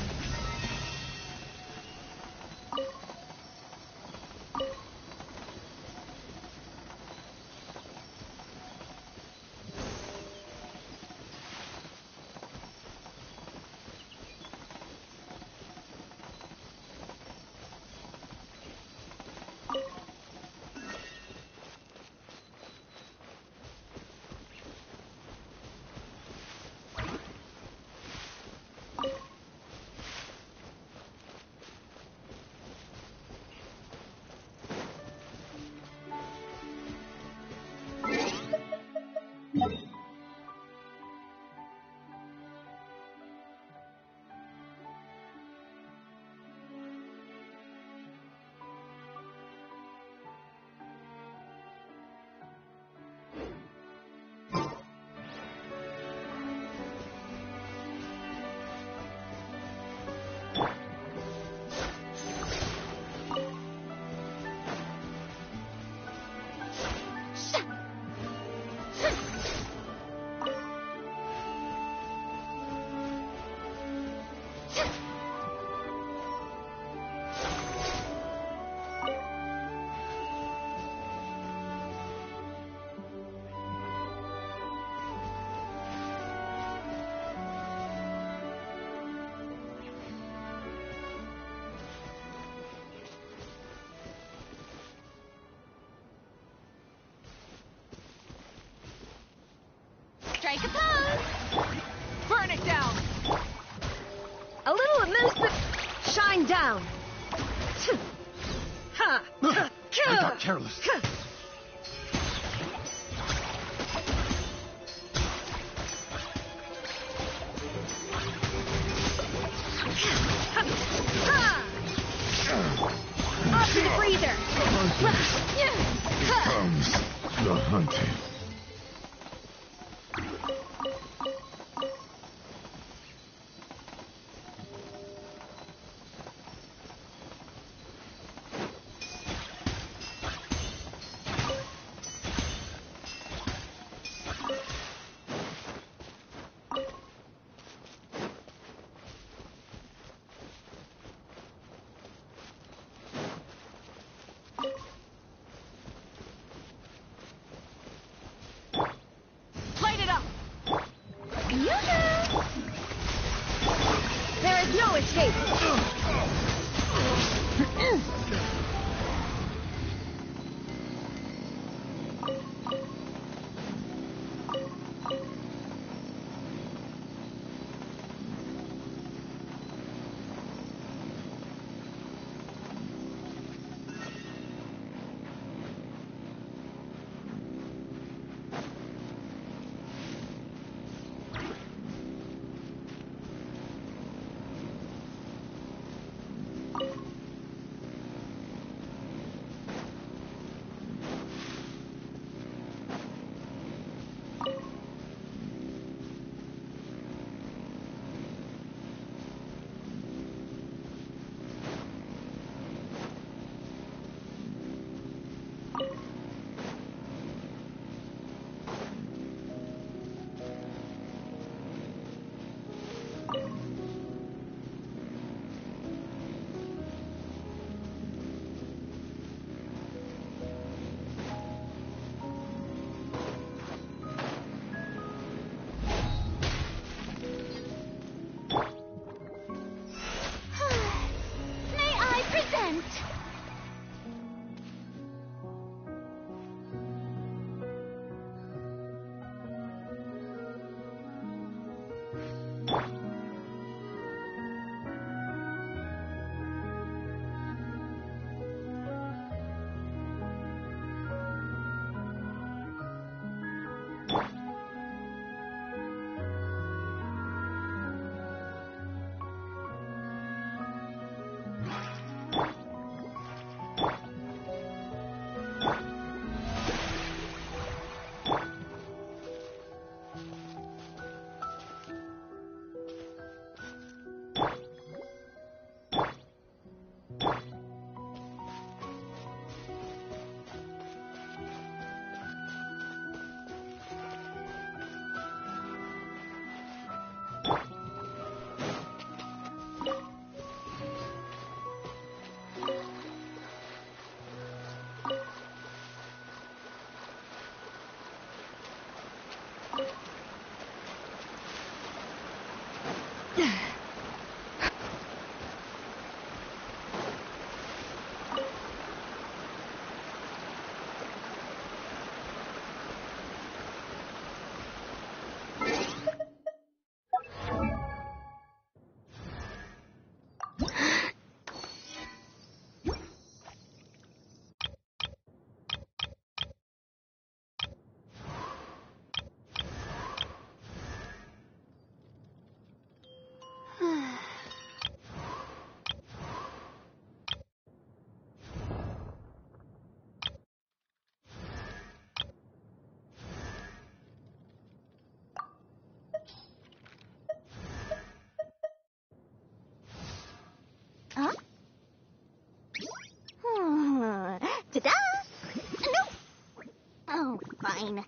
B: Strike a pose!
R: Burn it down! A little amuse, but shine down! Ha!
Q: I got careless.
R: Off to the breather!
Q: Comes the hunting.
R: There is no escape!
C: Huh? Ta-da! No! Oh, fine.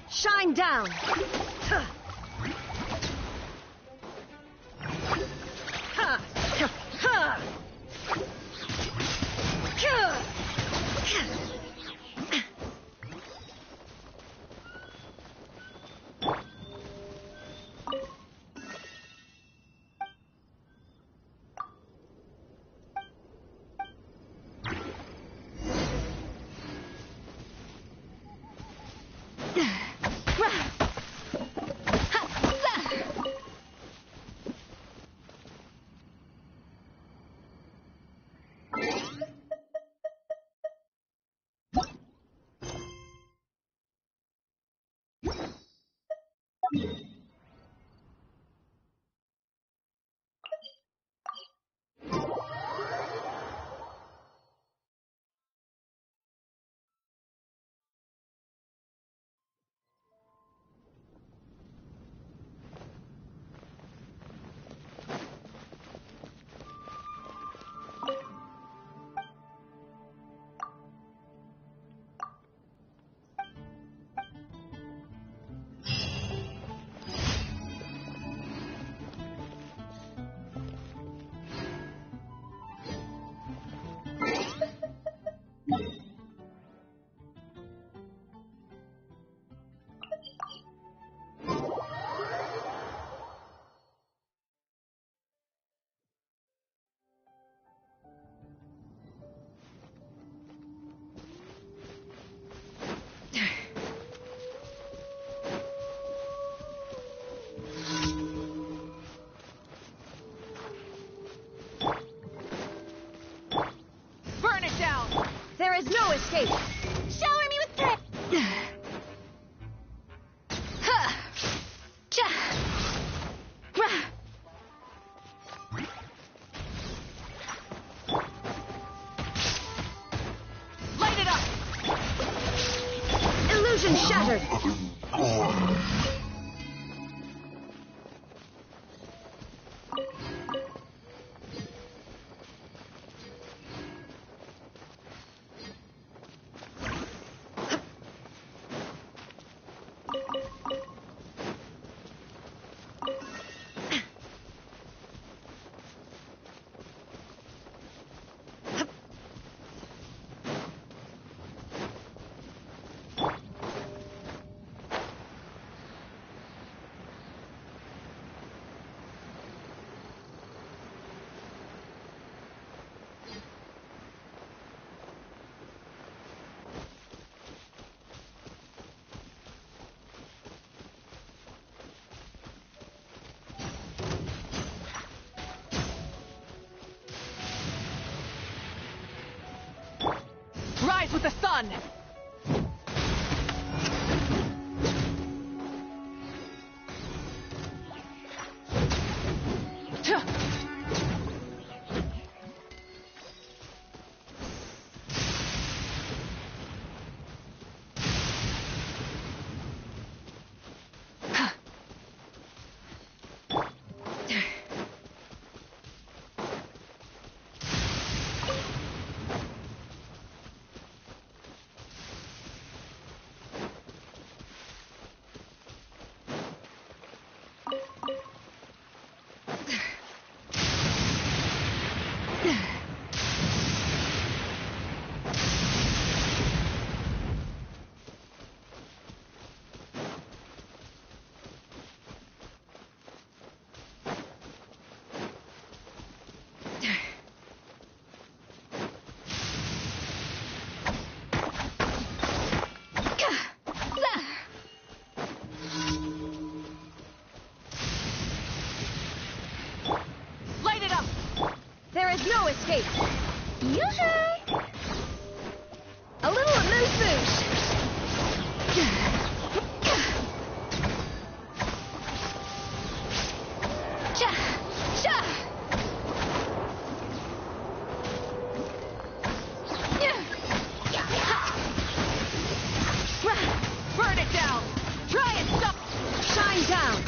R: Shine down! There is no escape!
C: Shower me with threat!
R: Light it up! Illusion shattered! Rise with the sun! No escape!
C: Yoo-hoo!
R: A little amuse-bouche! Burn it down! Try and stop! Shine down!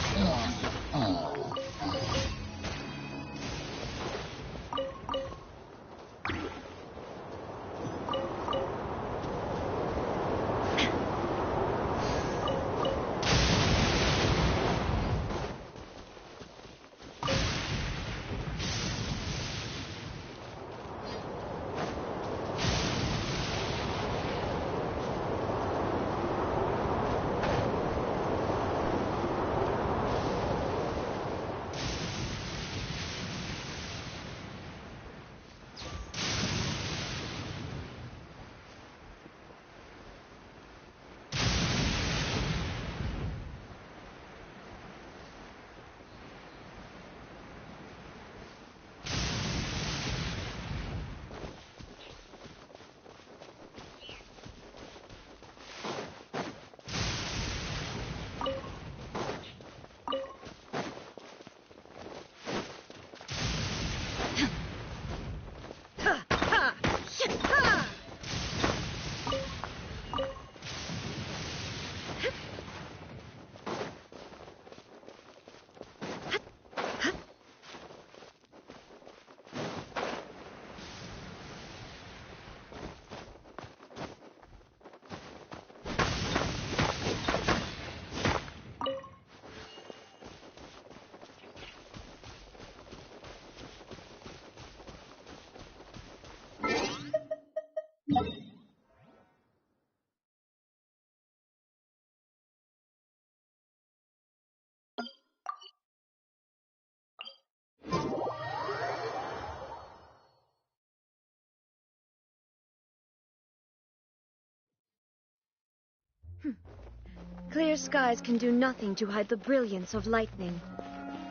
R: Clear skies can do nothing to hide the brilliance of lightning.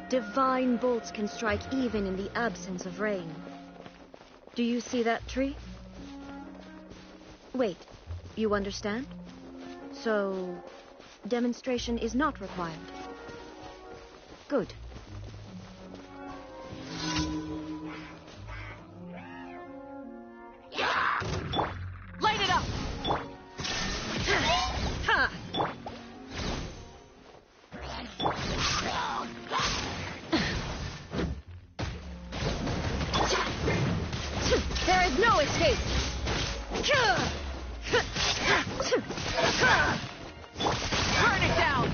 R: Divine bolts can strike even in the absence of rain. Do you see that tree? Wait, you understand? So, demonstration is not required. Good. Light it up! Ha! There is no escape! Burn it down!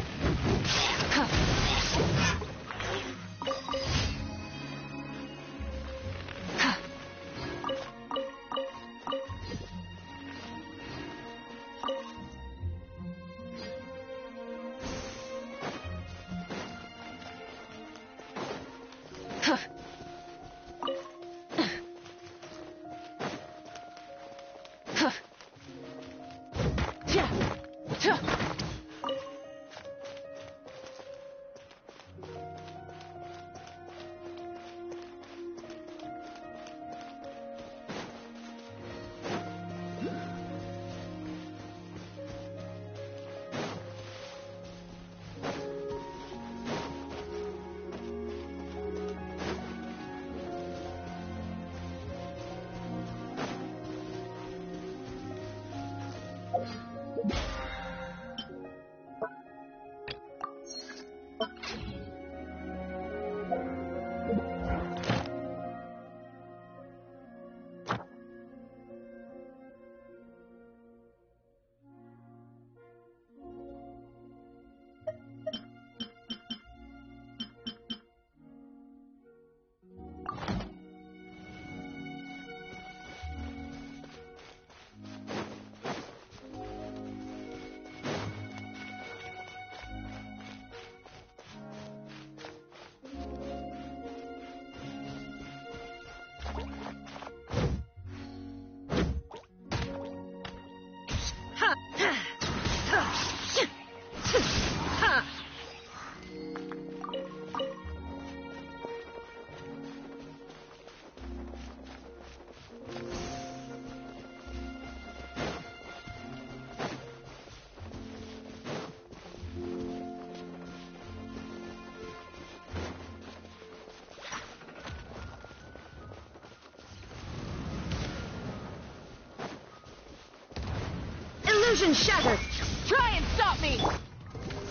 R: Illusion shattered! Try and stop me!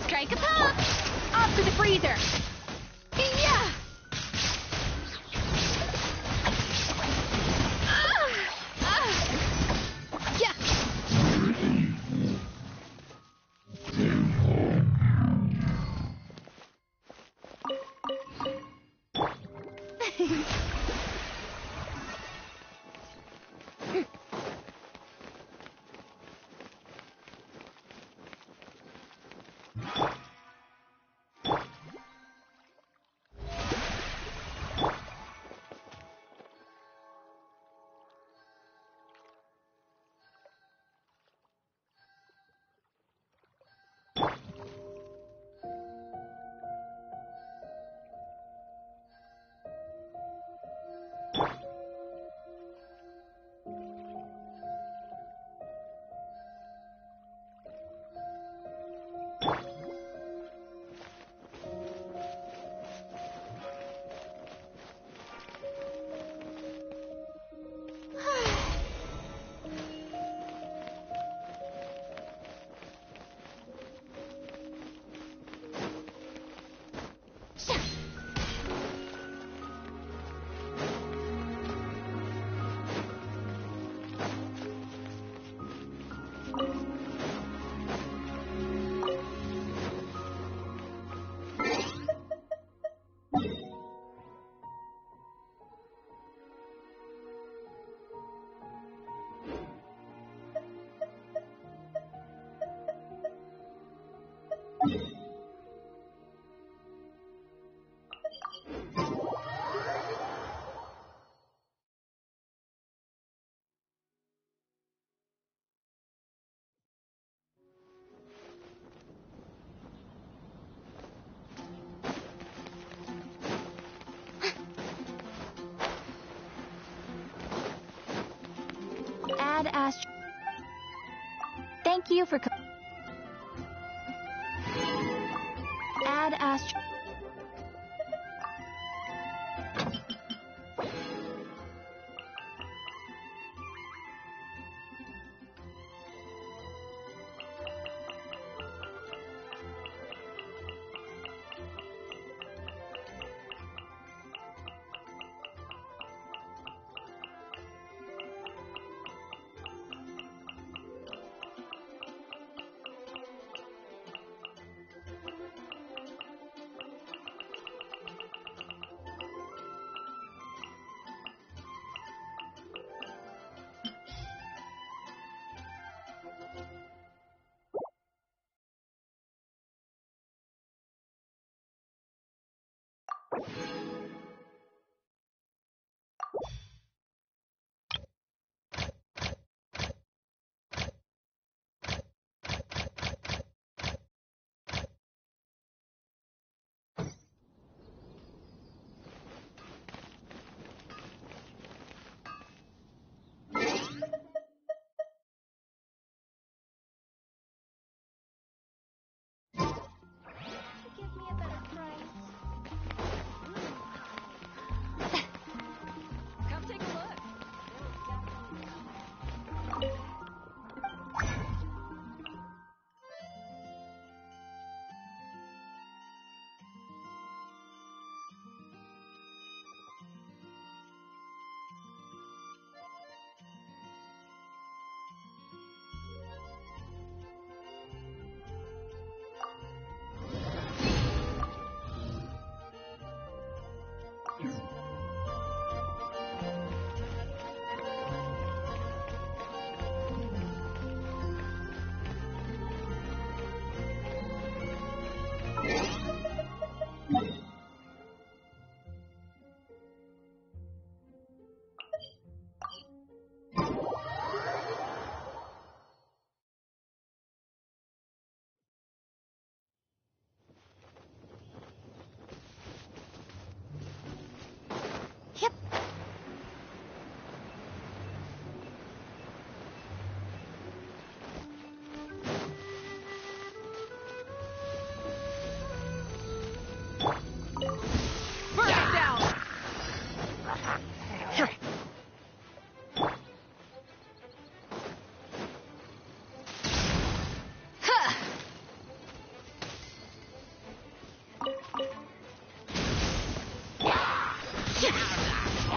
A: Strike a pop! Off to the freezer! Yeah!
B: Astro. Thank you for. Add Astro.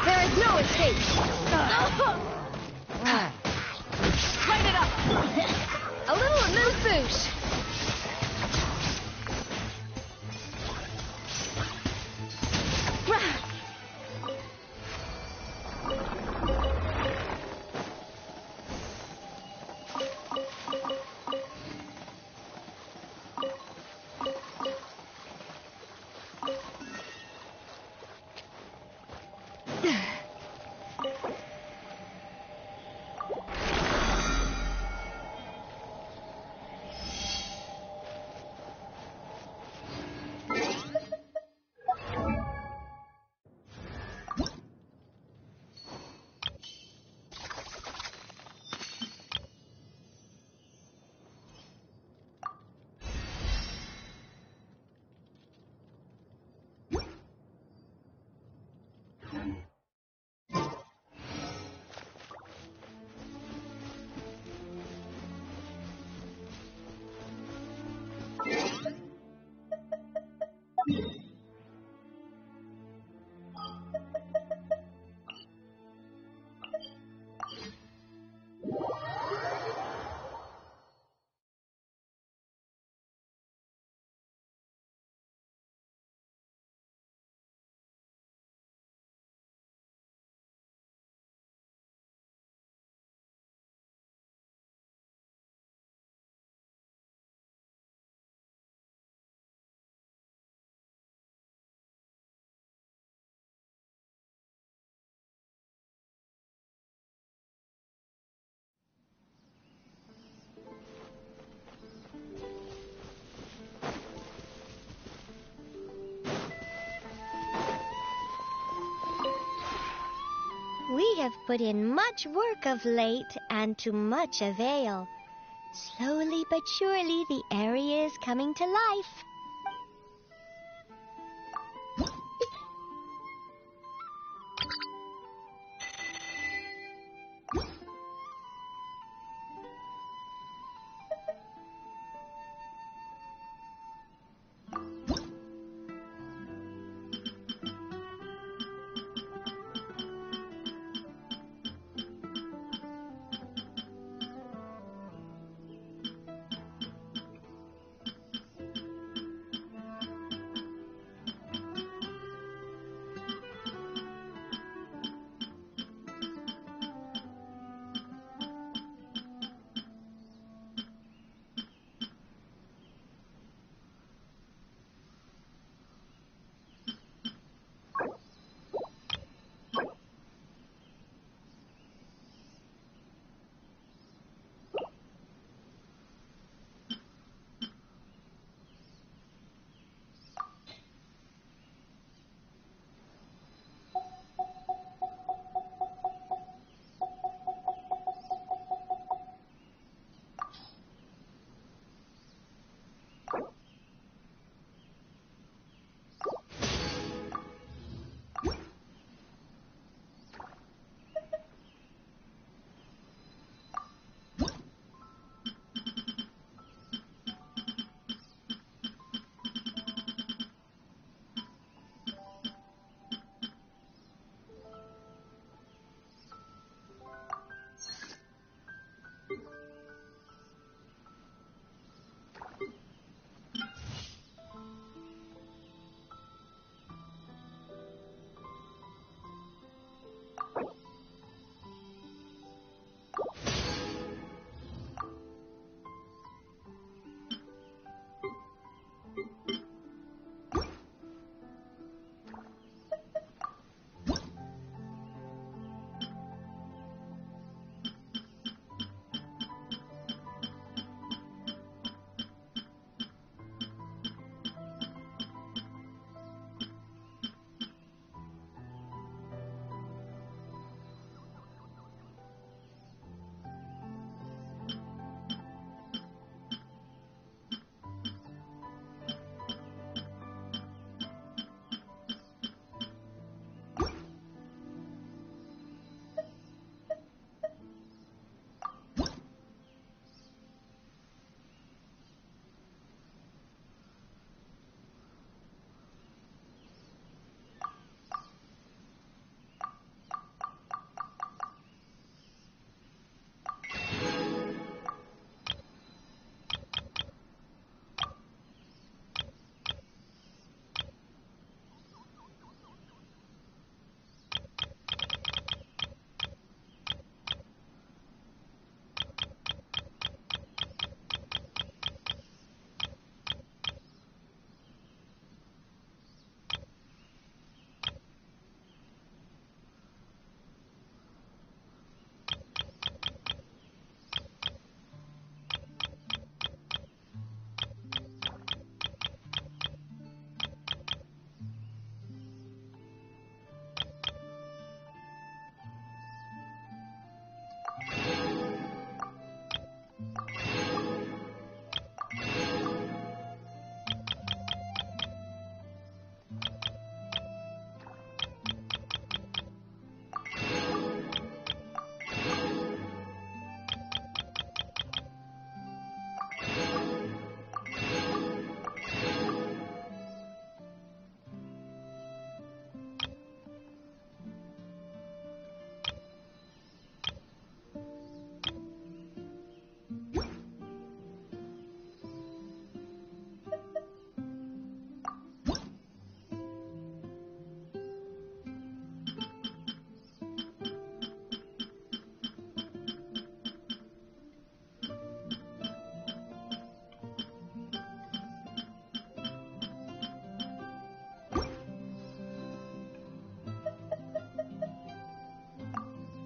R: There is no escape! Light it up! A little moose boosh!
C: have put in much work of late, and to much avail. Slowly but surely, the area is coming to life.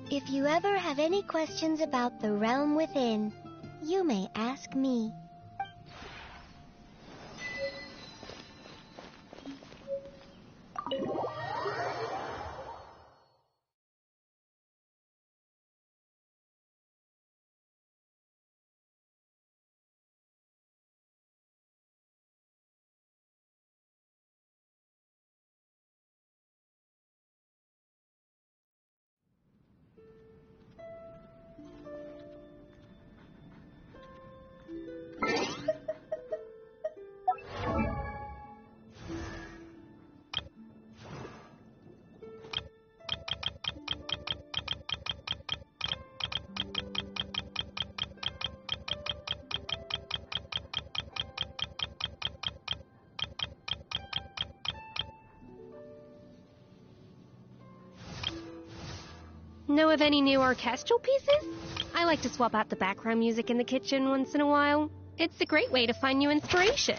C: If you ever have any questions about the realm within, you may ask me.
S: Know of any new orchestral pieces? I like to swap out the background music in the kitchen once in a while. It's a great way to find new inspiration.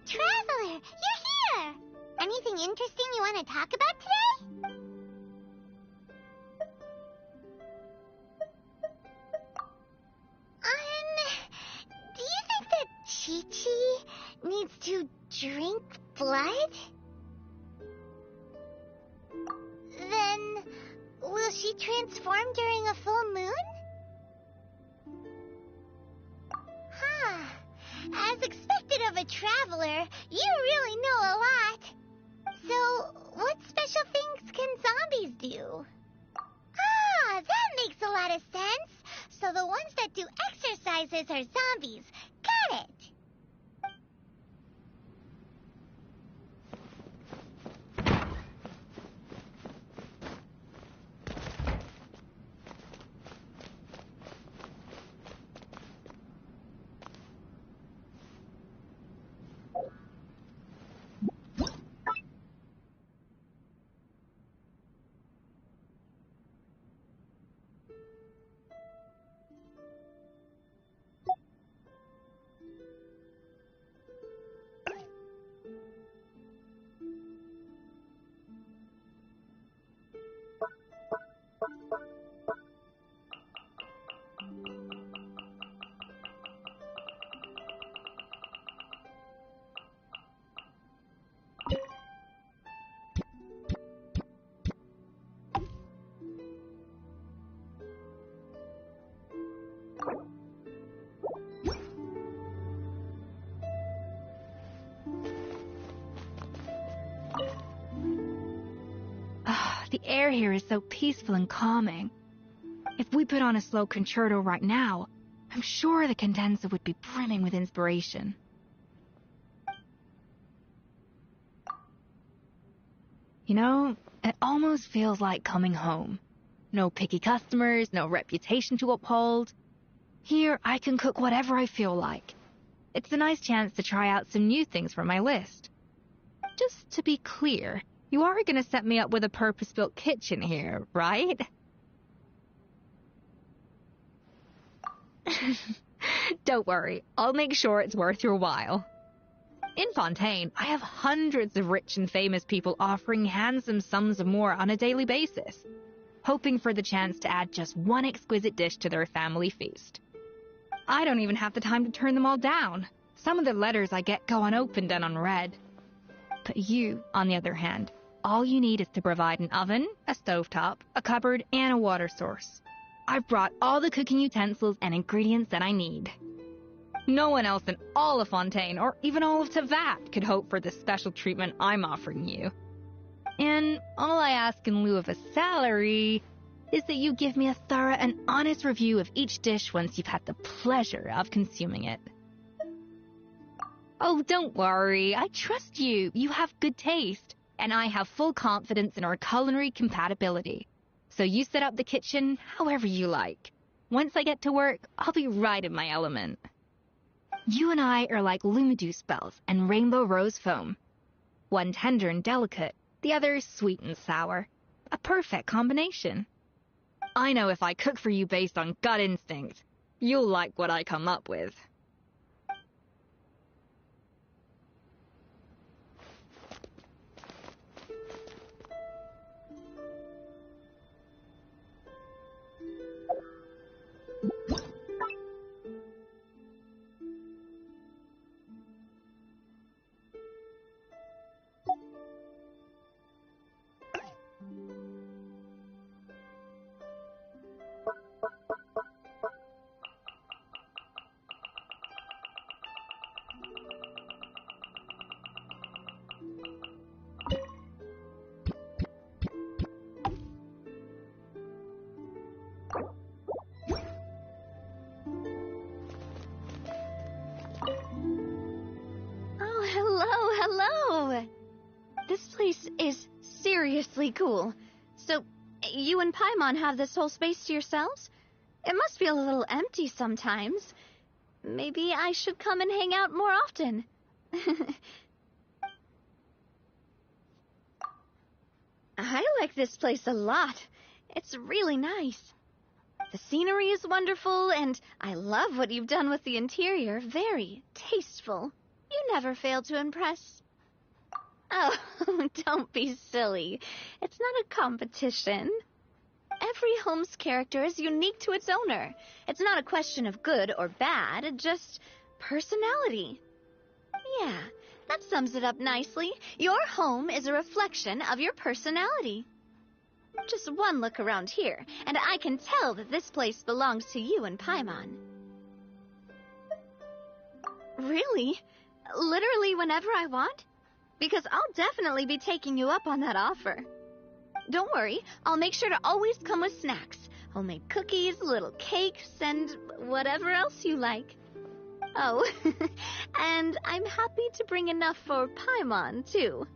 C: Traveler, you're here! Anything interesting you want to talk about today? Do you think that Chi-Chi needs to drink blood? Then, will she transform during a full moon? Huh. As expected of a traveler, you really know a lot. So, what special things can zombies do? Ah, that makes a lot of sense. So the ones that do exercises are zombies. Got it.
A: The air here is so peaceful and calming. If we put on a slow concerto right now, I'm sure the condenser would be brimming with inspiration. You know, it almost feels like coming home. No picky customers, no reputation to uphold. Here, I can cook whatever I feel like. It's a nice chance to try out some new things from my list. Just to be clear, you are going to set me up with a purpose-built kitchen here, right? Don't worry, I'll make sure it's worth your while. In Fontaine, I have hundreds of rich and famous people offering handsome sums of more on a daily basis. hoping for the chance to add just one exquisite dish to their family feast. I don't even have the time to turn them all down. Some of the letters I get go unopened and unread. But you, on the other hand, all you need is to provide an oven, a stovetop, a cupboard, and a water source. I've brought all the cooking utensils and ingredients that I need. No one else in all of Fontaine, or even all of Tevat, could hope for the special treatment I'm offering you. And all I ask in lieu of a salary is that you give me a thorough and honest review of each dish once you've had the pleasure of consuming it. Oh, don't worry, I trust you. You have good taste, and I have full confidence in our culinary compatibility. So you set up the kitchen however you like. Once I get to work, I'll be right in my element. You and I are like Lumideuse bells and rainbow rose foam. One tender and delicate, the other sweet and sour. A perfect combination. I know if I cook for you based on gut instinct, you'll like what I come up with.
B: This place is seriously cool. So, you and Paimon have this whole space to yourselves? It must feel a little empty sometimes. Maybe I should come and hang out more often. I like this place a lot. It's really nice. The scenery is wonderful, and I love what you've done with the interior. Very tasteful. You never fail to impress. Oh, don't be silly. It's not a competition. Every home's character is unique to its owner. It's not a question of good or bad, just personality. Yeah, that sums it up nicely. Your home is a reflection of your personality. Just one look around here, and I can tell that this place belongs to you and Paimon. Really? Literally whenever I want? Because I'll definitely be taking you up on that offer. Don't worry, I'll make sure to always come with snacks. Homemade cookies, little cakes, and whatever else you like. Oh, and I'm happy to bring enough for Paimon, too.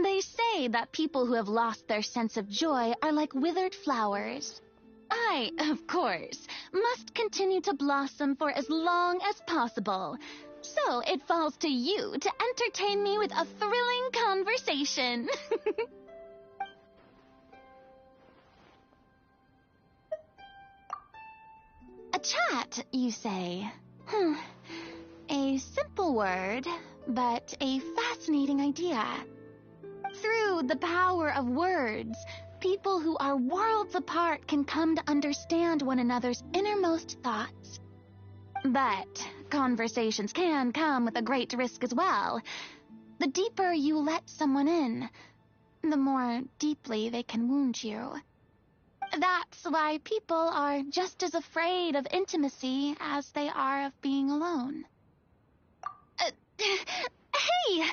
B: They say that people who have lost their sense of joy are like withered flowers. I, of course, must continue to blossom for as long as possible. So it falls to you to entertain me with a thrilling conversation. A chat, you say? A simple word, but a fascinating idea. Through the power of words, people who are worlds apart can come to understand one another's innermost thoughts. But conversations can come with a great risk as well. The deeper you let someone in,
T: the more deeply they can wound you. That's why people are just as afraid of intimacy as they are of being alone. Hey!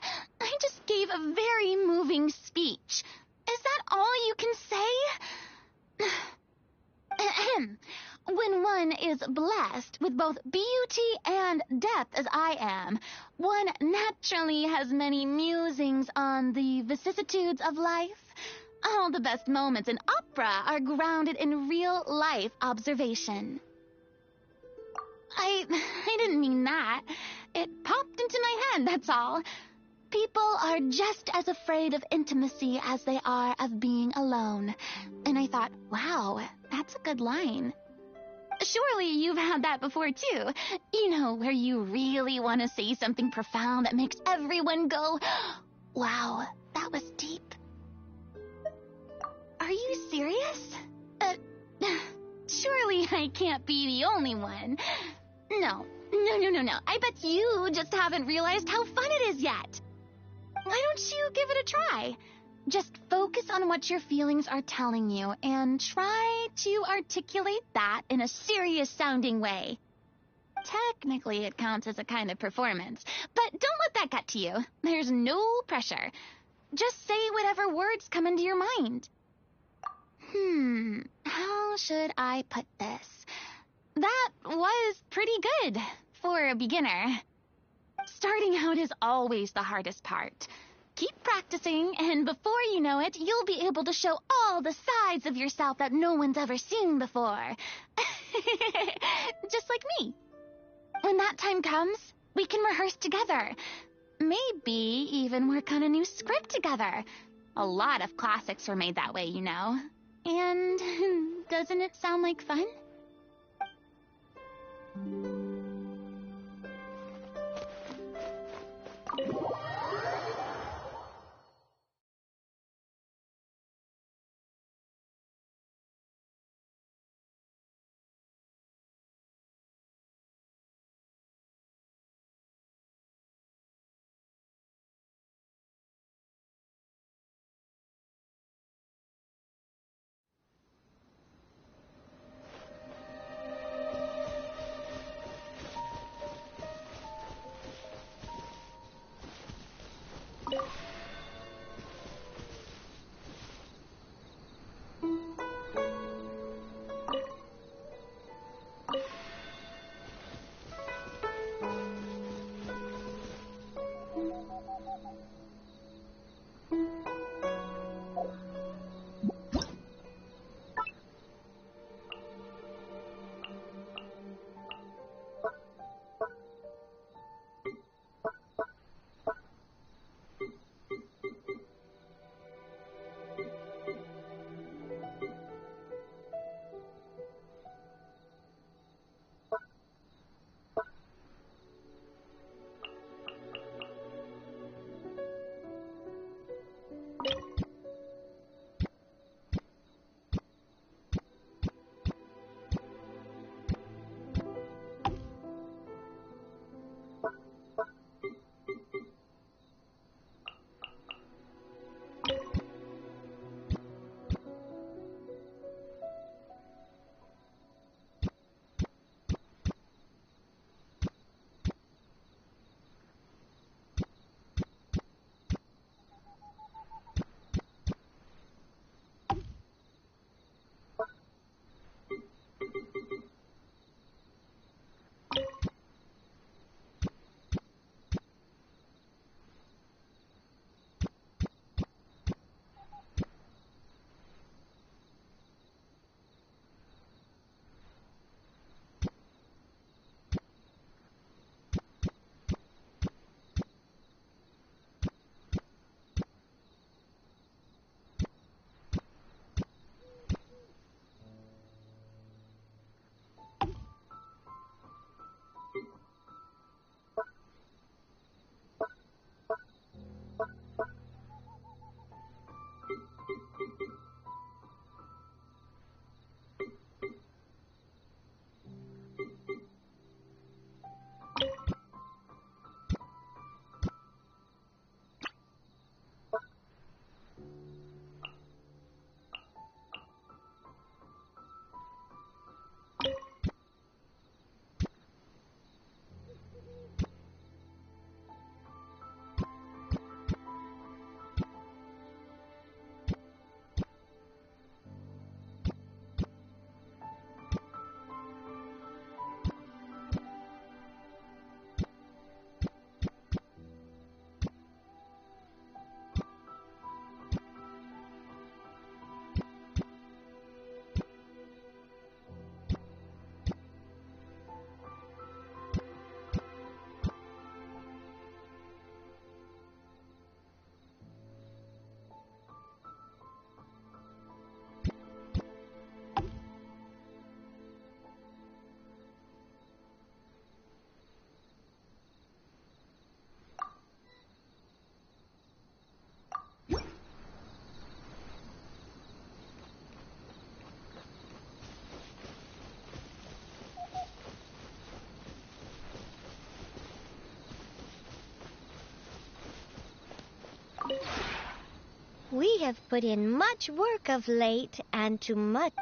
T: I just gave a very moving speech. Is that all you can say? Ahem. When one is blessed with both beauty and depth as I am, one naturally has many musings on the vicissitudes of life. All the best moments in opera are grounded in real-life observation. I didn't mean that. It popped into my head, that's all. People are just as afraid of intimacy as they are of being alone. And I thought, wow, that's a good line. Surely you've had that before, too. You know, where you really want to say something profound that makes everyone go, wow, that was deep. Are you serious? Surely I can't be the only one. No. I bet you just haven't realized how fun it is yet. Why don't you give it a try? Just focus on what your feelings are telling you and try to articulate that in a serious-sounding way. Technically, it counts as a kind of performance, but don't let that get to you. There's no pressure. Just say whatever words come into your mind. How should I put this? That was pretty good for a beginner. Starting out is always the hardest part. Keep practicing, and before you know it, you'll be able to show all the sides of yourself that no one's ever seen before. Just like me. When that time comes, we can rehearse together. Maybe even work on a new script together. A lot of classics were made that way, you know. And doesn't it sound like fun?
C: We have put in much work of late, and to much...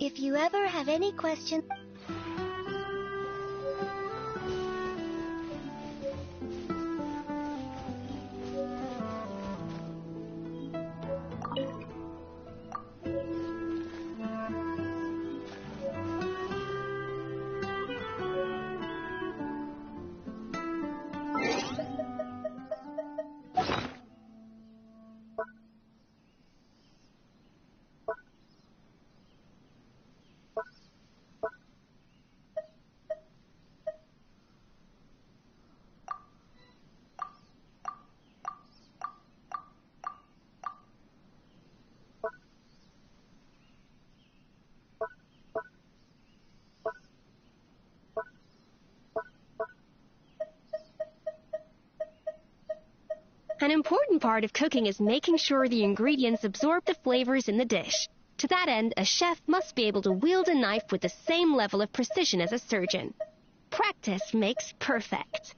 C: If you ever have any questions...
S: An important part of cooking is making sure the ingredients absorb the flavors in the dish. To that end, a chef must be able to wield a knife with the same level of precision as a surgeon. Practice makes perfect.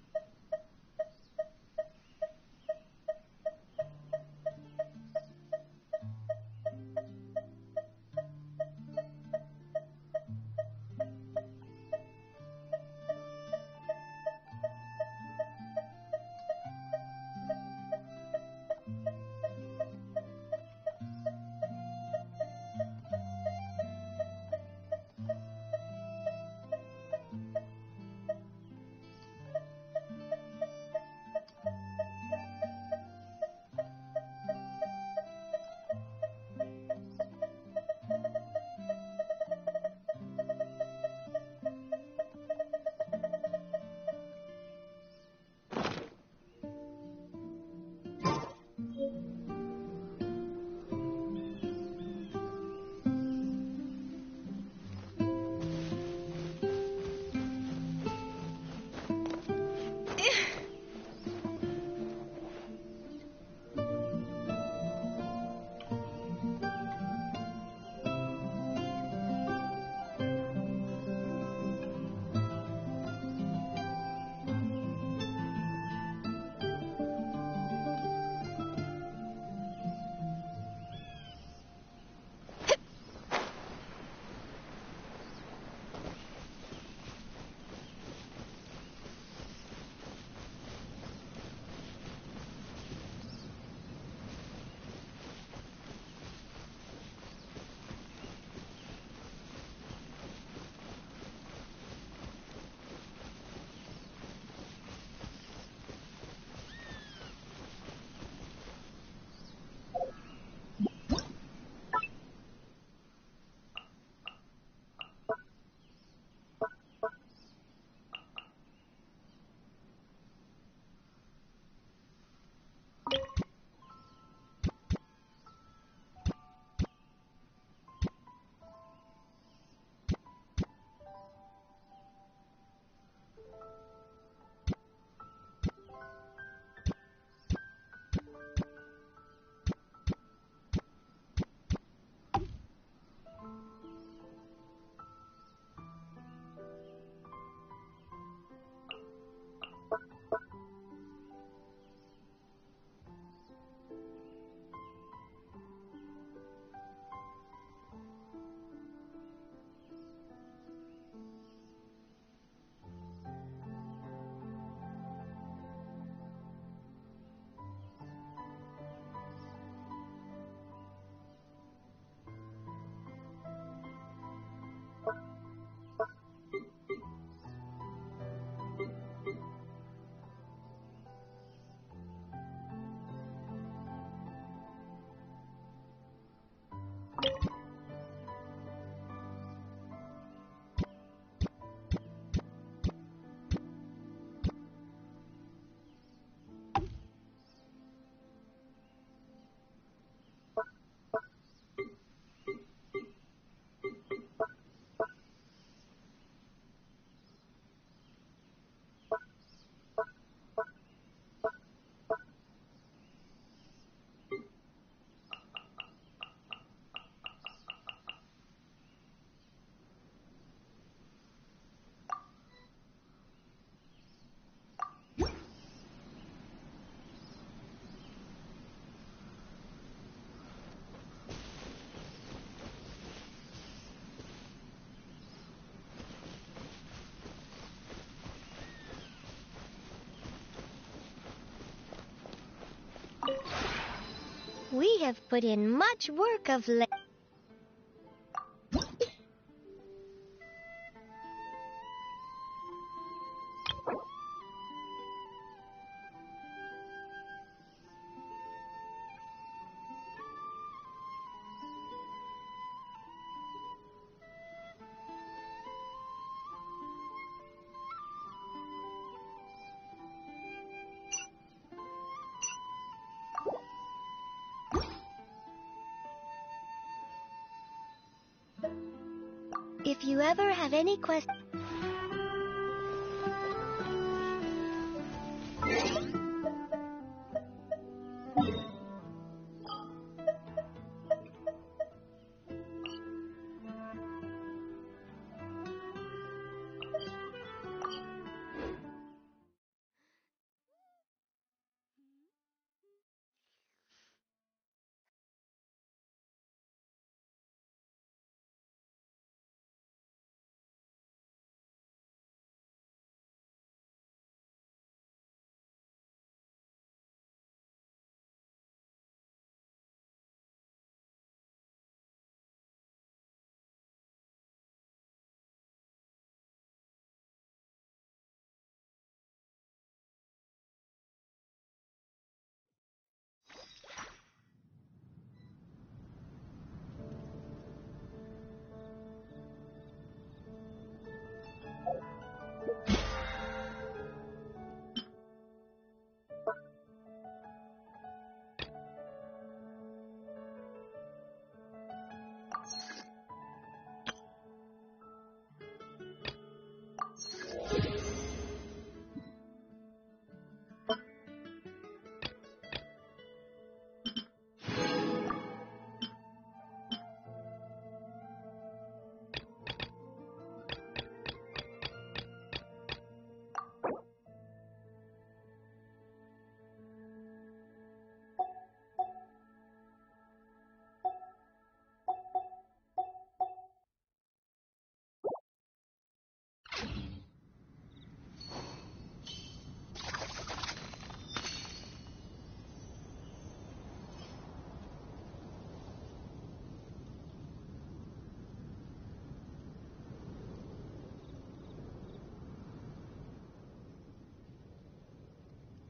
C: We have put in much work of late. If you ever have any questions...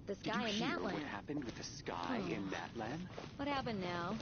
U: The sky in that land. What happened with the sky in that land?
R: What happened now?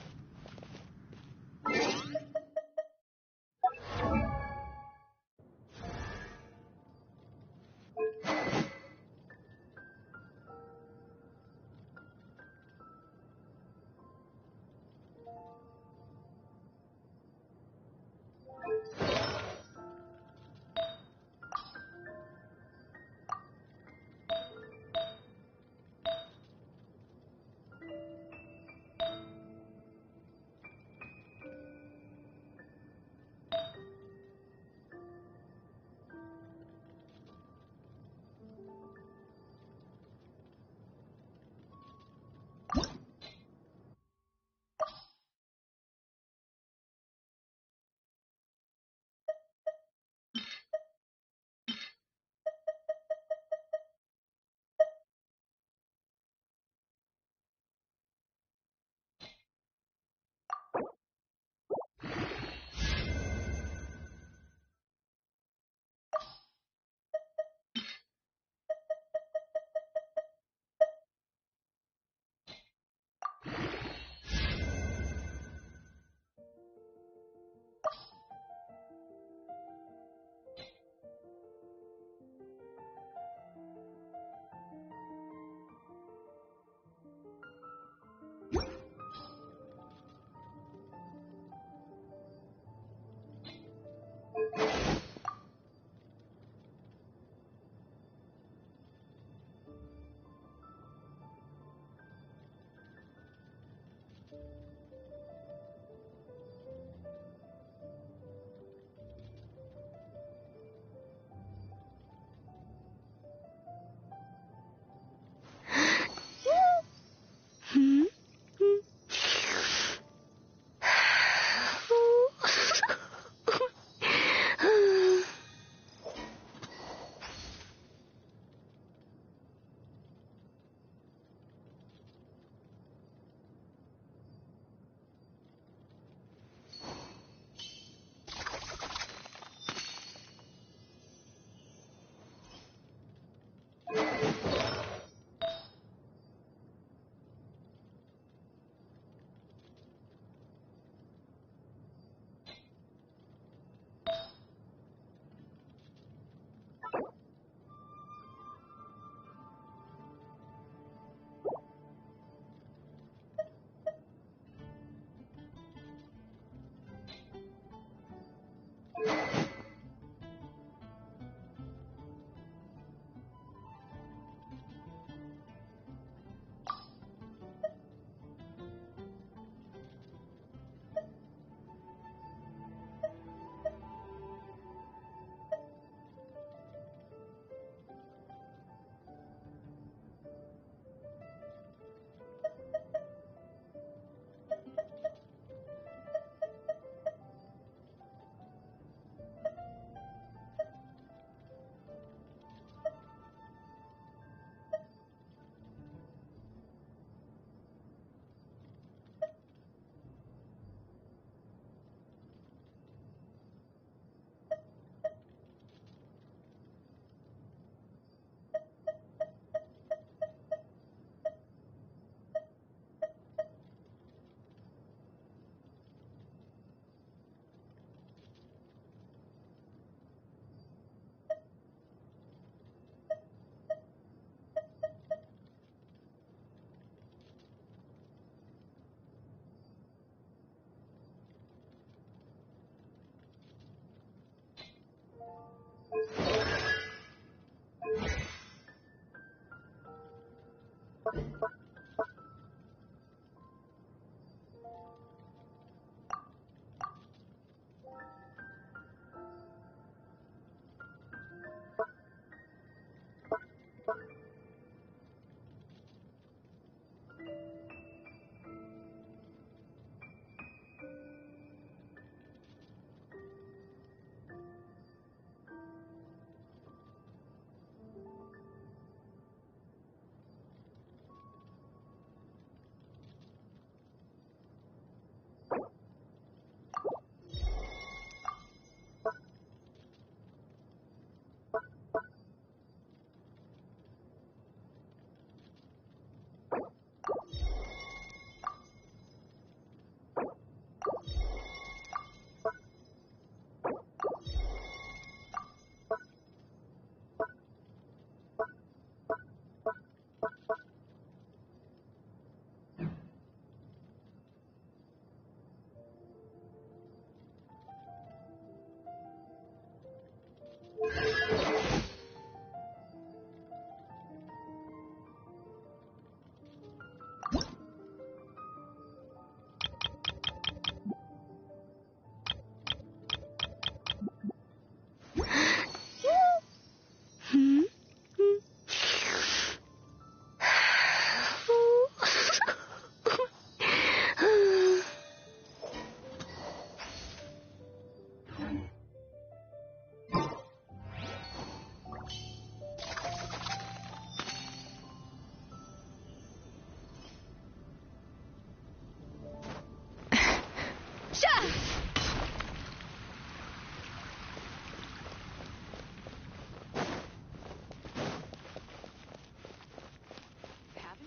H: Haven't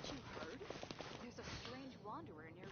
H: you heard? There's a strange wanderer near.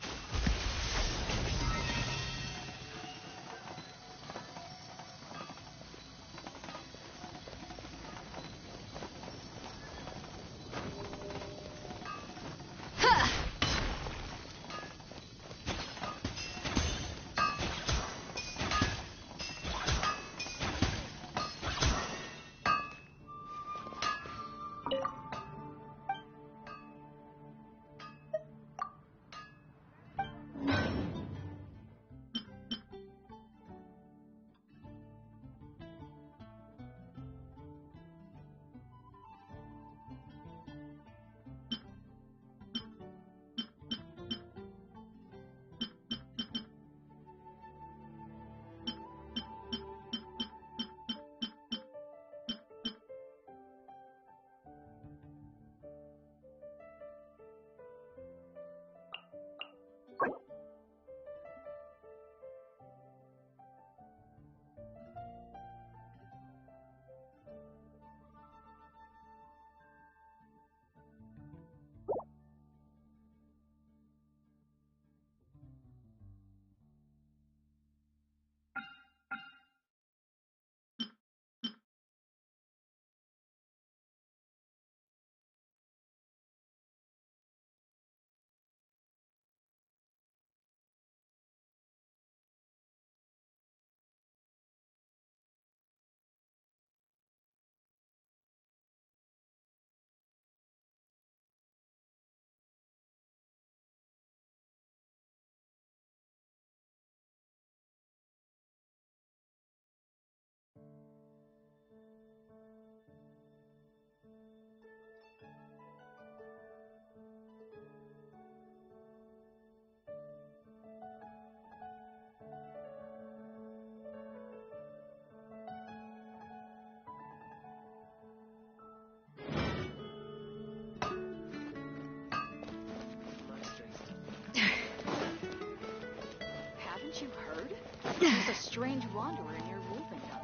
H: Haven't you heard? There's a strange wanderer near Rubendum.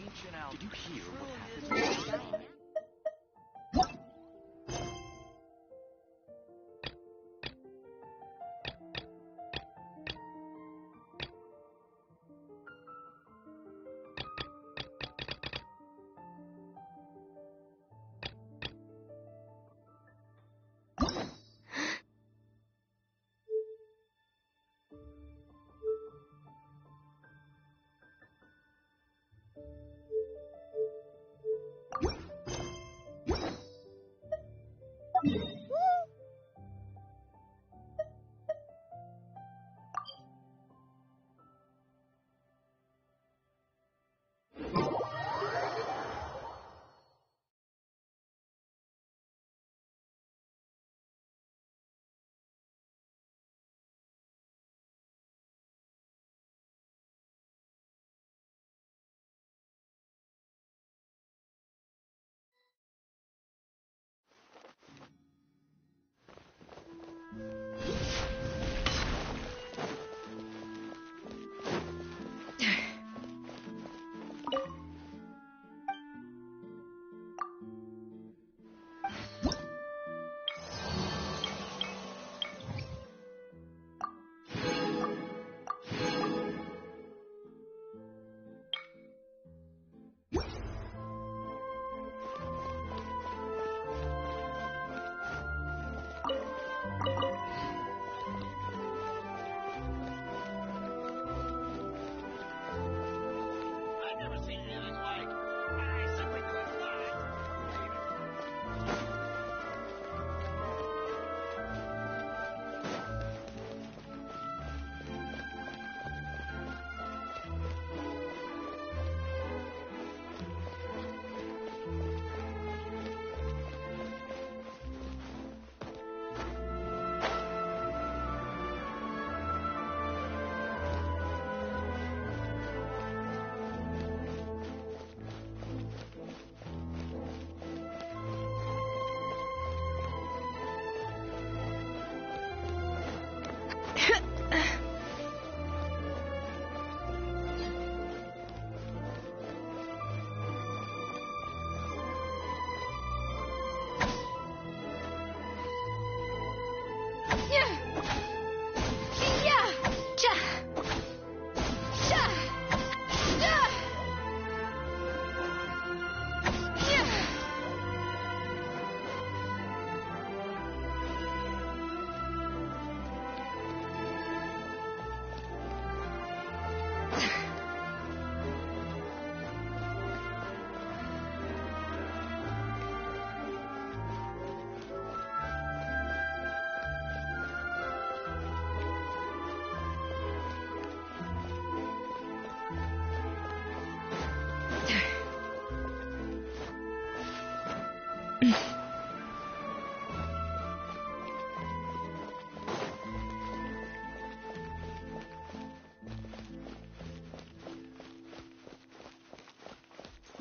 H: Ancient Al, did you hear what happened?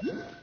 C: Huh?